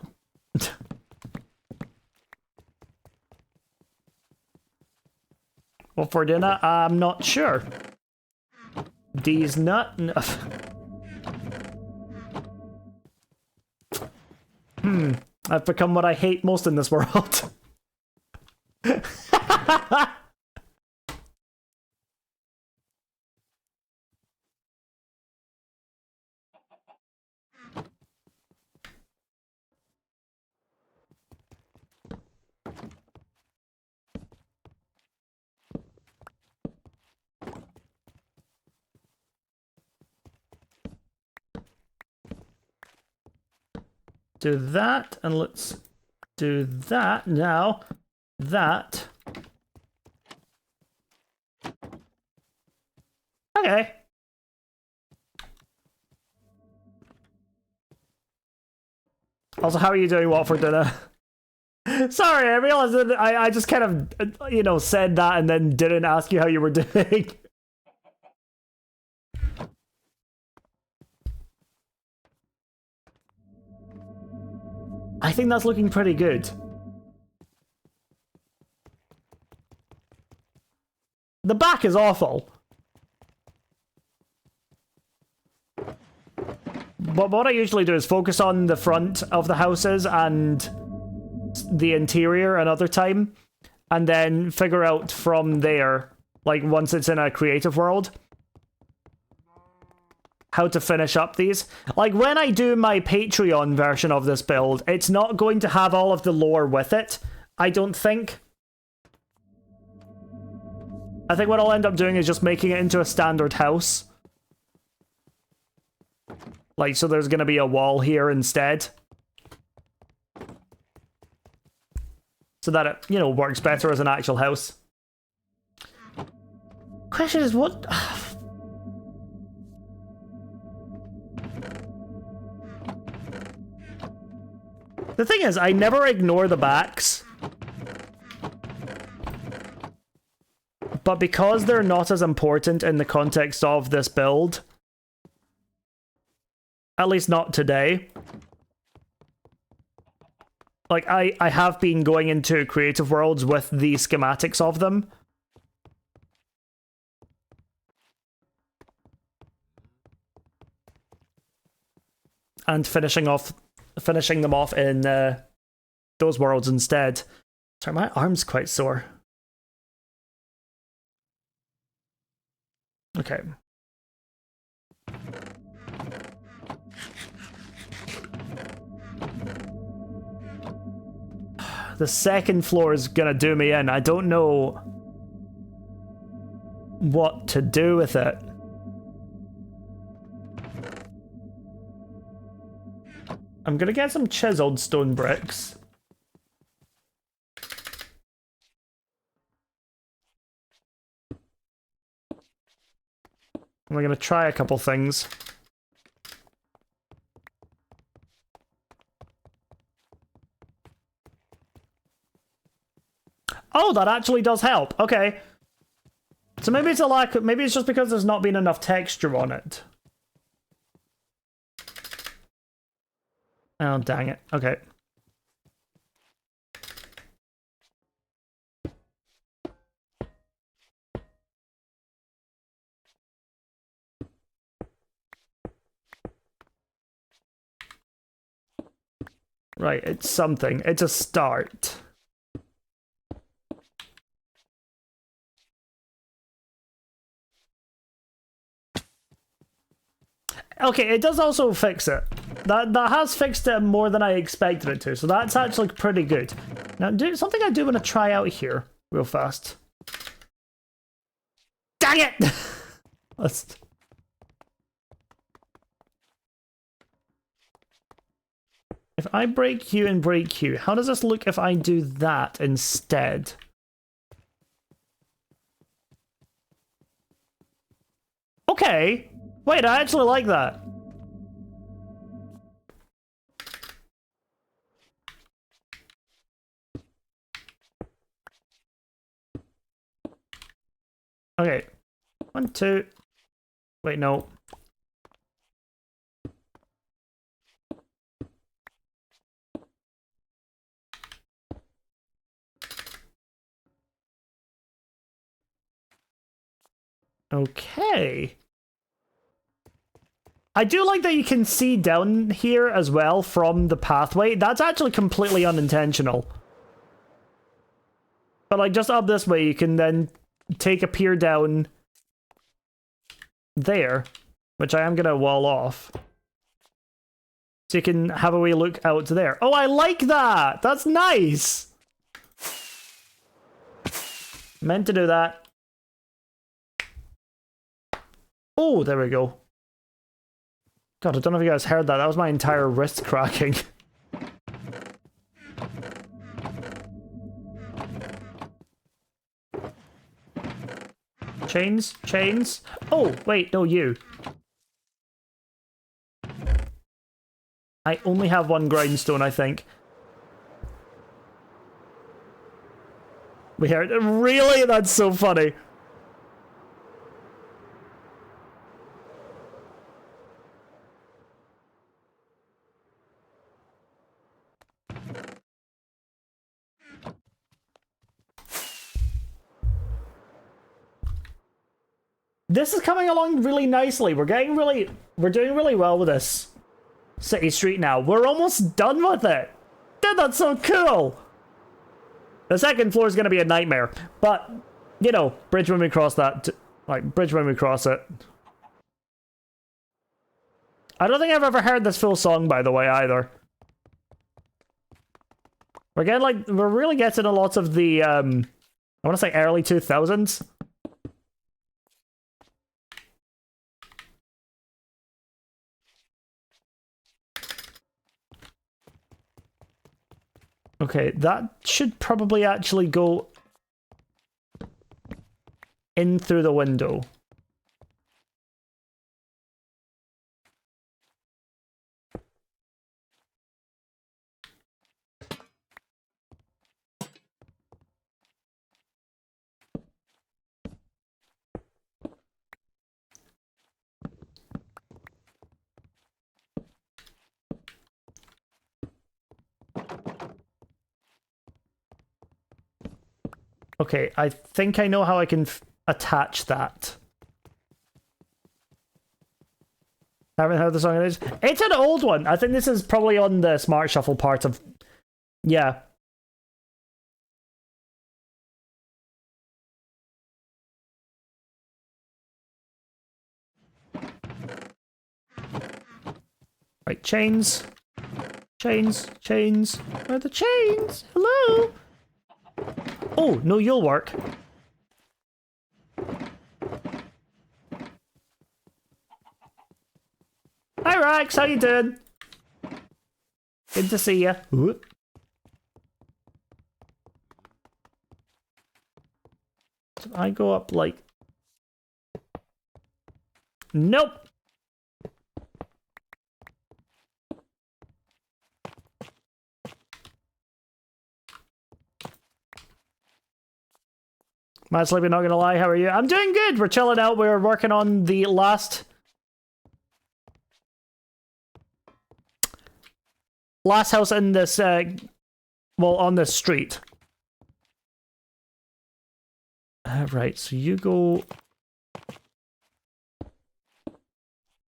What for dinner? I'm not sure. D's nut? No. I've become what I hate most in this world. Do that, and let's do that now. That. Okay. Also, how are you doing well for dinner? Sorry, I realized that I just kind of, you know, said that and then didn't ask you how you were doing. I think that's looking pretty good. The back is awful. But what I usually do is focus on the front of the houses and the interior another time, and then figure out from there, like once it's in a creative world, how to finish up these. Like when I do my Patreon version of this build, it's not going to have all of the lore with it, I don't think. I think what I'll end up doing is just making it into a standard house. Like, so there's gonna be a wall here instead. So that it, you know, works better as an actual house. Question is, what... The thing is, I never ignore the backs. But because they're not as important in the context of this build, at least not today, like, I have been going into creative worlds with the schematics of them. And finishing them off in those worlds instead. Sorry, my arm's quite sore. Okay. The second floor is gonna do me in. I don't know what to do with it. I'm gonna get some chiseled stone bricks. We're gonna try a couple things. Oh, that actually does help. Okay. So maybe it's a lack of, maybe it's just because there's not been enough texture on it. Oh, dang it. Okay. Right, it's something. It's a start. Okay, it does also fix it. That has fixed it more than I expected it to, so that's actually pretty good. Now, something I do want to try out here real fast. Dang it! Let's... If I break you and break you, how does this look if I do that instead? Okay. Wait, I actually like that. Okay. 1, 2. Wait, no. Okay. I do like that you can see down here as well from the pathway. That's actually completely unintentional. But like just up this way, you can then take a pier down there, which I am going to wall off. So you can have a wee look out there. Oh, I like that! That's nice! Meant to do that. Oh, there we go. God, I don't know if you guys heard that. That was my entire wrist cracking. Chains? Chains? Oh, wait, no, you. I only have one grindstone, I think. We heard it. Really? That's so funny. This is coming along really nicely. We're doing really well with this city street now. We're almost done with it. Dude, that's so cool. The second floor is going to be a nightmare, but you know, bridge when we cross that. Like bridge when we cross it. I don't think I've ever heard this full song, by the way, either. We're really getting a lot of the I want to say early 2000s. Okay, that should probably actually go in through the window. Okay, I think I know how I can attach that. Haven't heard the song it is. It's an old one. I think this is probably on the Smart Shuffle part of... Yeah. Right, chains. Chains, chains. Where are the chains? Hello? Oh, no, you'll work. Hi, Rex. How you doing? Good to see you. Ooh. So I go up like... Nope. Matt Sleepy, not gonna lie, how are you? I'm doing good. We're chilling out. We're working on the last house in this, well, on this street. Right, so you go...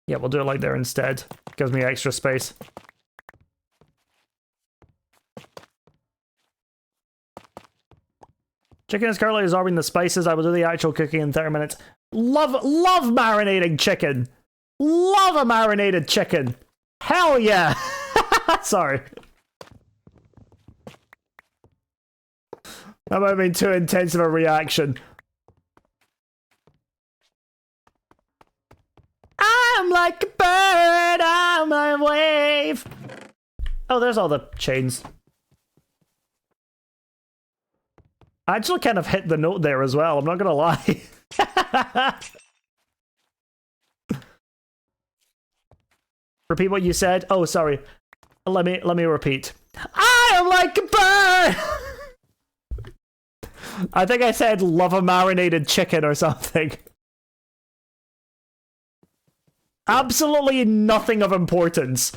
Yeah, we'll do it like there instead. Gives me extra space. Chicken is currently absorbing the spices. I will do the actual cooking in 30 minutes. Love marinating chicken. Love a marinated chicken. Hell yeah. Sorry. That might have been too intense of a reaction. I'm like a bird on my wave. Oh, there's all the chains. I actually kind of hit the note there as well, I'm not gonna lie. Repeat what you said. Oh, sorry. Let me repeat. I am like a bird. I think I said love a marinated chicken or something. Absolutely nothing of importance.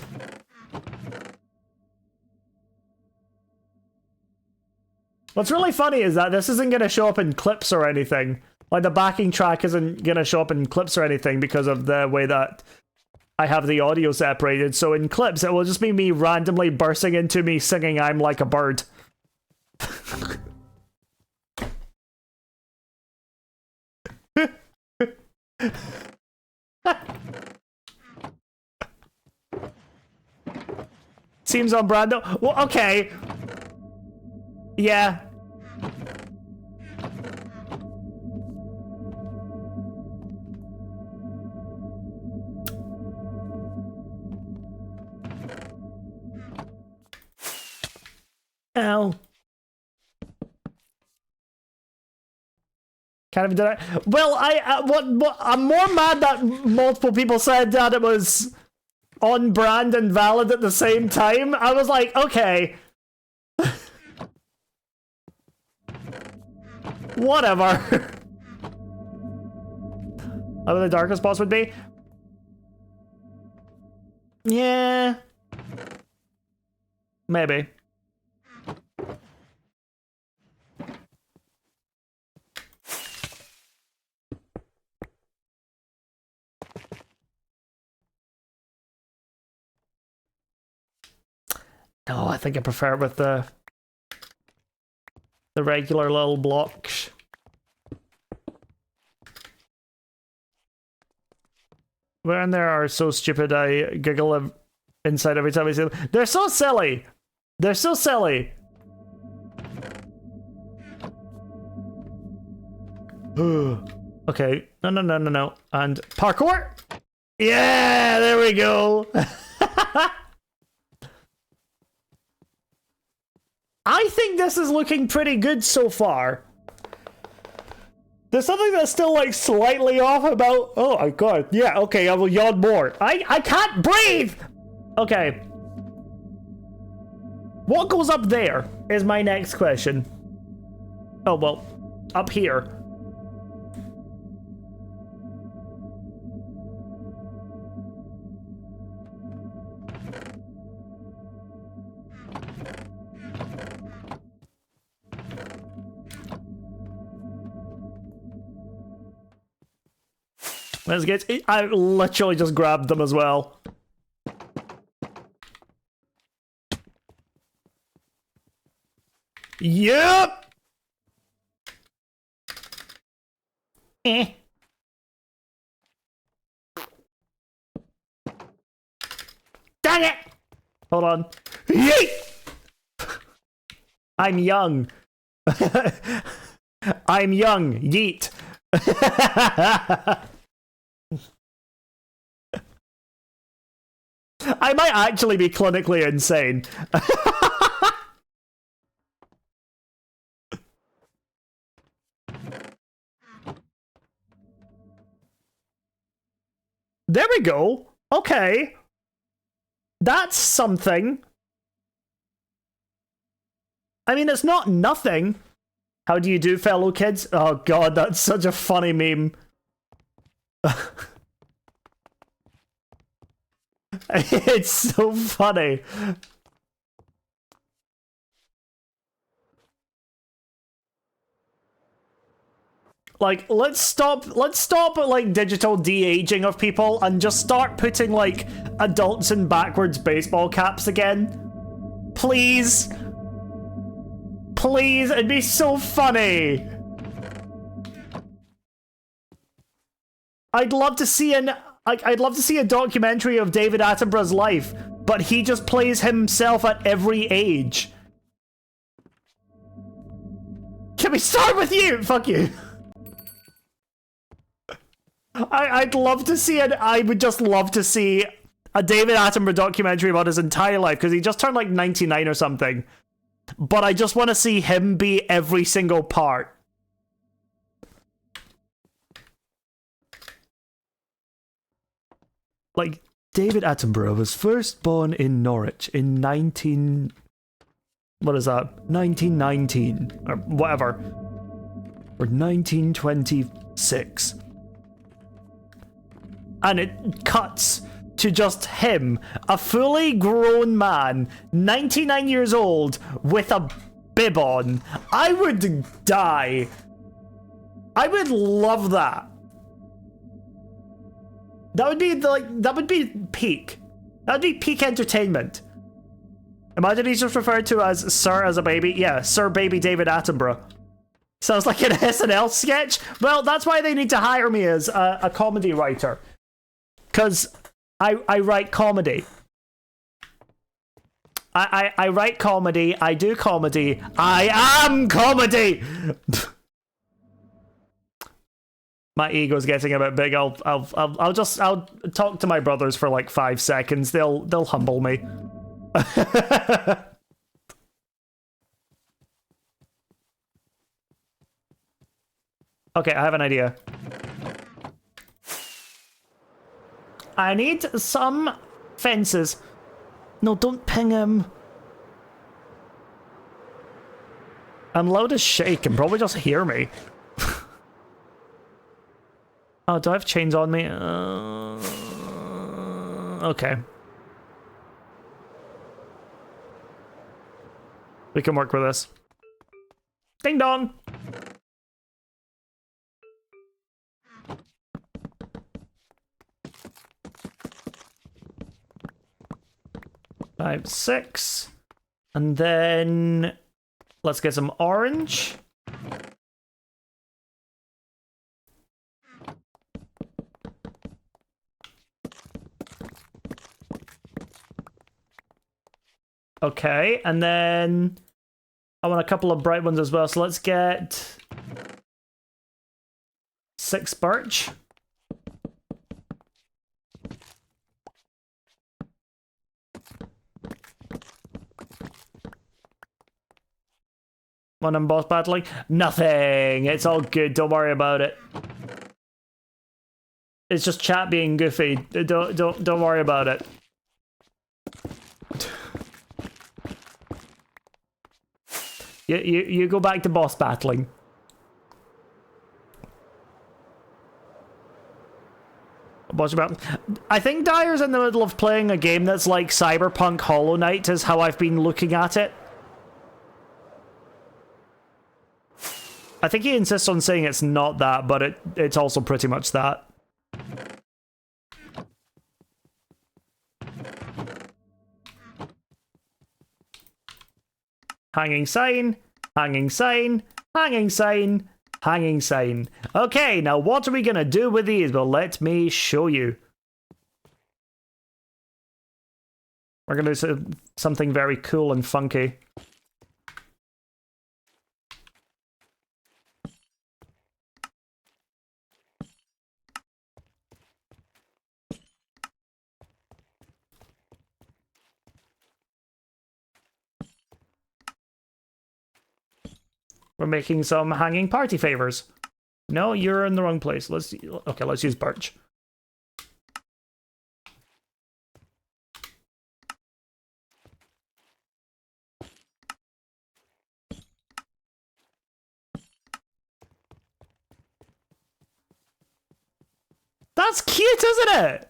What's really funny is that this isn't going to show up in clips or anything. Like, the backing track isn't going to show up in clips or anything because of the way that I have the audio separated. So in clips, it will just be me randomly bursting into me singing I'm like a bird. Seems on brand though. Well, okay. Yeah. Ow. Kind of did I? Well, what? I'm more mad that multiple people said that it was on brand and valid at the same time. I was like, okay. Whatever. How the darkest boss would be? Yeah. Maybe. No, I think I prefer it with the regular little blocks. Where in there are so stupid I giggle inside every time I see them. They're so silly! They're so silly! Okay, no. And parkour! Yeah, there we go! I think this is looking pretty good so far. There's something that's still like slightly off about... Oh my god. Yeah, okay, I will yawn more. I can't breathe! Okay. What goes up there is my next question. Oh, well, up here. Let's get. I literally just grabbed them as well. Yep. Eh. Dang it! Hold on. Yeet! I'm young. I'm young. Yeet. I might actually be clinically insane. There we go. Okay. That's something. I mean, it's not nothing. How do you do, fellow kids? Oh god, that's such a funny meme. It's so funny. Like, let's stop like digital de-aging of people and just start putting like adults in backwards baseball caps again. Please. Please, it'd be so funny. I'd love to see I'd love to see a documentary of David Attenborough's life, but he just plays himself at every age. Can we start with you? Fuck you. I'd love to see it. I would just love to see a David Attenborough documentary about his entire life, because he just turned like 99 or something. But I just want to see him be every single part. Like, David Attenborough was first born in Norwich in 1919, or whatever. Or 1926. And it cuts to just him, a fully grown man, 99 years old, with a bib on. I would die. I would love that. That would be peak. That would be peak entertainment. Imagine he's just referred to as Sir as a baby. Yeah, Sir Baby David Attenborough. Sounds like an SNL sketch. Well, that's why they need to hire me as a comedy writer. Because I write comedy. I write comedy. I do comedy. I am comedy! My ego's getting a bit big. I'll talk to my brothers for like 5 seconds. They'll humble me. Okay, I have an idea. I need some fences. No, don't ping him. I'm loud as shit. He can probably just hear me. Oh, do I have chains on me? Okay. We can work with this. Ding dong! Five, 6. And then let's get some orange. Okay, and then I want a couple of bright ones as well, so let's get 6 birch. When I'm boss battling? Nothing! It's all good, don't worry about it. It's just chat being goofy. Don't worry about it. You go back to boss battling. I think Dyer's in the middle of playing a game that's like Cyberpunk Hollow Knight is how I've been looking at it. I think he insists on saying it's not that, but it's also pretty much that. Hanging sign, hanging sign, hanging sign, hanging sign. Okay, now what are we gonna do with these? Well, let me show you. We're gonna do something very cool and funky. We're making some hanging party favors. No, you're in the wrong place. Let's use birch. That's cute, isn't it?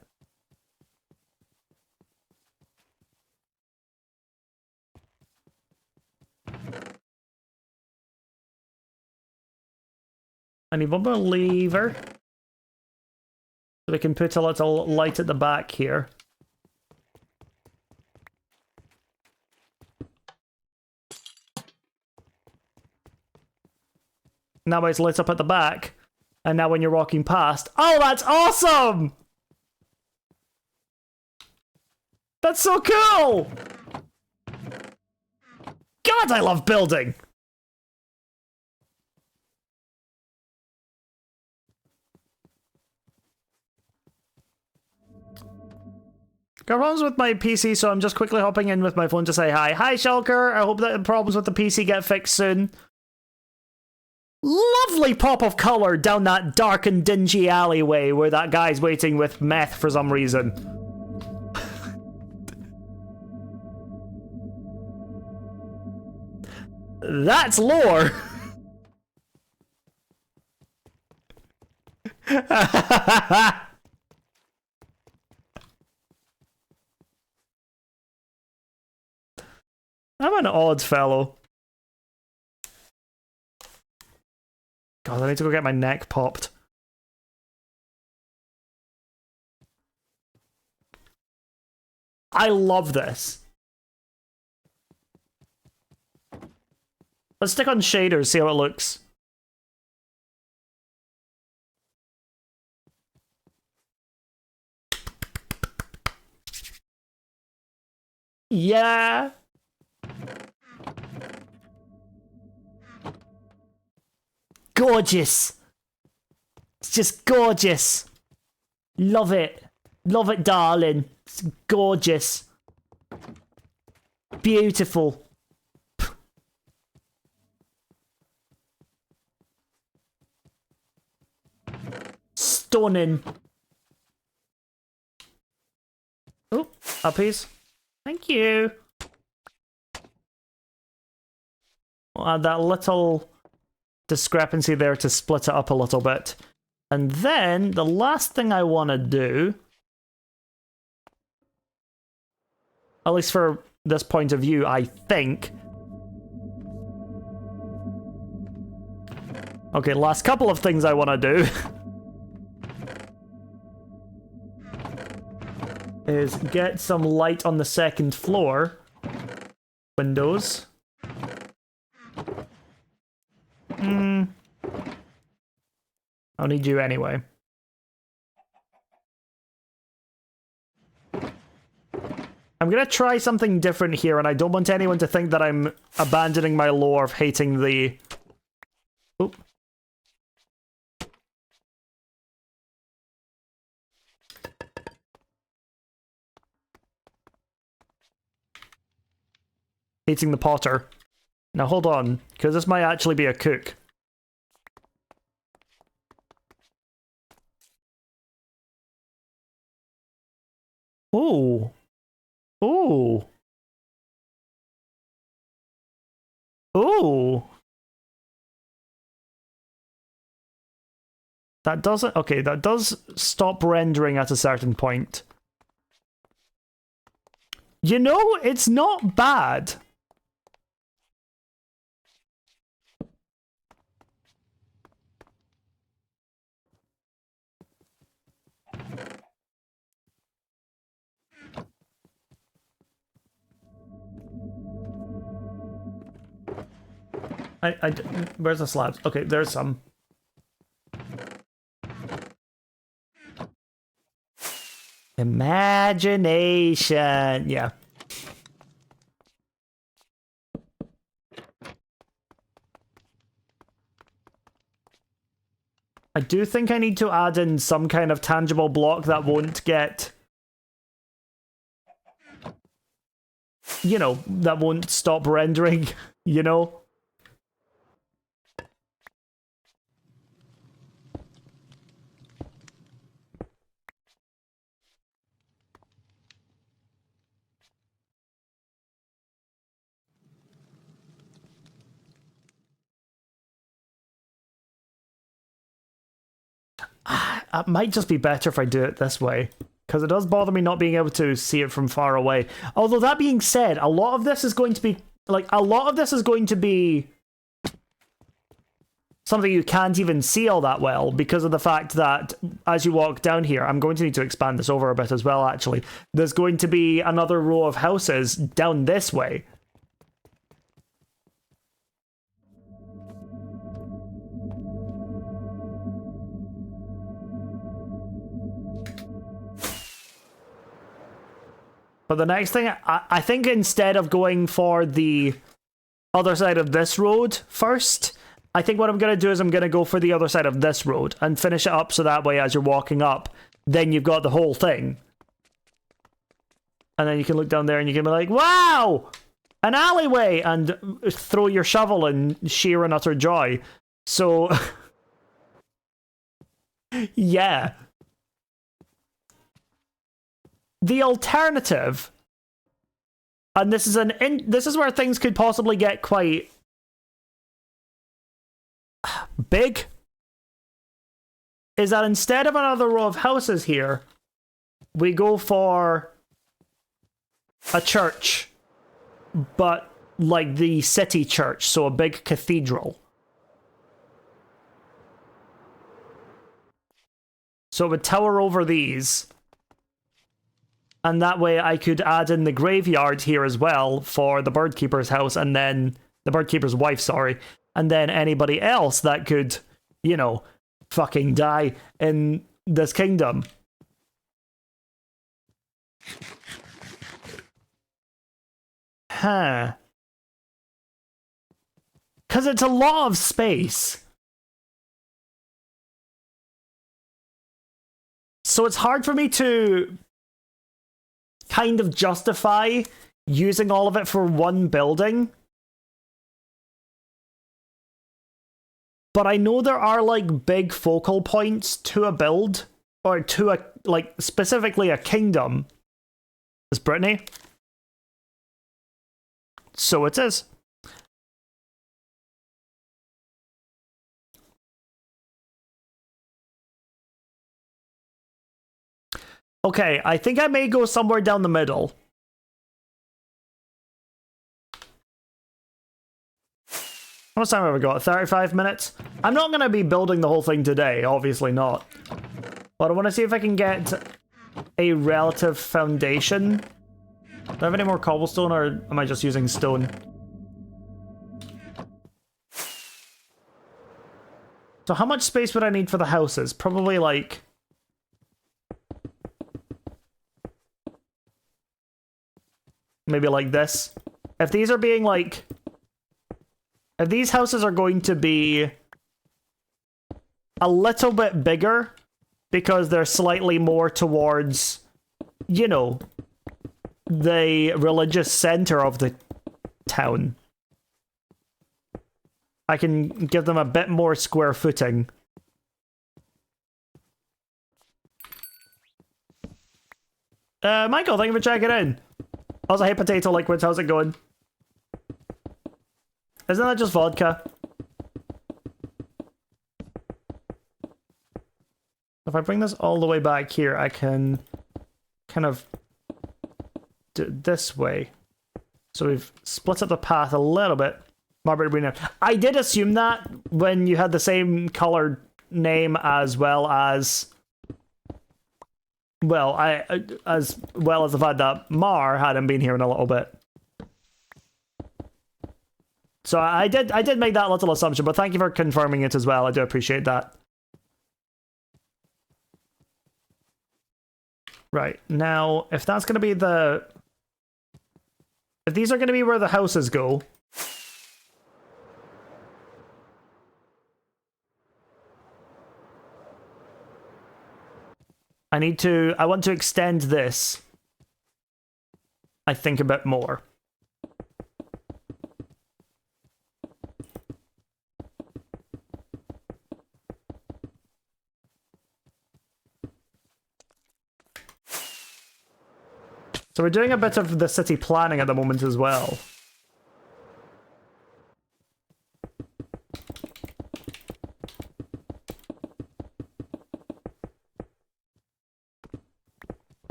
I need one more lever. So we can put a little light at the back here. Now it's lit up at the back. And now when you're walking past... Oh, that's awesome! That's so cool! God, I love building! Got problems with my PC, so I'm just quickly hopping in with my phone to say hi. Hi, Shulker! I hope that the problems with the PC get fixed soon. Lovely pop of colour down that dark and dingy alleyway where that guy's waiting with meth for some reason. That's lore! I'm an odd fellow. God, I need to go get my neck popped. I love this. Let's stick on shaders, see how it looks. Yeah. Gorgeous. It's just gorgeous. Love it. Love it, darling. It's gorgeous. Beautiful. Stunning. Oh, uppies. Thank you. We'll add that little discrepancy there to split it up a little bit. And then the last thing I want to do, at least for this point of view, I think. Okay, last couple of things I want to do is get some light on the second floor. Windows. I'll need you anyway. I'm gonna try something different here, and I don't want anyone to think that I'm abandoning my lore of hating the... Oop. Hating the potter. Now hold on, because this might actually be a cook. Oh. Oh. Oh. That doesn't... Okay, that does stop rendering at a certain point. You know, it's not bad. Where's the slabs? Okay, there's some. Imagination. Yeah. I do think I need to add in some kind of tangible block that won't get... You know, that won't stop rendering, you know? It might just be better if I do it this way, because it does bother me not being able to see it from far away. Although that being said, a lot of this is going to be something you can't even see all that well because of the fact that as you walk down here, I'm going to need to expand this over a bit as well, actually. There's going to be another row of houses down this way. But the next thing, I think instead of going for the other side of this road first, I think what I'm going to do is I'm going to go for the other side of this road and finish it up so that way as you're walking up, then you've got the whole thing. And then you can look down there and you can be like, wow! An alleyway! And throw your shovel in sheer and utter joy. So, yeah. The alternative, and this is where things could possibly get quite big, is that instead of another row of houses here, we go for a church, but like the city church, so a big cathedral. So it would tower over these. And that way I could add in the graveyard here as well for the birdkeeper's house, and then the birdkeeper's wife, sorry. And then anybody else that could, you know, fucking die in this kingdom. Huh. Because it's a lot of space. So it's hard for me to kind of justify using all of it for one building. But I know there are like big focal points to a build, or to a, like, specifically a kingdom. Is Brittany? So it is. Okay, I think I may go somewhere down the middle. How much time have we got? 35 minutes? I'm not going to be building the whole thing today, obviously not. But I want to see if I can get a relative foundation. Do I have any more cobblestone, or am I just using stone? So how much space would I need for the houses? Probably like... maybe like this. If these are being like... if these houses are going to be a little bit bigger because they're slightly more towards, you know, the religious center of the town, I can give them a bit more square footing. Michael, thank you for checking in. Also, hey Potato Liquids, how's it going? Isn't that just vodka? If I bring this all the way back here, I can kind of do it this way. So we've split up the path a little bit. Margaret Arena. I did assume that when you had the same colored name as well as... well, as well as the fact that Mar hadn't been here in a little bit. So I did make that little assumption, but thank you for confirming it as well. I do appreciate that. Right, now, if that's going to be the... if these are going to be where the houses go... I want to extend this, I think, a bit more. So we're doing a bit of the city planning at the moment as well.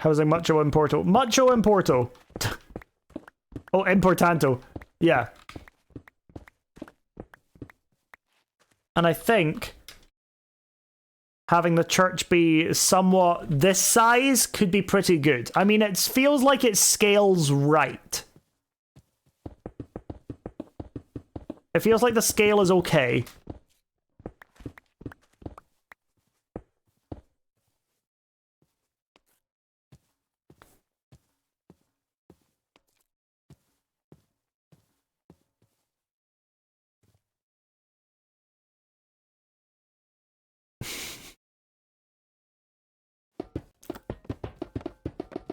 Housing Mucho in Porto. Mucho in Porto! Oh, Importanto. Yeah. And I think having the church be somewhat this size could be pretty good. I mean, it feels like it scales right. It feels like the scale is okay.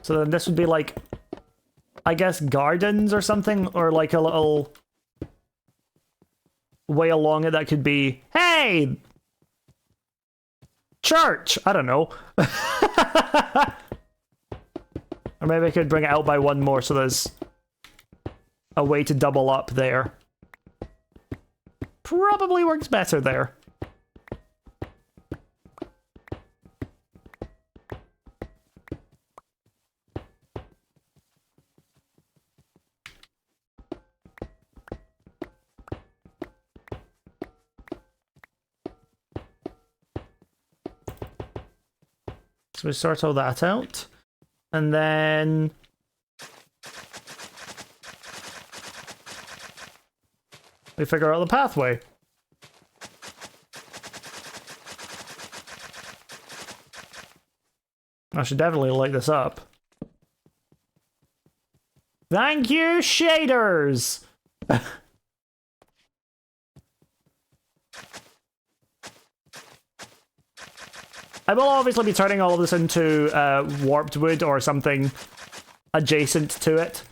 So then this would be like, I guess, gardens or something, or like a little way along it that could be, hey, church. I don't know. Or maybe I could bring it out by one more so there's a way to double up there. Probably works better there. So we sort all that out. And then we figure out the pathway. I should definitely light this up. Thank you, shaders! I will obviously be turning all of this into warped wood or something adjacent to it.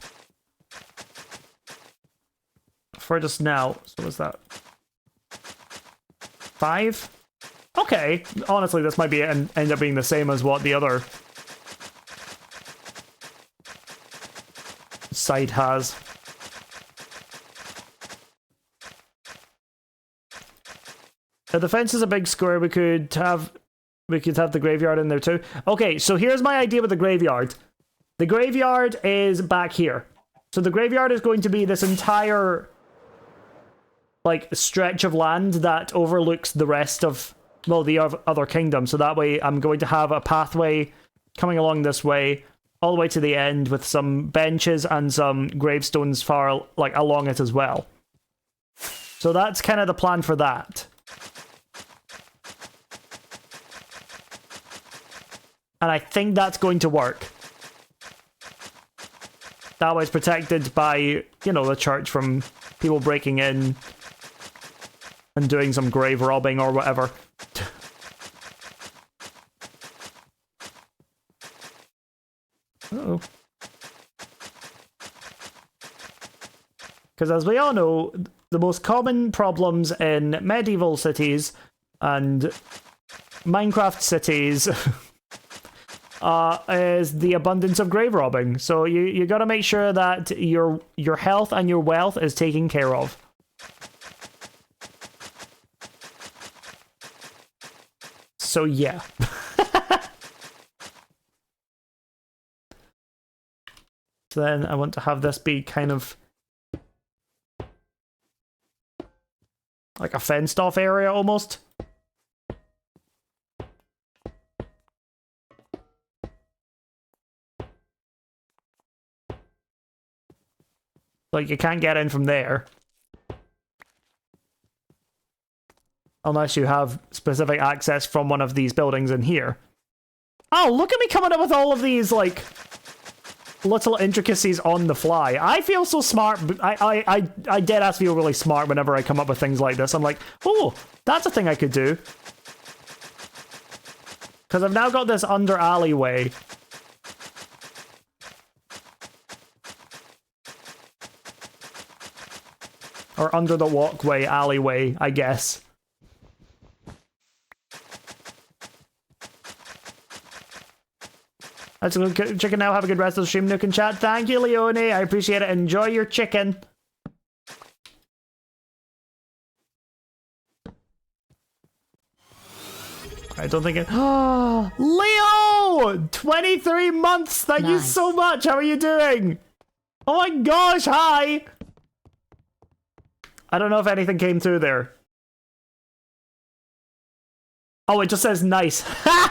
For just now. So what's that? 5? Okay. Honestly, this might be end up being the same as what the other site has. If the fence is a big square, we could have the graveyard in there too. Okay, so here's my idea with the graveyard. The graveyard is back here. So the graveyard is going to be this entire like stretch of land that overlooks the rest of, well, the other kingdom. So that way I'm going to have a pathway coming along this way all the way to the end with some benches and some gravestones far like along it as well. So that's kind of the plan for that. And I think that's going to work. That way it's protected by, you know, the church from people breaking in and doing some grave robbing or whatever. Uh-oh. Because as we all know, the most common problems in medieval cities and Minecraft cities is the abundance of grave robbing. So you got to make sure that your health and your wealth is taken care of. So yeah. So then I want to have this be kind of like a fenced off area almost. Like, you can't get in from there. Unless you have specific access from one of these buildings in here. Oh, look at me coming up with all of these, like, little intricacies on the fly. I feel so smart. I deadass feel really smart whenever I come up with things like this. I'm like, oh, that's a thing I could do. Because I've now got this under alleyway. Or under the walkway alleyway, I guess. That's a good chicken now. Have a good rest of the stream, Nook and chat. Thank you, Leone. I appreciate it. Enjoy your chicken. I don't think it... Oh, Leo! 23 months! Thank you so much! How are you doing? Oh my gosh, hi! I don't know if anything came through there. Oh, it just says nice. Ha!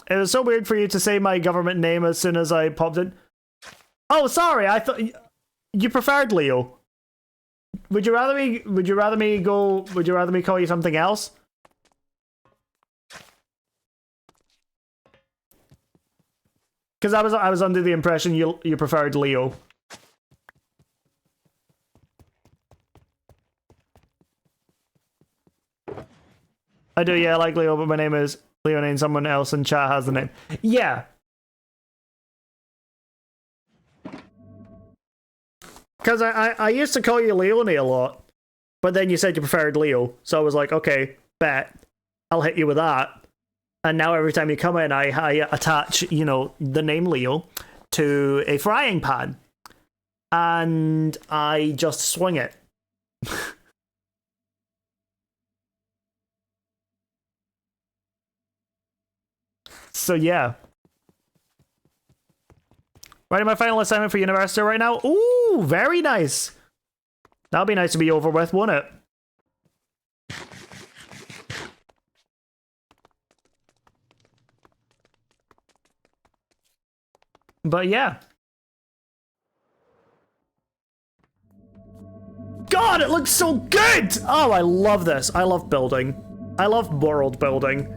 It was so weird for you to say my government name as soon as I popped in. Oh, sorry. I thought you preferred Leo. Would you rather me call you something else? Because I was under the impression you preferred Leo. I do, yeah, I like Leo, but my name is Leone and someone else in chat has the name. Yeah. Because I used to call you Leone a lot, but then you said you preferred Leo, so I was like, okay, bet. I'll hit you with that. And now every time you come in, I attach, you know, the name Leo to a frying pan. And I just swing it. So yeah. Writing my final assignment for university right now. Ooh, very nice. That'll be nice to be over with, won't it? But yeah. God, it looks so good! Oh, I love this. I love building. I love world building.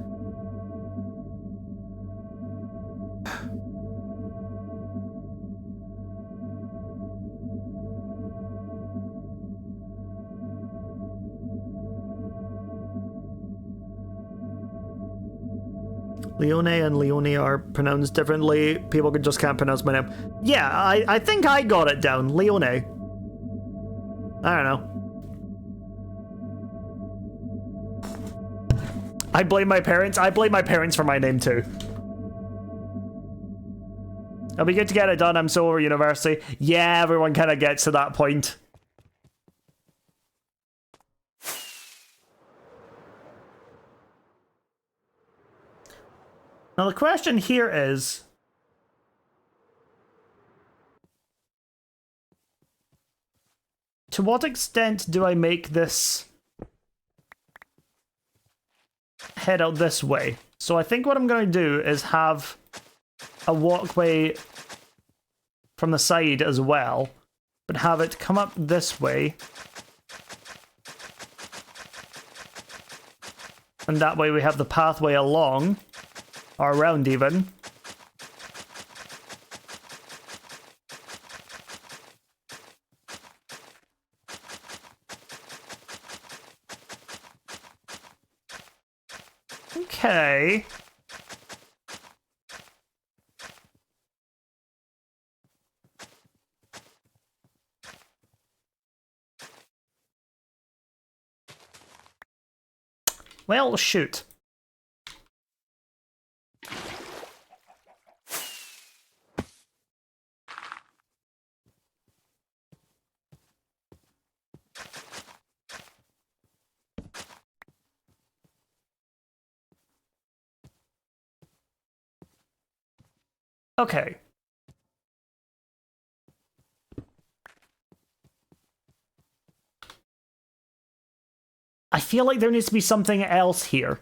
Leone and Leone are pronounced differently. People just can't pronounce my name. Yeah, I think I got it down. Leone. I don't know. I blame my parents. I blame my parents for my name too. It'll be good to get it done. I'm so over university. Yeah, everyone kind of gets to that point. Now the question here is, to what extent do I make this head out this way? So I think what I'm going to do is have a walkway from the side as well, but have it come up this way. And that way we have the pathway along, or around even. Okay. Well, shoot. Okay. I feel like there needs to be something else here.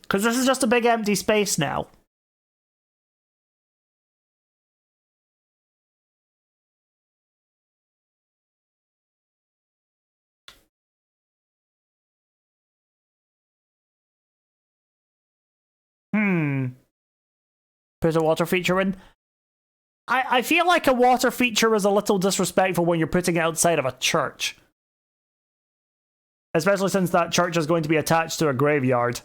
Because this is just a big empty space now. Put a water feature in. I feel like a water feature is a little disrespectful when you're putting it outside of a church. Especially since that church is going to be attached to a graveyard.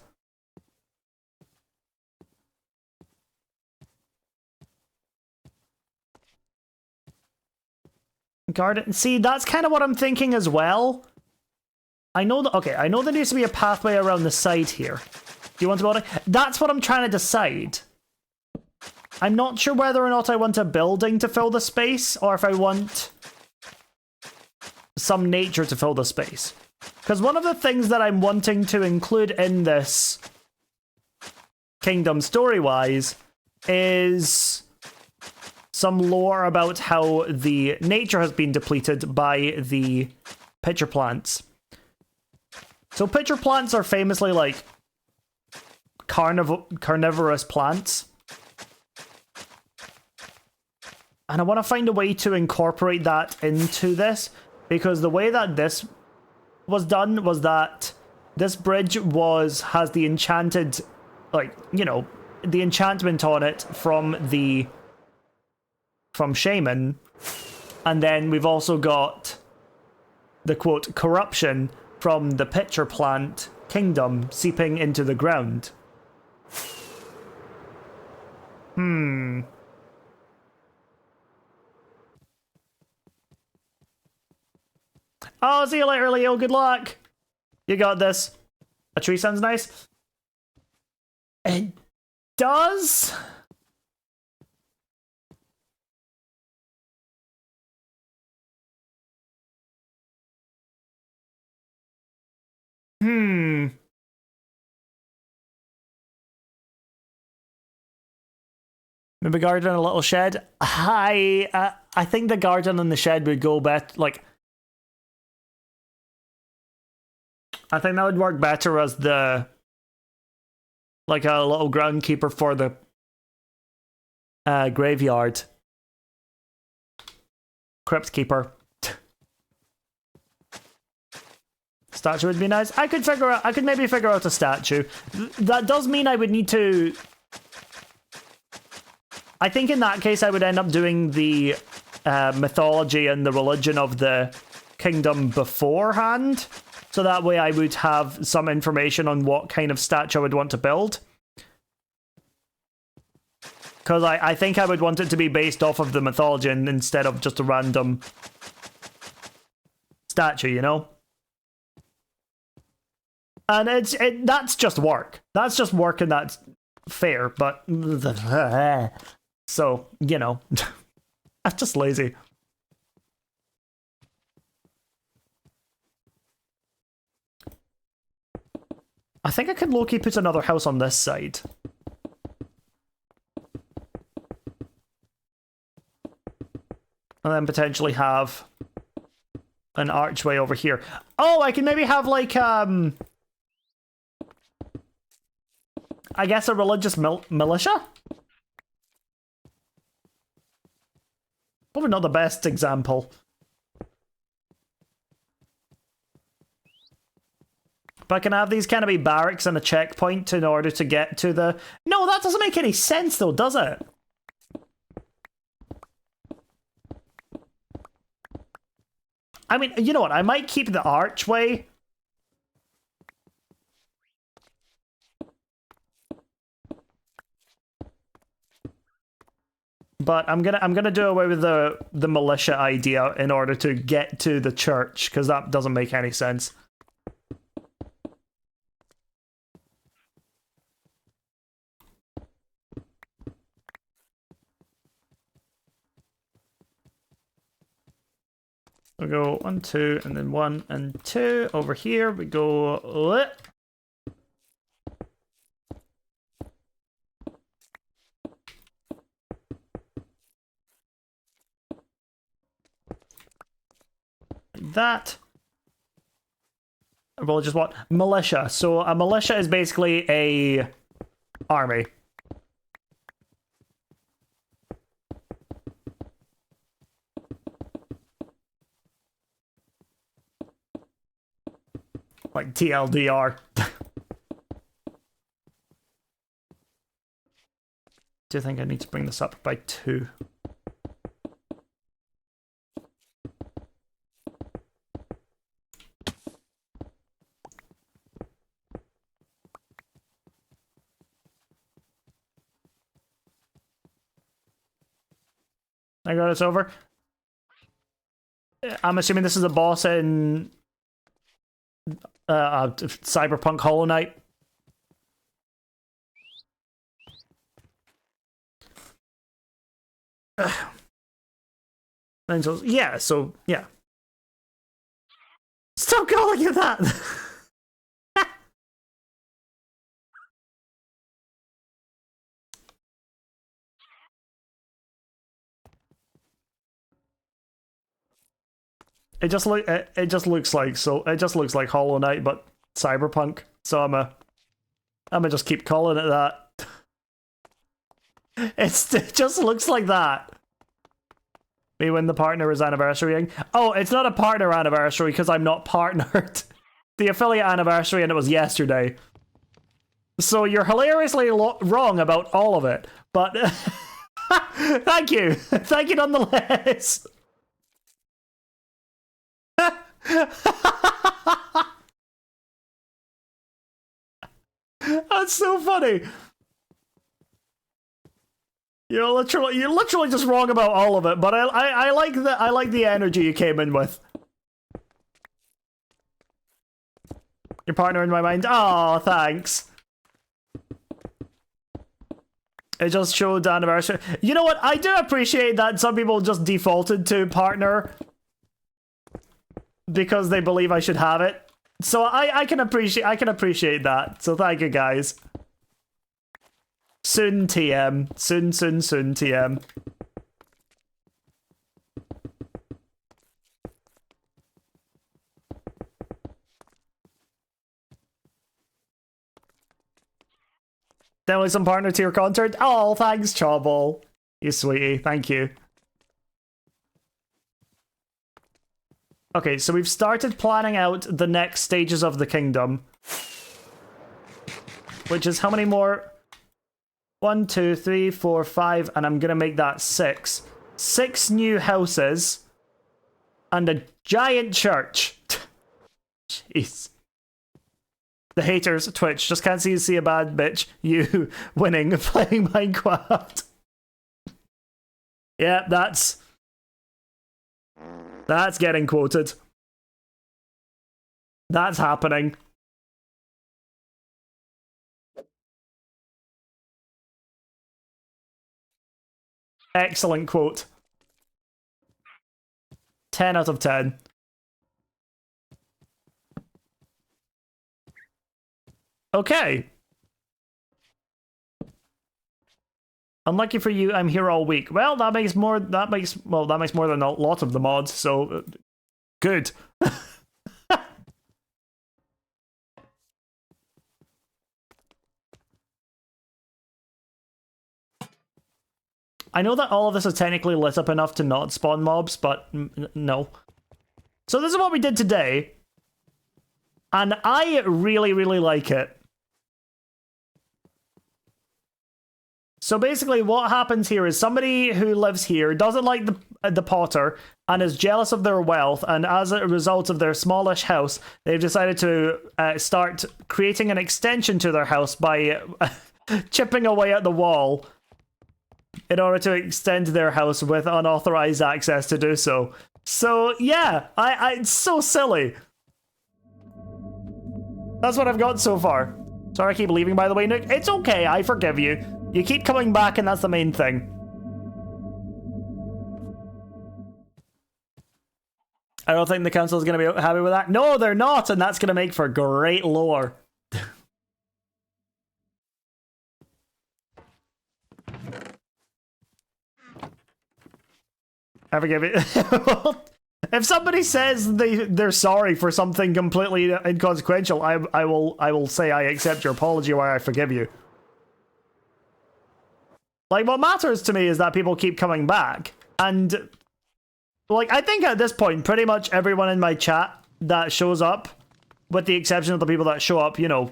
Garden. See, that's kind of what I'm thinking as well. I know that. Okay, I know there needs to be a pathway around the side here. Do you want a building? That's what I'm trying to decide. I'm not sure whether or not I want a building to fill the space, or if I want some nature to fill the space. Because one of the things that I'm wanting to include in this kingdom story-wise is some lore about how the nature has been depleted by the pitcher plants. So pitcher plants are famously like carnivorous plants. And I want to find a way to incorporate that into this, because the way that this was done was that this bridge has the enchanted, like, you know, the enchantment on it from Shaman, and then we've also got the quote corruption from the pitcher plant kingdom seeping into the ground. Oh, see you later, Leo. Good luck. You got this. A tree sounds nice. It does? Maybe garden and a little shed. I think the garden and the shed would go better. Like, I think that would work better as the, like, a little groundkeeper for the graveyard. Crypt keeper. Statue would be nice. I could maybe figure out a statue. That does mean I would need to. I think in that case I would end up doing the mythology and the religion of the kingdom beforehand. So that way I would have some information on what kind of statue I would want to build. Because I think I would want it to be based off of the mythology instead of just a random statue, you know? And that's just work. That's just work and that's fair, but... So, you know. I'm just lazy. I think I could low-key put another house on this side. And then potentially have an archway over here. Oh, I can maybe have like, I guess a religious militia? Probably not the best example. But can I have these kind of be barracks and a checkpoint in order to get to the... No, that doesn't make any sense though, does it? I mean, you know what? I might keep the archway. But I'm gonna do away with the militia idea in order to get to the church, because that doesn't make any sense. We'll go 1, 2, and then 1 and 2. Over here we go. Like that. We'll just what? Militia. So a militia is basically a army. Like TLDR. Do you think I need to bring this up by 2? I got this over. I'm assuming this is a boss in Cyberpunk Hollow Knight. And so, yeah, Stop calling it that! It just looks like Hollow Knight, but Cyberpunk. So I'm gonna just keep calling it that. It just looks like that. Me when the partner is anniversarying. Oh, it's not a partner anniversary because I'm not partnered. The affiliate anniversary, and it was yesterday. So you're hilariously wrong about all of it, but thank you nonetheless. That's so funny. You're literally just wrong about all of it, but I like the energy you came in with. Your partner in my mind. Oh, thanks. It just showed the anniversary. You know what? I do appreciate that some people just defaulted to partner because they believe I should have it. So I can appreciate that. So thank you guys. Soon TM. Soon TM. Definitely some partner tier content. Oh, thanks, Chobble. You sweetie. Thank you. Okay, so we've started planning out the next stages of the kingdom. Which is how many more? 1, 2, 3, 4, 5, and I'm gonna make that 6. 6 new houses and a giant church. Jeez. The haters, Twitch, just can't see a bad bitch. You winning playing Minecraft. Yeah, that's getting quoted. That's happening. Excellent quote. 10 out of 10. Okay. Unlucky for you, I'm here all week. Well, that makes more than a lot of the mods, so good. I know that all of this is technically lit up enough to not spawn mobs, but no. So this is what we did today. And I really, really like it. So basically what happens here is somebody who lives here doesn't like the Potter and is jealous of their wealth, and as a result of their smallish house, they've decided to start creating an extension to their house by chipping away at the wall in order to extend their house with unauthorized access to do so. So yeah, it's so silly. That's what I've got so far. Sorry I keep leaving, by the way, Nook. It's okay, I forgive you. You keep coming back, and that's the main thing. I don't think the council is going to be happy with that. No, they're not, and that's going to make for great lore. I forgive it. If somebody says they're sorry for something completely inconsequential, I will say I accept your apology or I forgive you. Like, what matters to me is that people keep coming back. And, like, I think at this point, pretty much everyone in my chat that shows up, with the exception of the people that show up, you know,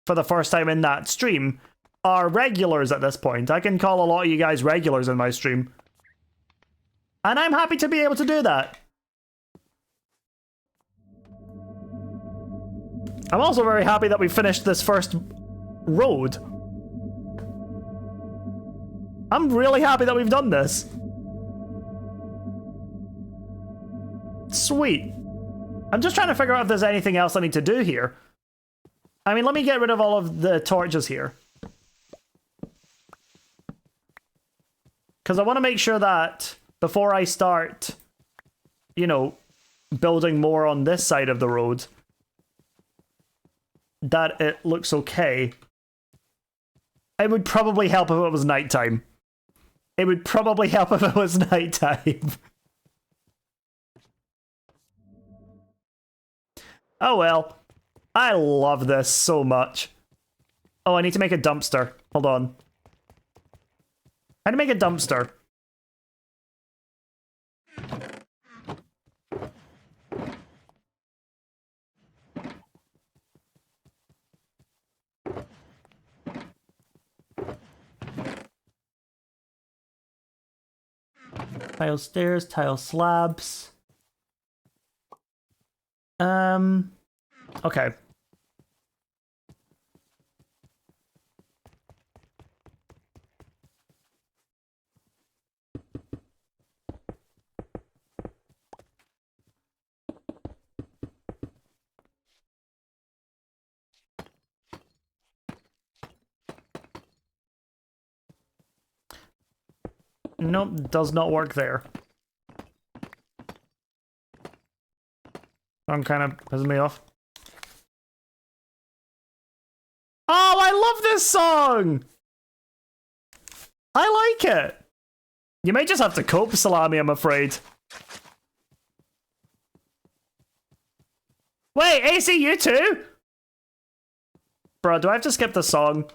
for the first time in that stream, are regulars at this point. I can call a lot of you guys regulars in my stream. And I'm happy to be able to do that. I'm also very happy that we finished this first road. I'm really happy that we've done this. Sweet. I'm just trying to figure out if there's anything else I need to do here. I mean, let me get rid of all of the torches here. Because I want to make sure that before I start, you know, building more on this side of the road, that it looks okay. It would probably help if it was nighttime. It would probably help if it was nighttime. Oh well. I love this so much. Oh, I need to make a dumpster. Hold on. How to make a dumpster? Tile stairs, tile slabs. Okay. Nope, does not work there. I'm kind of pissing me off. Oh, I love this song! I like it! You may just have to cope, Salami, I'm afraid. Wait, AC, you too? Bro, do I have to skip the song?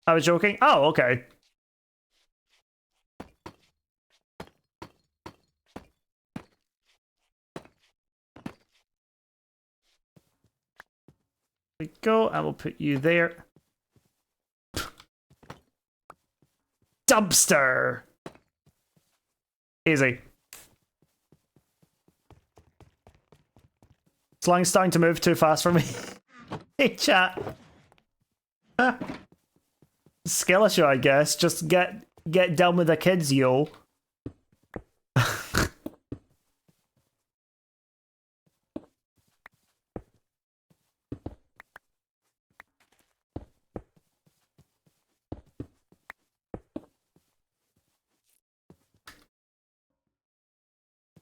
I was joking. Oh, okay. There we go. I will put you there. Dumpster. Easy. Slang's starting to move too fast for me. Hey, chat. Skill issue, I guess. Just get down with the kids, yo.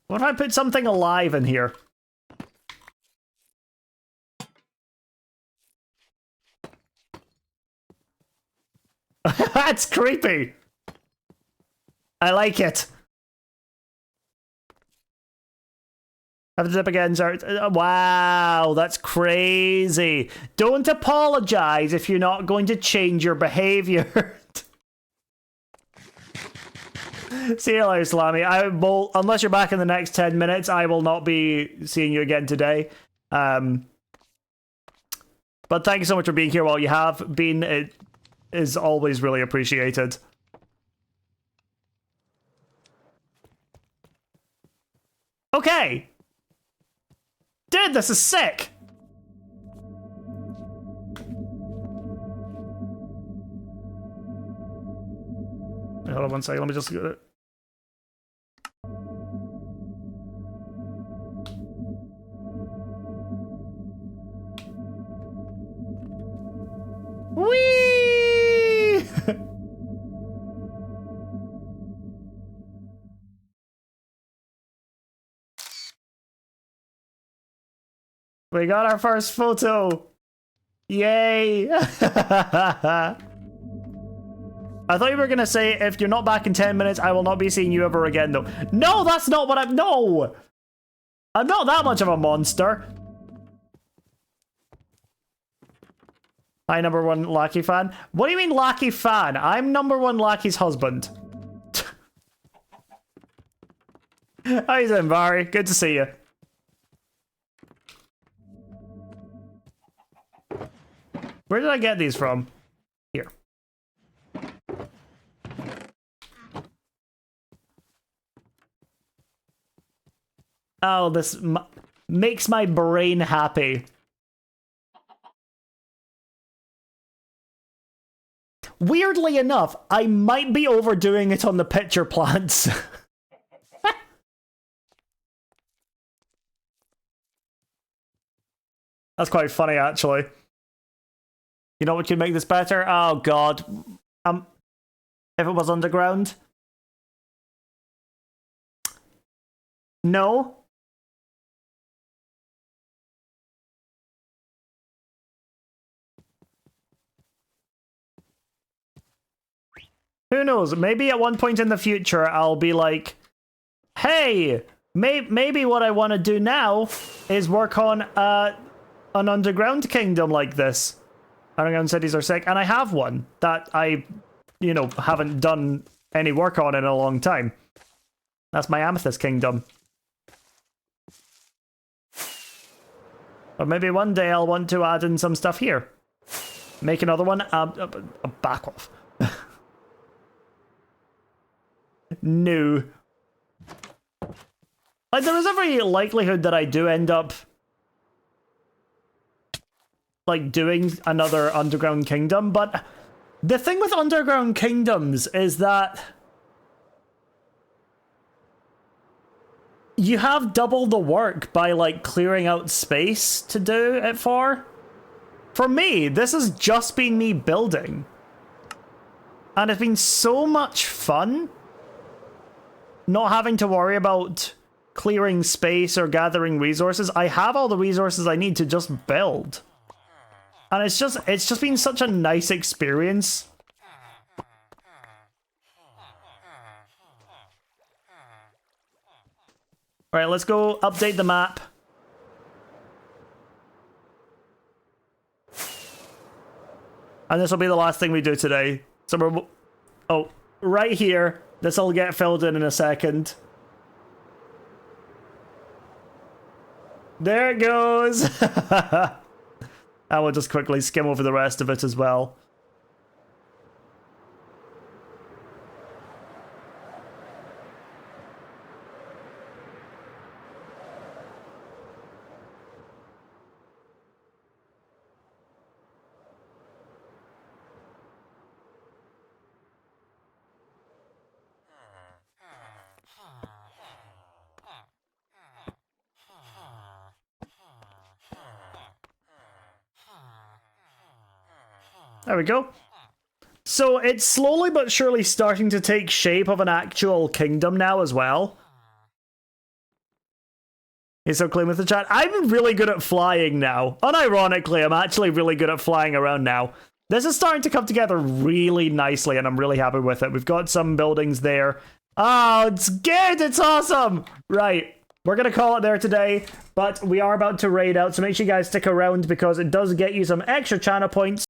What if I put something alive in here? That's creepy. I like it. Have to zip again, sir. Wow, that's crazy. Don't apologize if you're not going to change your behavior. See you later, Salami. I will, unless you're back in the next 10 minutes, I will not be seeing you again today. But thank you so much for being here while you have been. It is always really appreciated. Okay. Dude, this is sick. Hold on one second, let me just get it. Whee! We got our first photo. Yay! I thought you were gonna say, if you're not back in 10 minutes, I will not be seeing you ever again, though. No, that's not what I'm. No! I'm not that much of a monster. Hi, number one Lackey fan. What do you mean, Lackey fan? I'm number one Lackey's husband. How you doing, Barry? Good to see you. Where did I get these from? Here. Oh, this makes my brain happy. Weirdly enough, I might be overdoing it on the pitcher plants. That's quite funny, actually. You know what could make this better? Oh, God. If it was underground? No? Who knows? Maybe at one point in the future, I'll be like, hey, maybe what I want to do now is work on an underground kingdom like this. Underground cities are sick, and I have one that I, haven't done any work on in a long time. That's my Amethyst Kingdom. Or maybe one day I'll want to add in some stuff here. Make another one. Back off. No. Like, there is every likelihood that I do end up like doing another underground kingdom, but the thing with underground kingdoms is that you have double the work by, like, clearing out space to do it for. For me, this has just been me building. And it's been so much fun not having to worry about clearing space or gathering resources. I have all the resources I need to just build. And it's just been such a nice experience. All right, let's go update the map. And this will be the last thing we do today. So we're... Oh, right here. This will get filled in a second. There it goes! And we'll just quickly skim over the rest of it as well. There we go. So it's slowly but surely starting to take shape of an actual kingdom now as well. He's so clean with the chat. I'm really good at flying now. Unironically, I'm actually really good at flying around now. This is starting to come together really nicely, and I'm really happy with it. We've got some buildings there. Oh, it's good! It's awesome! Right. We're going to call it there today, but we are about to raid out, so make sure you guys stick around because it does get you some extra channel points